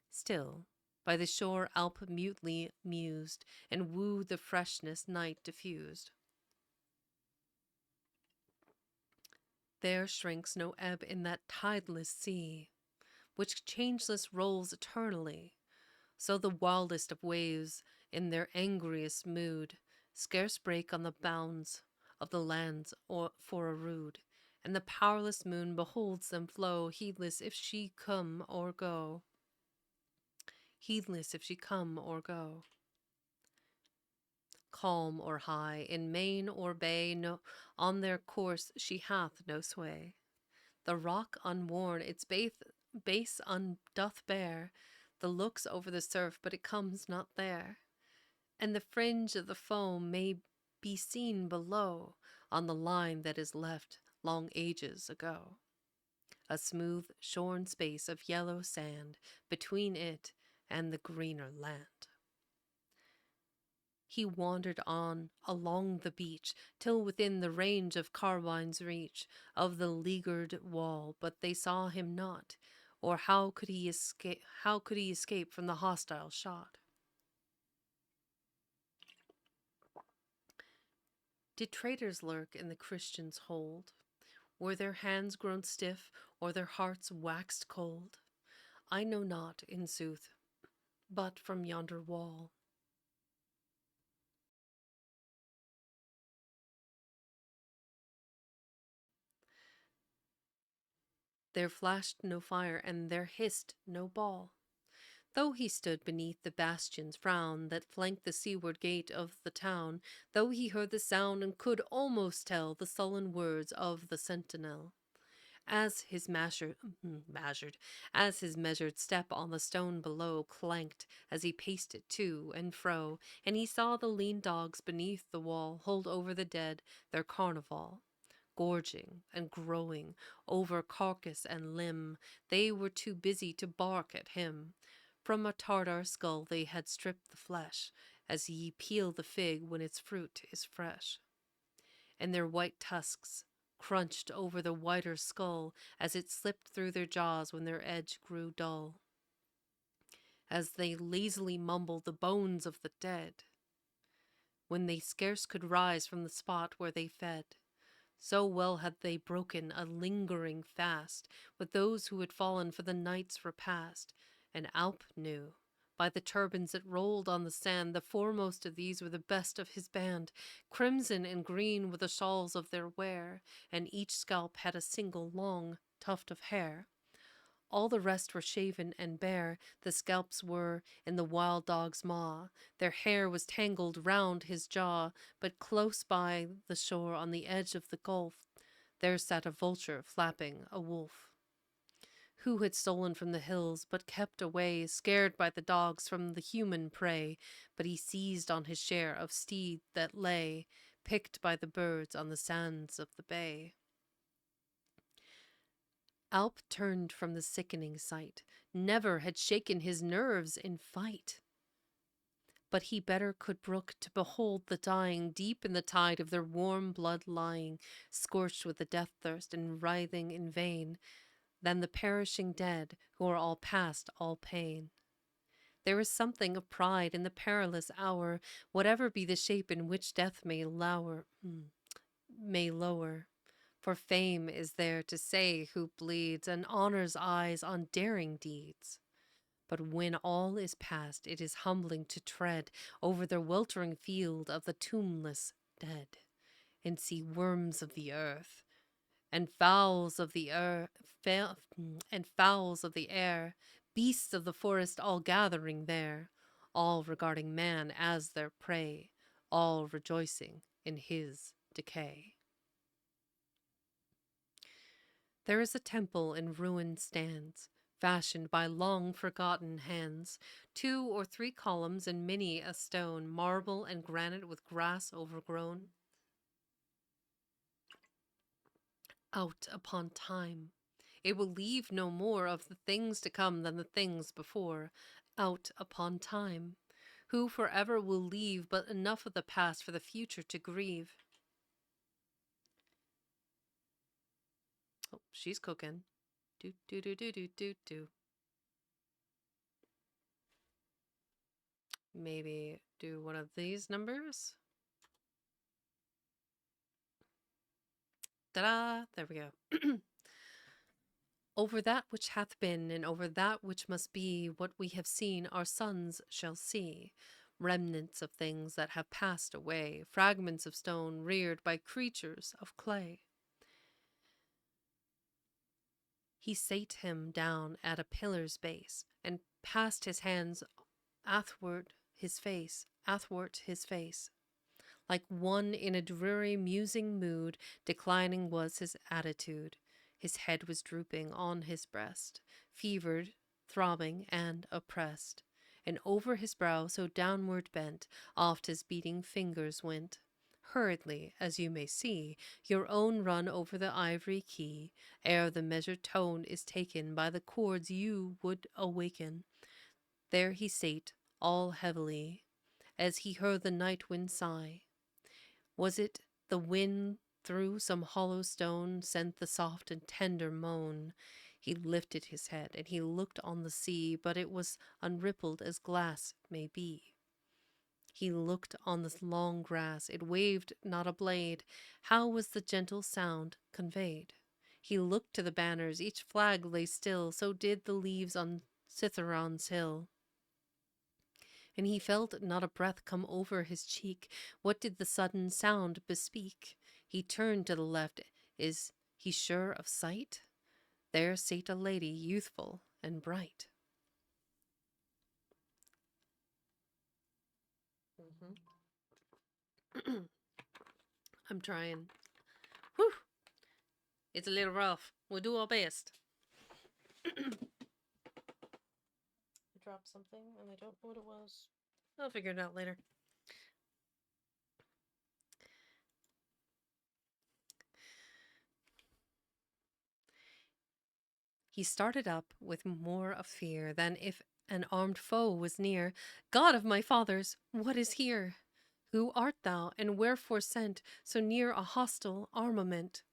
Still, by the shore Alp mutely mused, and wooed the freshness night diffused. There shrinks no ebb in that tideless sea, which changeless rolls eternally. So the wildest of waves, in their angriest mood, scarce break on the bounds of the lands for a rood, and the powerless moon beholds them flow, heedless if she come or go. Heedless if she come or go. Calm or high, in main or bay, no, on their course she hath no sway. The rock unworn its base doth bear, the looks over the surf, but it comes not there. And the fringe of the foam may be seen below, on the line that is left long ages ago. A smooth, shorn space of yellow sand between it and the greener land. He wandered on along the beach, till within the range of carbine's reach of the leaguered wall, but they saw him not, or how could he escape from the hostile shot? Did traitors lurk in the Christians' hold? Were their hands grown stiff, or their hearts waxed cold? I know not, in sooth, but from yonder wall. There flashed no fire, and there hissed no ball. Though he stood beneath the bastion's frown that flanked the seaward gate of the town, though he heard the sound and could almost tell the sullen words of the sentinel, as his as his measured step on the stone below clanked as he paced it to and fro, and he saw the lean dogs beneath the wall hold over the dead their carnival. Gorging and growing over carcass and limb, they were too busy to bark at him. From a Tartar skull they had stripped the flesh, as ye peel the fig when its fruit is fresh. And their white tusks crunched over the whiter skull as it slipped through their jaws when their edge grew dull. As they lazily mumbled the bones of the dead, when they scarce could rise from the spot where they fed. So well had they broken a lingering fast with those who had fallen for the night's repast. And Alp knew, by the turbans that rolled on the sand, the foremost of these were the best of his band. Crimson and green were the shawls of their wear, and each scalp had a single long tuft of hair. All the rest were shaven and bare, the scalps were in the wild dog's maw. Their hair was tangled round his jaw, but close by the shore on the edge of the gulf, there sat a vulture flapping a wolf, who had stolen from the hills, but kept away, scared by the dogs from the human prey. But he seized on his share of steed that lay, picked by the birds on the sands of the bay. Alp turned from the sickening sight, never had shaken his nerves in fight. But he better could brook to behold the dying deep in the tide of their warm blood lying, scorched with the death thirst and writhing in vain, than the perishing dead who are all past all pain. There is something of pride in the perilous hour, whatever be the shape in which death may lower. For fame is there to say who bleeds, and honor's eyes on daring deeds. But when all is past, it is humbling to tread over the weltering field of the tombless dead, and see worms of the earth, and fowls of the air, beasts of the forest all gathering there, all regarding man as their prey, all rejoicing in his decay. There is a temple in ruin stands, fashioned by long forgotten hands, 2 or 3 columns and many a stone, marble and granite with grass overgrown. Out upon time, it will leave no more of the things to come than the things before. Out upon time, who forever will leave but enough of the past for the future to grieve. Oh, she's cooking. Do, do, do, do, do, do, do. Maybe do one of these numbers. Ta-da! There we go. Over that which hath been, and over that which must be, what we have seen our sons shall see. Remnants of things that have passed away, fragments of stone reared by creatures of clay. He sate him down at a pillar's base, and passed his hands athwart his face, like one in a dreary musing mood. Declining was his attitude. His head was drooping on his breast, fevered, throbbing, and oppressed. And over his brow, so downward bent, oft his beating fingers went. Hurriedly, as you may see, your own run over the ivory key, ere the measured tone is taken by the chords you would awaken. There he sate, all heavily, as he heard the night wind sigh. Was it the wind through some hollow stone sent the soft and tender moan? He lifted his head, and he looked on the sea, but it was unrippled as glass may be. He looked on the long grass, it waved not a blade. How was the gentle sound conveyed? He looked to the banners, each flag lay still, so did the leaves on Cithaeron's hill. And he felt not a breath come over his cheek. What did the sudden sound bespeak? He turned to the left. Is he sure of sight? There sate a lady, youthful and bright. I'm trying. Whew. It's a little rough. We'll do our best. I dropped something and I don't know what it was. I'll figure it out later. He started up with more of fear than if an armed foe was near. God of my fathers, what is here? Who art thou, and wherefore sent so near a hostile armament?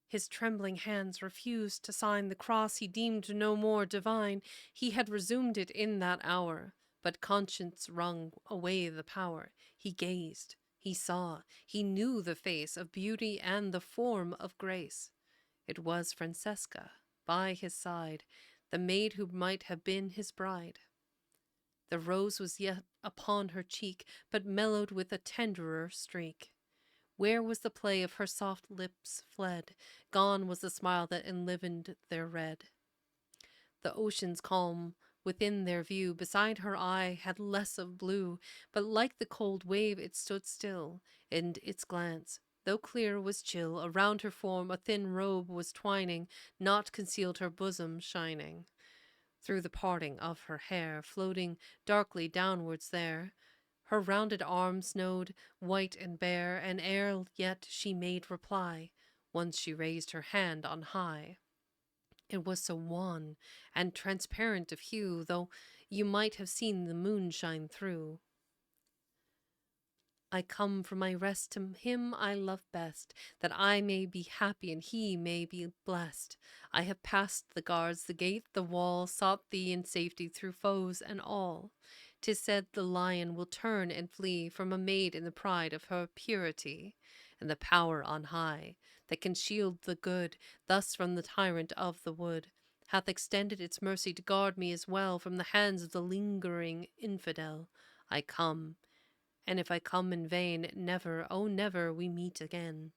His trembling hands refused to sign the cross he deemed no more divine. He had resumed it in that hour, but conscience wrung away the power. He gazed, he saw, he knew the face of beauty and the form of grace. It was Francesca, by his side, the maid who might have been his bride. The rose was yet upon her cheek, but mellowed with a tenderer streak. Where was the play of her soft lips fled? Gone was the smile that enlivened their red. The ocean's calm within their view, beside her eye, had less of blue, but like the cold wave it stood still, and its glance, though clear, was chill. Around her form a thin robe was twining, naught concealed her bosom shining. Through the parting of her hair, floating darkly downwards there, her rounded arms snowed, white and bare, and ere yet she made reply, once she raised her hand on high. It was so wan and transparent of hue, though you might have seen the moon shine through. I come from my rest to him I love best, that I may be happy and he may be blessed. I have passed the guards, the gate, the wall, sought thee in safety through foes and all. 'Tis said the lion will turn and flee from a maid in the pride of her purity, and the power on high, that can shield the good, thus from the tyrant of the wood, hath extended its mercy to guard me as well from the hands of the lingering infidel. I come, and if I come in vain, never, oh never, we meet again.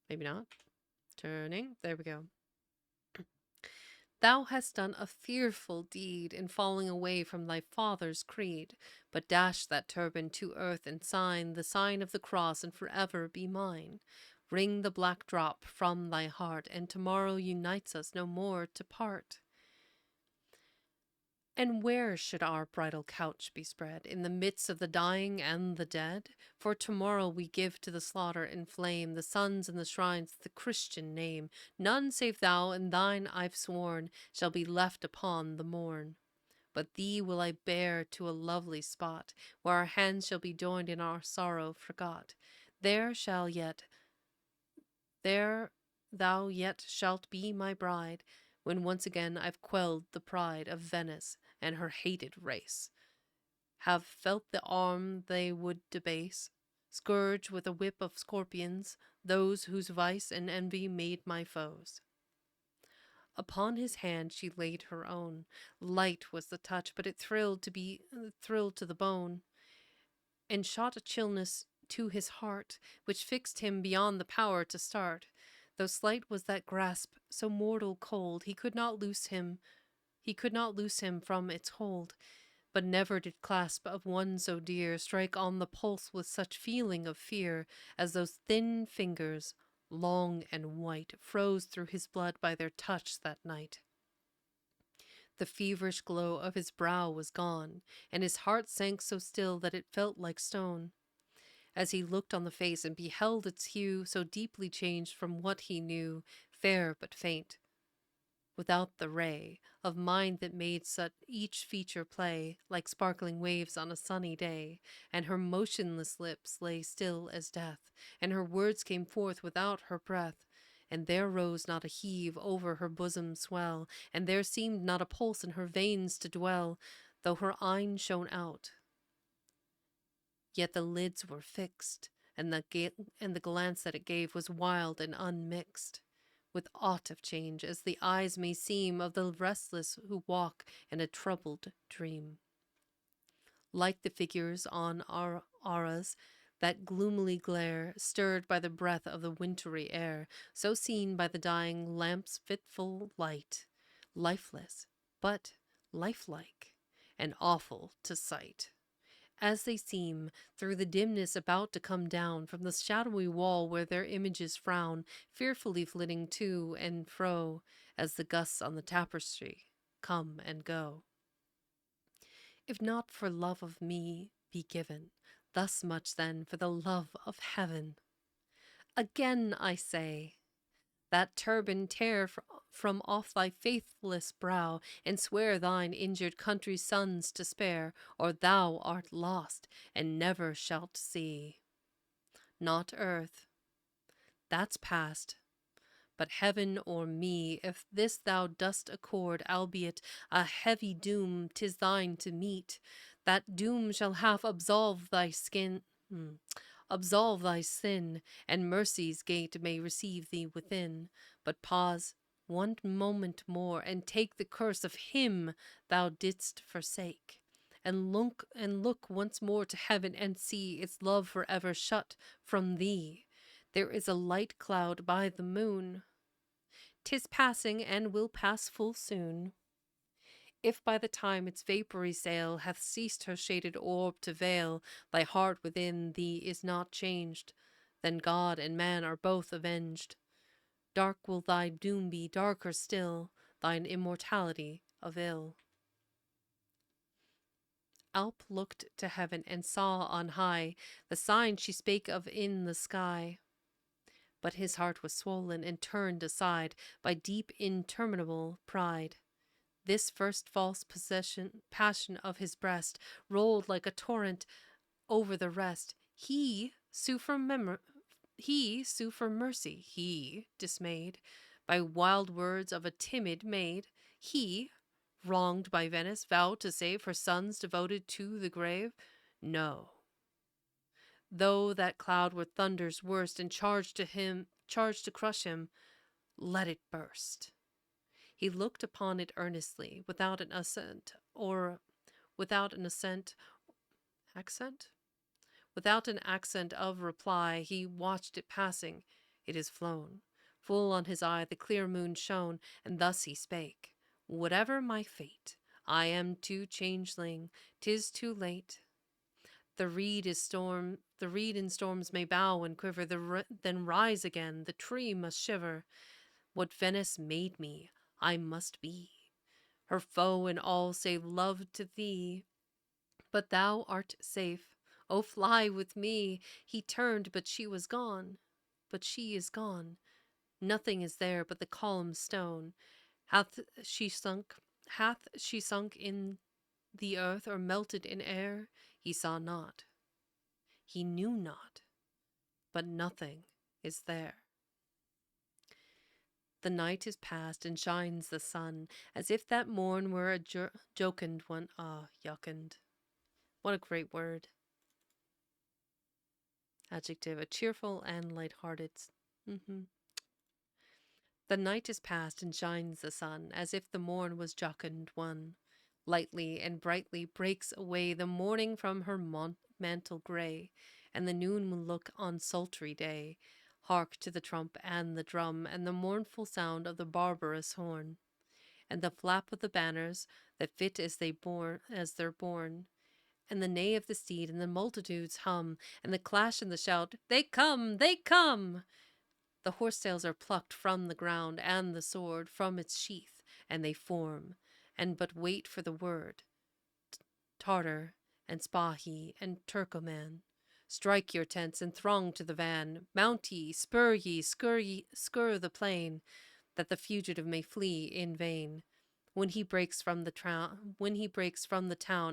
Maybe not. Turning, there we go. Thou hast done a fearful deed in falling away from thy father's creed, but dash that turban to earth and sign the sign of the cross and forever be mine. Wring the black drop from thy heart, and tomorrow unites us no more to part. And where should our bridal couch be spread? In the midst of the dying and the dead? For tomorrow we give to the slaughter and flame the sons and the shrines the Christian name. None save thou and thine I've sworn shall be left upon the morn. But thee will I bear to a lovely spot, where our hands shall be joined in our sorrow forgot. There thou yet shalt be my bride, when once again I've quelled the pride of Venice and her hated race, have felt the arm they would debase, scourge with a whip of scorpions those whose vice and envy made my foes. Upon his hand she laid her own. Light was the touch, but it thrilled to the bone, and shot a chillness to his heart, which fixed him beyond the power to start. Though slight was that grasp, so mortal cold, he could not loose him from its hold. But never did clasp of one so dear strike on the pulse with such feeling of fear as those thin fingers, long and white, froze through his blood by their touch that night. The feverish glow of his brow was gone, and his heart sank so still that it felt like stone. As he looked on the face and beheld its hue so deeply changed from what he knew, fair but faint, without the ray of mind that made such each feature play like sparkling waves on a sunny day, and her motionless lips lay still as death, and her words came forth without her breath, and there rose not a heave over her bosom swell, and there seemed not a pulse in her veins to dwell, though her eyne shone out. Yet the lids were fixed, and the glance that it gave was wild and unmixed with aught of change, as the eyes may seem of the restless who walk in a troubled dream. Like the figures on auras that gloomily glare, stirred by the breath of the wintry air, so seen by the dying lamp's fitful light, lifeless, but lifelike, and awful to sight, as they seem through the dimness about to come down from the shadowy wall where their images frown, fearfully flitting to and fro as the gusts on the tapestry come and go. If not for love of me be given, thus much then for the love of heaven. Again I say, that turban tear from off thy faithless brow, and swear thine injured country's sons to spare, or thou art lost, and never shalt see. Not earth, that's past, but heaven or me, if this thou dost accord, albeit a heavy doom 'tis thine to meet, that doom shall half absolve thy absolve thy sin, and mercy's gate may receive thee within. But pause one moment more, and take the curse of him thou didst forsake, and look once more to heaven, and see its love forever shut from thee. There is a light cloud by the moon, 'tis passing, and will pass full soon. If by the time its vapory sail hath ceased her shaded orb to veil, thy heart within thee is not changed, then God and man are both avenged. Dark will thy doom be, darker still, thine immortality of ill. Alp looked to heaven and saw on high the sign she spake of in the sky. But his heart was swollen and turned aside by deep interminable pride. This first false passion of his breast rolled like a torrent over the rest. He sue for mercy, he, dismayed by wild words of a timid maid, he, wronged by Venice, vowed to save her sons devoted to the grave. No. Though that cloud were thunder's worst, and charged to crush him, let it burst. He looked upon it earnestly, without an accent, without an accent of reply. He watched it passing. It is flown. Full on his eye the clear moon shone, and thus he spake: Whatever my fate, I am too changeling, 'tis too late. The reed in storms may bow and quiver, then rise again. The tree must shiver. What Venice made me, I must be, her foe in all save love to thee. But thou art safe, oh fly with me. He turned, but she was gone, but she is gone. Nothing is there but the calm stone. Hath she sunk in the earth, or melted in air? He saw not, he knew not, but nothing is there. The night is past, and shines the sun, as if that morn were a jocund one. Jocund. What a great word. Adjective, a cheerful and light-hearted. The night is past, and shines the sun, as if the morn was jocund one. Lightly and brightly breaks away the morning from her mantle grey, and the noon will look on sultry day. Hark to the trump and the drum, and the mournful sound of the barbarous horn, and the flap of the banners that fit as they're born, and the neigh of the steed, and the multitude's hum, and the clash and the shout, They come! They come! The horse-tails are plucked from the ground, and the sword from its sheath, and they form, and but wait for the word. Tartar and Spahi and Turcoman, strike your tents and throng to the van. Mount ye, spur the plain, that the fugitive may flee in vain. When he breaks from the town,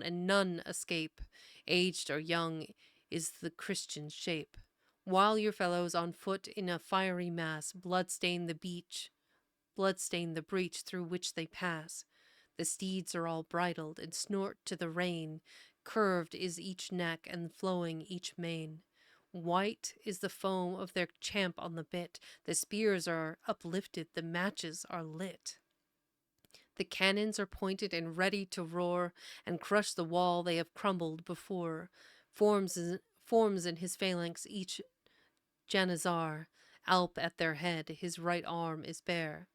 and none escape, aged or young is the Christian shape. While your fellows on foot in a fiery mass bloodstain the breach through which they pass. The steeds are all bridled and snort to the rein. Curved is each neck and flowing each mane. White is the foam of their champ on the bit. The spears are uplifted, the matches are lit. The cannons are pointed and ready to roar and crush the wall they have crumbled before. Forms in his phalanx each Janizar, Alp at their head, his right arm is bare.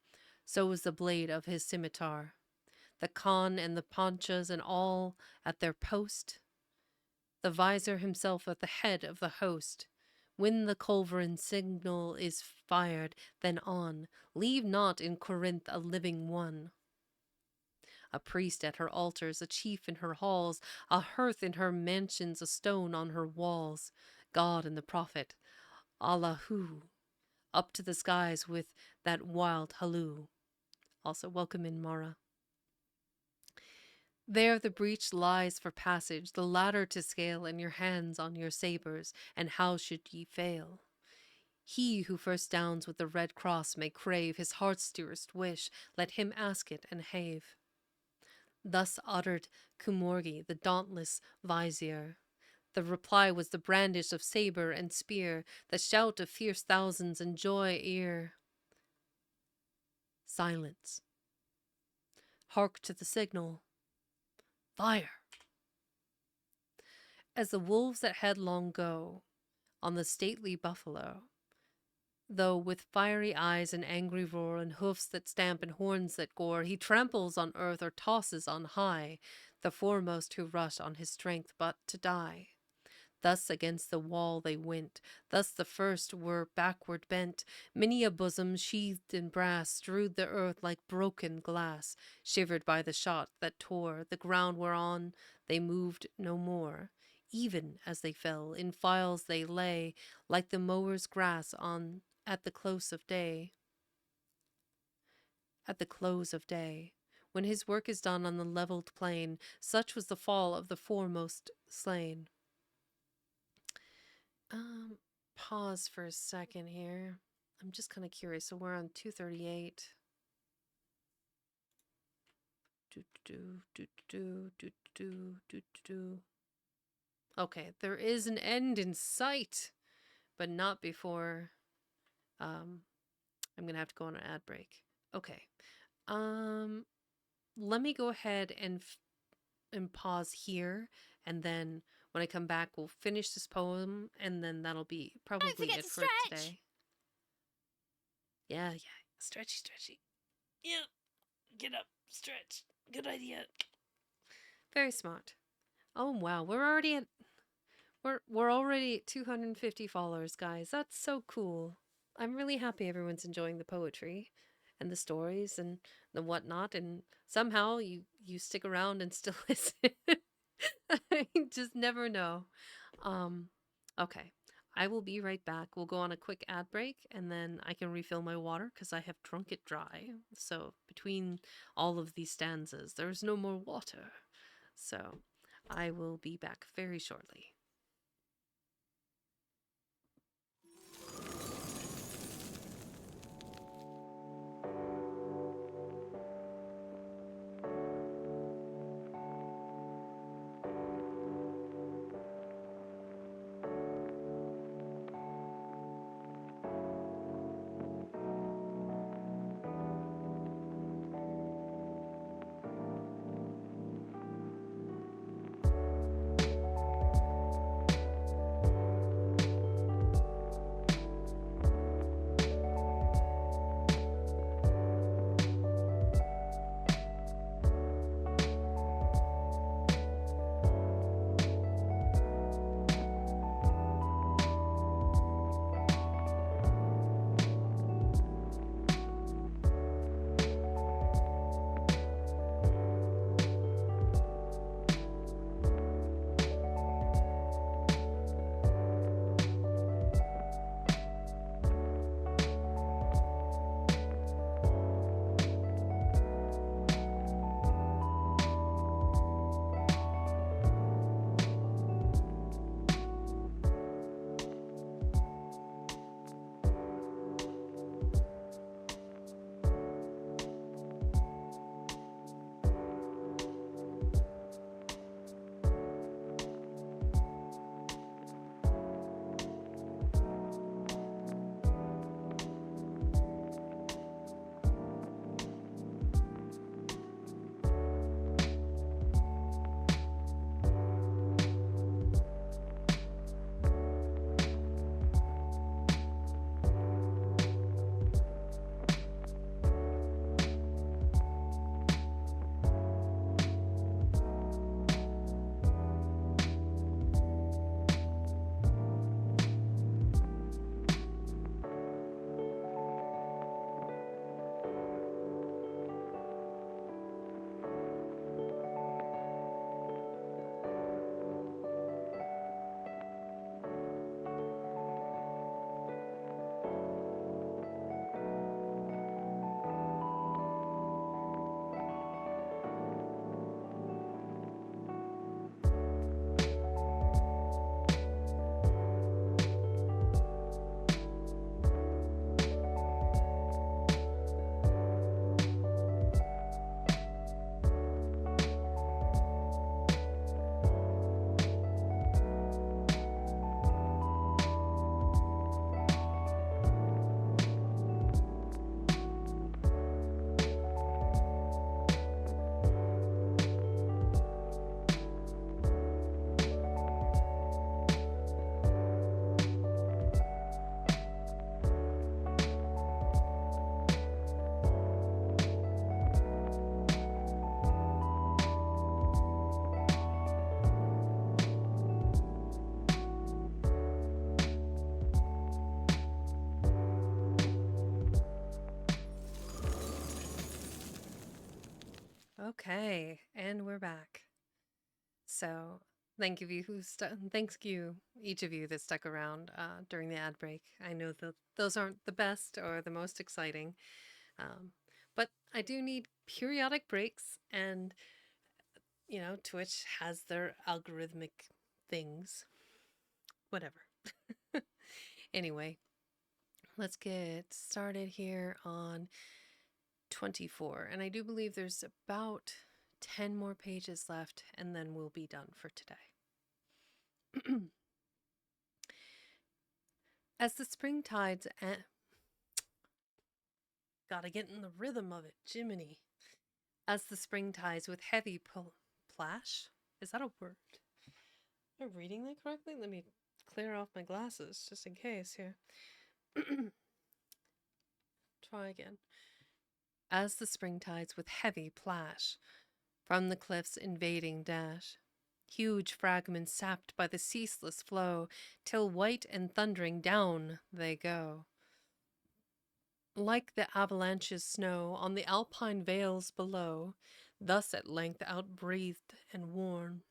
So is the blade of his scimitar. the Khan and the Panchas and all at their post, the Vizier himself at the head of the host. When the culverin signal is fired, then on, leave not in Corinth a living one. A priest at her altars, a chief in her halls, a hearth in her mansions, a stone on her walls. God and the prophet, Allahu, up to the skies with that wild halloo. Also, welcome in, Mara. There the breach lies for passage, the ladder to scale, and your hands on your sabres, and how should ye fail? He who first downs with the red cross may crave his heart's dearest wish, let him ask it and have. Thus uttered Kumorgi, the dauntless vizier. The reply was the brandish of sabre and spear, the shout of fierce thousands and joy ear. Silence. Hark to the signal. Fire! As the wolves that headlong go on the stately buffalo, though with fiery eyes and angry roar and hoofs that stamp and horns that gore, he tramples on earth or tosses on high the foremost who rush on his strength but to die. Thus against the wall they went, thus the first were backward bent. Many a bosom sheathed in brass strewed the earth like broken glass, shivered by the shot that tore the ground whereon they moved no more. Even as they fell, in files they lay, like the mower's grass on at the close of day. At the close of day, when his work is done on the levelled plain, such was the fall of the foremost slain. Pause for a second here. I'm just kind of curious. So we're on 238. Okay, there is an end in sight, but not before. I'm gonna have to go on an ad break. Okay. Let me go ahead and pause here, and then when I come back, we'll finish this poem, and then that'll be probably it for today. Yeah. Stretchy. Yeah. Get up. Stretch. Good idea. Very smart. Oh, wow. We're already at 250 followers, guys. That's so cool. I'm really happy everyone's enjoying the poetry and the stories and the whatnot, and somehow you stick around and still listen. I just never know. Okay. I will be right back. We'll go on a quick ad break, and then I can refill my water because I have drunk it dry. So between all of these stanzas, there's no more water. So I will be back very shortly. Okay, and we're back. So, thank you, each of you that stuck around during the ad break. I know that those aren't the best or the most exciting, um, but I do need periodic breaks, and Twitch has their algorithmic things. Whatever. Anyway, let's get started here on 24. And I do believe there's about 10 more pages left, and then we'll be done for today. As the spring tides gotta get in the rhythm of it, Jiminy. As the spring tides with heavy plash? Is that a word? Am I reading that correctly? Let me clear off my glasses, just in case here. Try again. As the spring tides with heavy plash from the cliffs invading dash, huge fragments sapped by the ceaseless flow, till white and thundering down they go. Like the avalanche's snow on the alpine vales below, thus at length outbreathed and worn,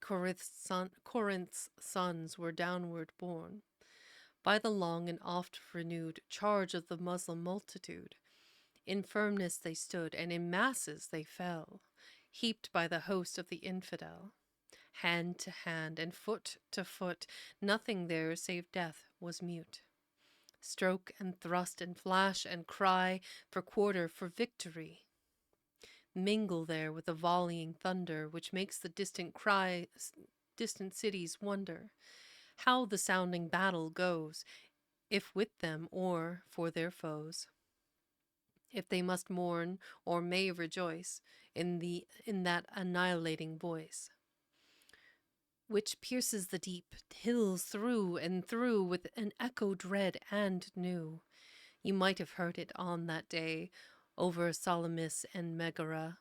Corinth's sons were downward borne. By the long and oft renewed charge of the Moslem multitude, in firmness they stood, and in masses they fell, heaped by the host of the infidel. Hand to hand and foot to foot, nothing there save death was mute. Stroke and thrust and flash and cry for quarter, for victory, mingle there with the volleying thunder which makes the distant cities wonder how the sounding battle goes, if with them or for their foes, if they must mourn or may rejoice in that annihilating voice which pierces the deep hills through and through with an echo dread and new. You might have heard it on that day over Salamis and Megara.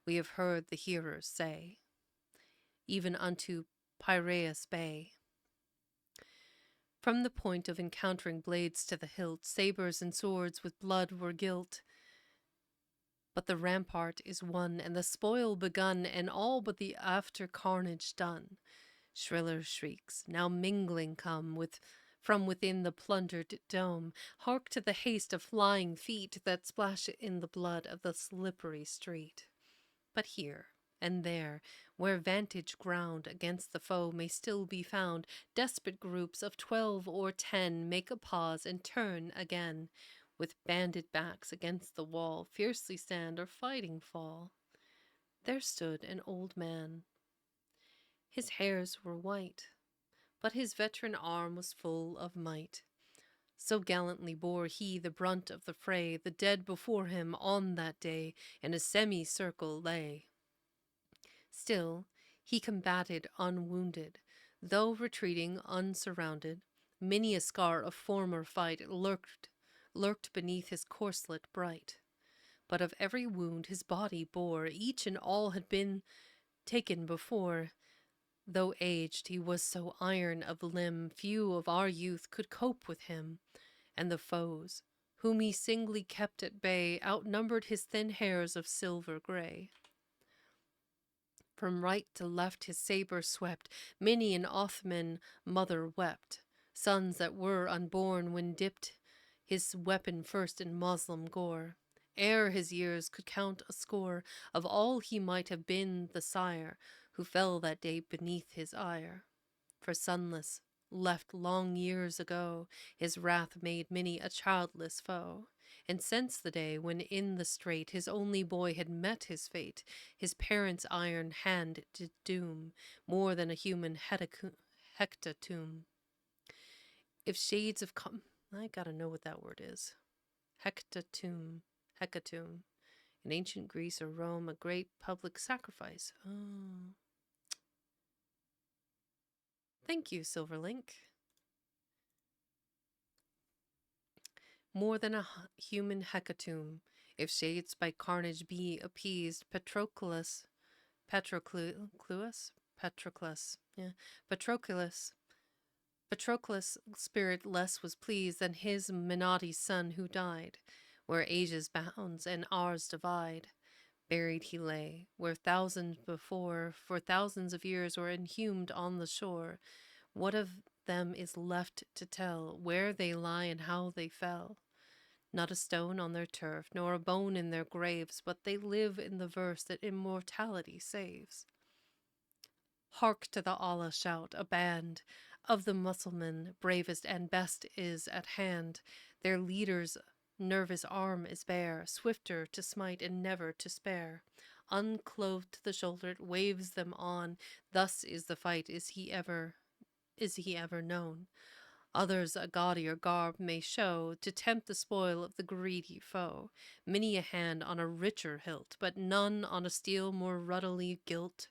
We have heard the hearers say, even unto Piraeus Bay. From the point of encountering blades to the hilt, sabres and swords with blood were gilt. But the rampart is won, and the spoil begun, and all but the after carnage done. Shriller shrieks, now mingling come from within the plundered dome. Hark to the haste of flying feet that splash in the blood of the slippery street. But here and there, where vantage ground against the foe may still be found, desperate groups of 12 or 10 make a pause and turn again, with banded backs against the wall, fiercely stand or fighting fall. There stood an old man. His hairs were white, but his veteran arm was full of might. So gallantly bore he the brunt of the fray, the dead before him on that day in a semicircle lay. Still he combated unwounded, though retreating unsurrounded. Many a scar of former fight lurked beneath his corslet bright. But of every wound his body bore, each and all had been taken before. Though aged, he was so iron of limb, few of our youth could cope with him, and the foes, whom he singly kept at bay, outnumbered his thin hairs of silver gray. From right to left his sabre swept, many an Othman mother wept, sons that were unborn when dipped his weapon first in Moslem gore. Ere his years could count a score, of all he might have been the sire, who fell that day beneath his ire. For sonless, left long years ago, his wrath made many a childless foe. And since the day when in the strait his only boy had met his fate, his parents' iron hand did doom more than a human hecatomb. If shades of I gotta know what that word is. Hecatomb. In ancient Greece or Rome, a great public sacrifice. Oh. Thank you, Silverlink. More than a human hecatomb, if shades by carnage be appeased, Patroclus, Patroclus' spirit less was pleased than his Menottes' son who died, where Asia's bounds and ours divide. Buried he lay, where thousands before, for thousands of years, were inhumed on the shore. What of them is left to tell, where they lie and how they fell? Not a stone on their turf, nor a bone in their graves, but they live in the verse that immortality saves. Hark to the Allah shout, a band of the Mussulman, bravest and best is at hand. Their leader's nervous arm is bare, swifter to smite and never to spare. Unclothed to the shoulder, it waves them on. Thus is the fight, is he ever known? Others a gaudier garb may show, to tempt the spoil of the greedy foe. Many a hand on a richer hilt, but none on a steel more ruddily gilt.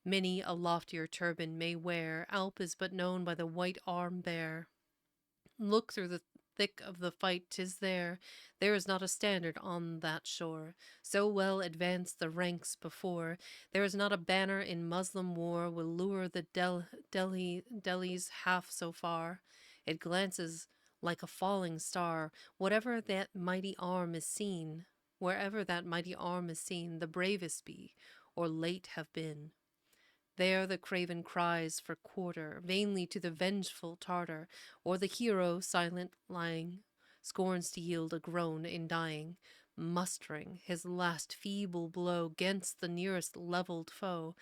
Many a loftier turban may wear, Alp is but known by the white arm bare. Look through the thick of the fight, 'tis there. There is not a standard on that shore, so well advanced the ranks before. There is not a banner in Moslem war will lure the Delhi's half so far. It glances like a falling star, wherever that mighty arm is seen, the bravest be, or late have been. There the craven cries for quarter, vainly to the vengeful Tartar, or the hero, silent lying, scorns to yield a groan in dying, mustering his last feeble blow 'gainst the nearest levelled foe,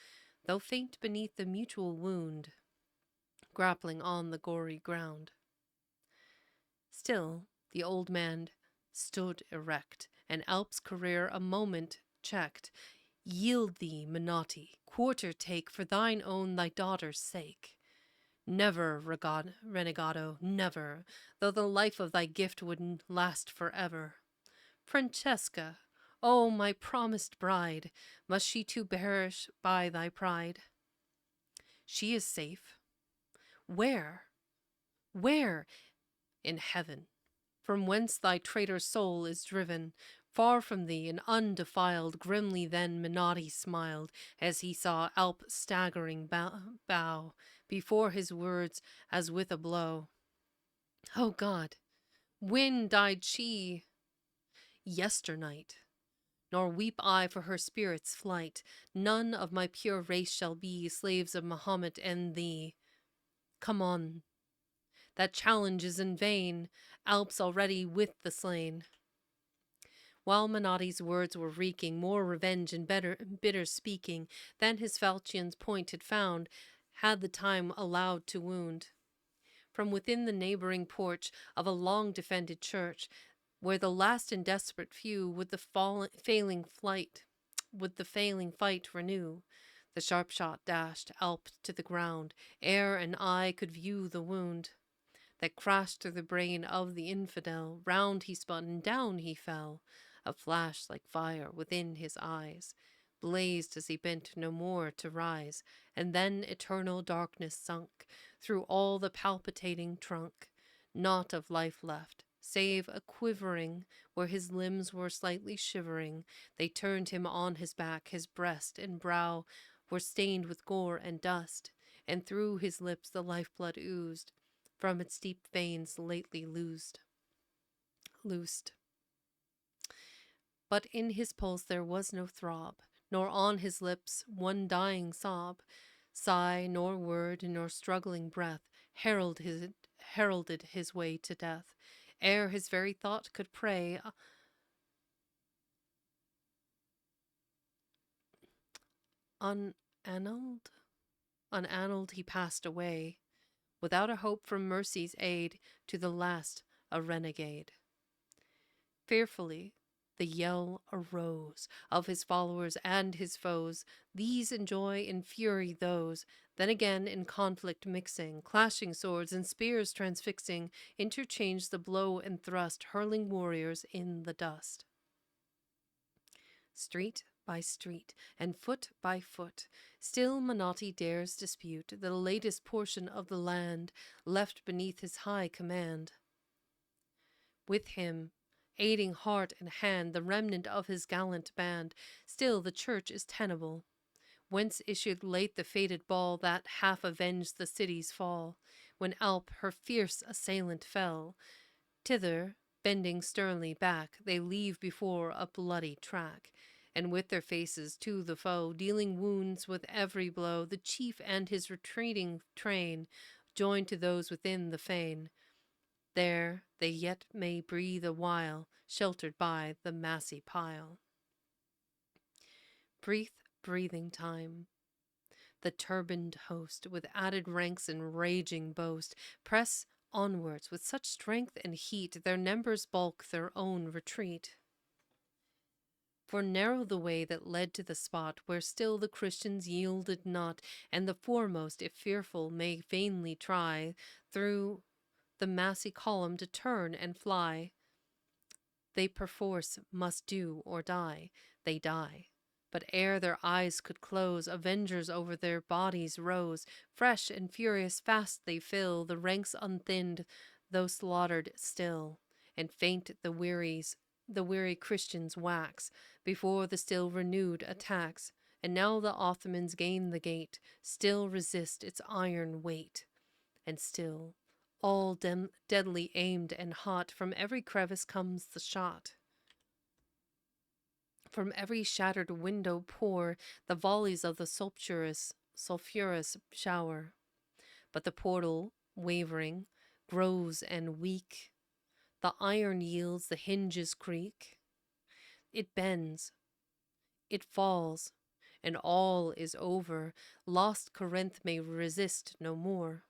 though faint beneath the mutual wound, grappling on the gory ground. Still the old man stood erect, and Alp's career a moment checked. Yield thee, Menotti, quarter take for thine own, thy daughter's sake. Never, renegado, never, though the life of thy gift would last forever. Francesca, oh, my promised bride, must she too perish by thy pride? She is safe. Where? Where? In heaven, from whence thy traitor soul is driven. Far from thee and undefiled, grimly then Menotti smiled, as he saw Alp staggering bow before his words as with a blow. O God, when died she? Yesternight. Nor weep I for her spirit's flight. None of my pure race shall be slaves of Mahomet and thee. Come on. That challenge is in vain. Alp's already with the slain. While Menotti's words were wreaking more revenge and bitter speaking than his falchion's point had found, had the time allowed to wound. From within the neighboring porch of a long defended church, where the last and desperate few would the failing fight renew, the sharp shot dashed Alp to the ground, ere an eye could view the wound that crashed through the brain of the infidel. Round he spun and down he fell. A flash like fire within his eyes blazed as he bent no more to rise, and then eternal darkness sunk through all the palpitating trunk. Naught of life left, save a quivering where his limbs were slightly shivering. They turned him on his back, his breast and brow were stained with gore and dust, and through his lips the lifeblood oozed from its deep veins lately loosed. But in his pulse there was no throb, nor on his lips one dying sob. Sigh, nor word, nor struggling breath heralded his way to death, ere his very thought could pray. Unannaled he passed away, without a hope from mercy's aid, to the last a renegade. Fearfully the yell arose of his followers and his foes, these in joy, in fury those, then again in conflict mixing, clashing swords and spears transfixing, interchanged the blow and thrust, hurling warriors in the dust. Street by street, and foot by foot, still Menotti dares dispute the latest portion of the land left beneath his high command. With him, aiding heart and hand, the remnant of his gallant band, still the church is tenable, whence issued late the fated ball that half avenged the city's fall, when Alp her fierce assailant fell. Thither, bending sternly back, they leave before a bloody track, and with their faces to the foe, dealing wounds with every blow, the chief and his retreating train, joined to those within the fane. There they yet may breathe a while, sheltered by the massy pile. Brief breathing time. The turbaned host, with added ranks and raging boast, press onwards with such strength and heat, their numbers bulk their own retreat. For narrow the way that led to the spot where still the Christians yielded not, and the foremost, if fearful, may vainly try through the massy column to turn and fly. They perforce must do or die. They die. But ere their eyes could close, avengers over their bodies rose. Fresh and furious fast they fill the ranks unthinned, though slaughtered still. And faint the weary Christians wax before the still renewed attacks. And now the Ottomans gain the gate, still resist its iron weight. And still, all deadly aimed and hot, from every crevice comes the shot. From every shattered window pour the volleys of the sulphurous shower. But the portal, wavering, grows and weak. The iron yields, the hinges creak. It bends, it falls, and all is over. Lost Corinth may resist no more.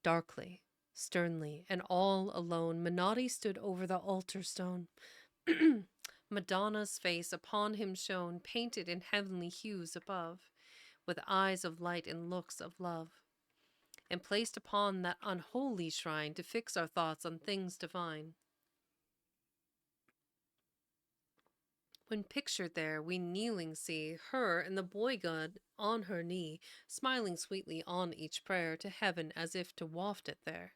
Darkly, sternly, and all alone, Menotti stood over the altar stone. Madonna's face upon him shone, painted in heavenly hues above, with eyes of light and looks of love, and placed upon that unholy shrine to fix our thoughts on things divine. When pictured there, we kneeling see her and the boy God on her knee, smiling sweetly on each prayer to heaven as if to waft it there.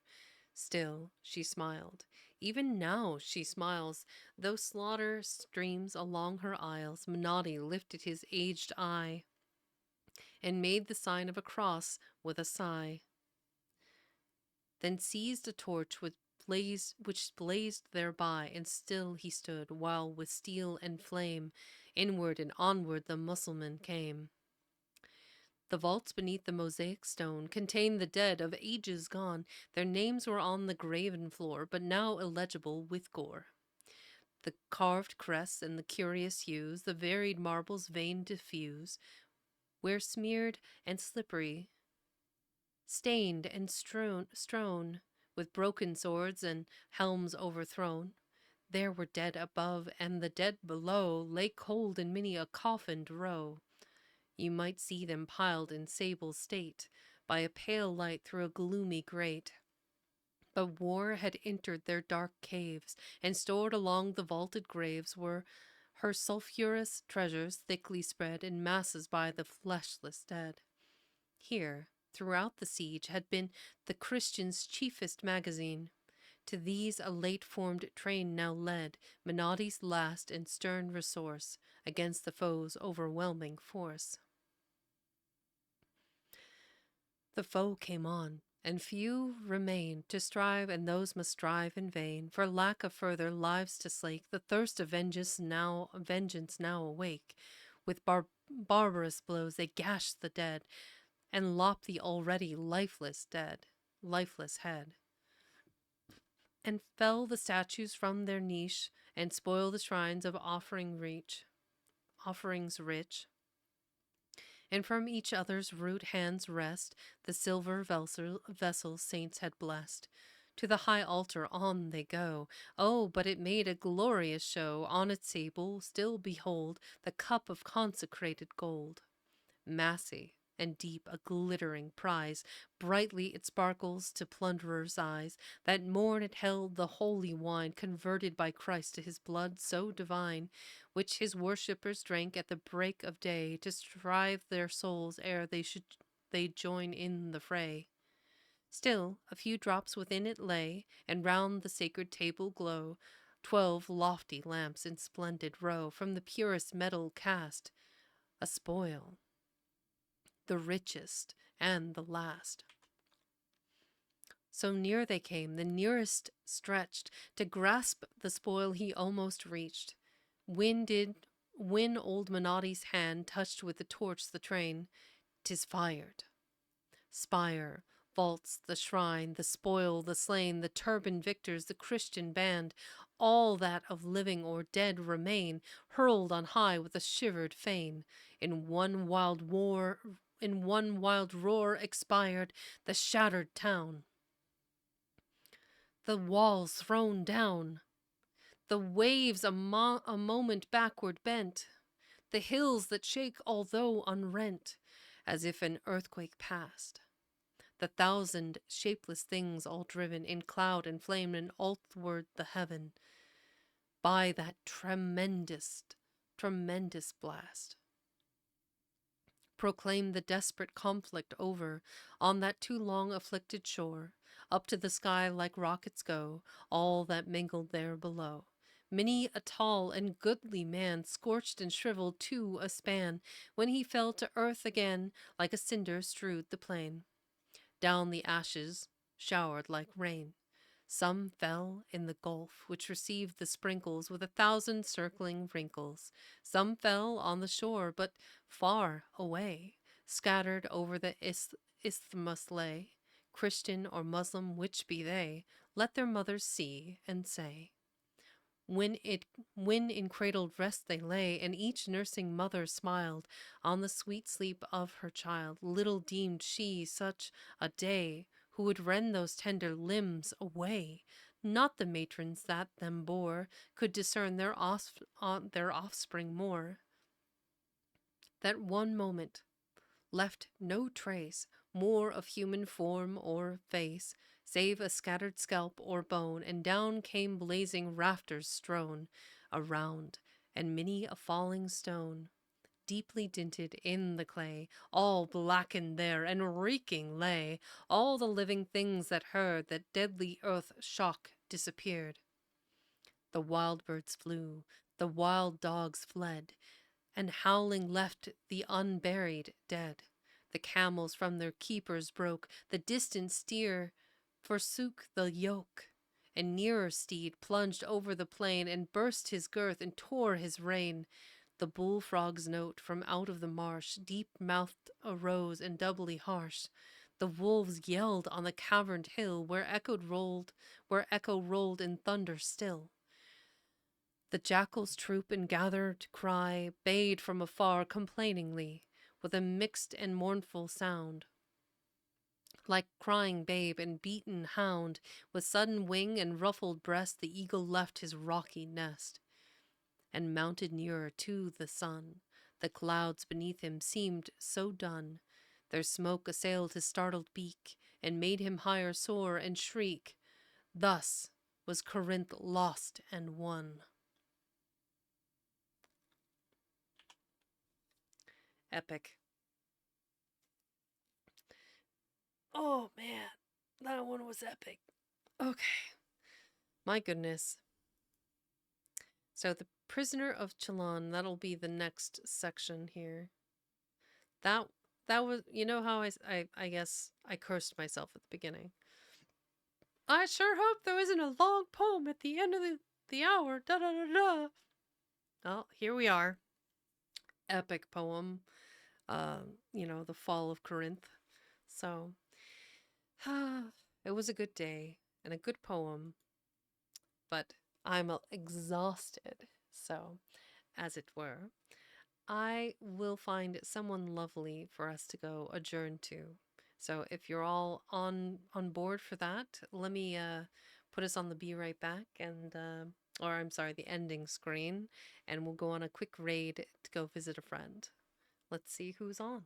Still she smiled. Even now she smiles, though slaughter streams along her aisles. Menotti lifted his aged eye and made the sign of a cross with a sigh. Then seized a torch which blazed thereby, and still he stood, while with steel and flame inward and onward the Mussulman came. The vaults beneath the mosaic stone contained the dead of ages gone. Their names were on the graven floor, but now illegible with gore. The carved crests and the curious hues, the varied marbles vain diffuse, where smeared and slippery, stained and strown, with broken swords and helms overthrown. There were dead above, and the dead below lay cold in many a coffined row. You might see them piled in sable state by a pale light through a gloomy grate. But war had entered their dark caves, and stored along the vaulted graves were her sulphurous treasures thickly spread in masses by the fleshless dead. Here, throughout the siege, had been the Christians' chiefest magazine. To these a late-formed train now led, Menotti's last and stern resource against the foe's overwhelming force. The foe came on, and few remain to strive, and those must strive in vain, for lack of further lives to slake. The thirst of vengeance now awake. With barbarous blows they gash the dead, and lop the already lifeless head, and fell the statues from their niche, and spoil the shrines of offerings rich. And from each other's rude hands rest the silver vessels saints had blessed. To the high altar on they go. Oh, but it made a glorious show. On its table still behold the cup of consecrated gold. Massy and deep, a glittering prize. Brightly it sparkles to plunderers' eyes. That morn it held the holy wine, converted by Christ to his blood so divine, which his worshippers drank at the break of day, to strive their souls ere they join in the fray. Still a few drops within it lay, and round the sacred table glow 12 lofty lamps in splendid row, from the purest metal cast, a spoil, the richest and the last. So near they came, the nearest stretched, to grasp the spoil he almost reached, when did when old Menotti's hand touched with the torch the train, 'tis fired. Spire, vaults, the shrine, the spoil, the slain, the turbaned victors, the Christian band, all that of living or dead remain, hurled on high with a shivered fane, in one wild roar expired the shattered town. The walls thrown down, the waves a moment backward bent, the hills that shake although unrent, as if an earthquake passed. The thousand shapeless things all driven in cloud and flame and athwart the heaven by that tremendous blast. Proclaim the desperate conflict over on that too long afflicted shore. Up to the sky like rockets go all that mingled there below. Many a tall and goodly man scorched and shriveled to a span, when he fell to earth again like a cinder strewed the plain. Down the ashes showered like rain. Some fell in the gulf, which received the sprinkles with 1,000 circling wrinkles. Some fell on the shore, but far away, scattered over the isthmus lay. Christian or Muslim, which be they, let their mothers see and say. When in cradled rest they lay, and each nursing mother smiled on the sweet sleep of her child, little deemed she such a day who would rend those tender limbs away. Not the matrons that them bore could discern their offspring more. That one moment left no trace more of human form or face, save a scattered scalp or bone, and down came blazing rafters strown around, and many a falling stone, deeply dinted in the clay, all blackened there and reeking lay. All the living things that heard that deadly earth shock disappeared. The wild birds flew, the wild dogs fled, and howling left the unburied dead. The camels from their keepers broke, the distant steer forsook the yoke, and nearer steed plunged over the plain and burst his girth and tore his rein. The bullfrog's note from out of the marsh deep-mouthed arose and doubly harsh. The wolves yelled on the caverned hill where echo rolled in thunder still. The jackals troop and gathered cry bayed from afar complainingly, with a mixed and mournful sound. Like crying babe and beaten hound, with sudden wing and ruffled breast, the eagle left his rocky nest, and mounted nearer to the sun. The clouds beneath him seemed so dun, their smoke assailed his startled beak, and made him higher soar and shriek. Thus was Corinth lost and won. Epic. Oh man, that one was epic. Okay. My goodness. So the Prisoner of Chillon, that'll be the next section here. That was, you know how I guess I cursed myself at the beginning. I sure hope there isn't a long poem at the end of the hour. Da da da da. Well, here we are. Epic poem. The fall of Corinth. So, it was a good day and a good poem, but I'm exhausted. So, as it were, I will find someone lovely for us to go adjourn to. So, if you're all on board for that, let me put us on the be right back and or I'm sorry, the ending screen, and we'll go on a quick raid to go visit a friend. Let's see who's on.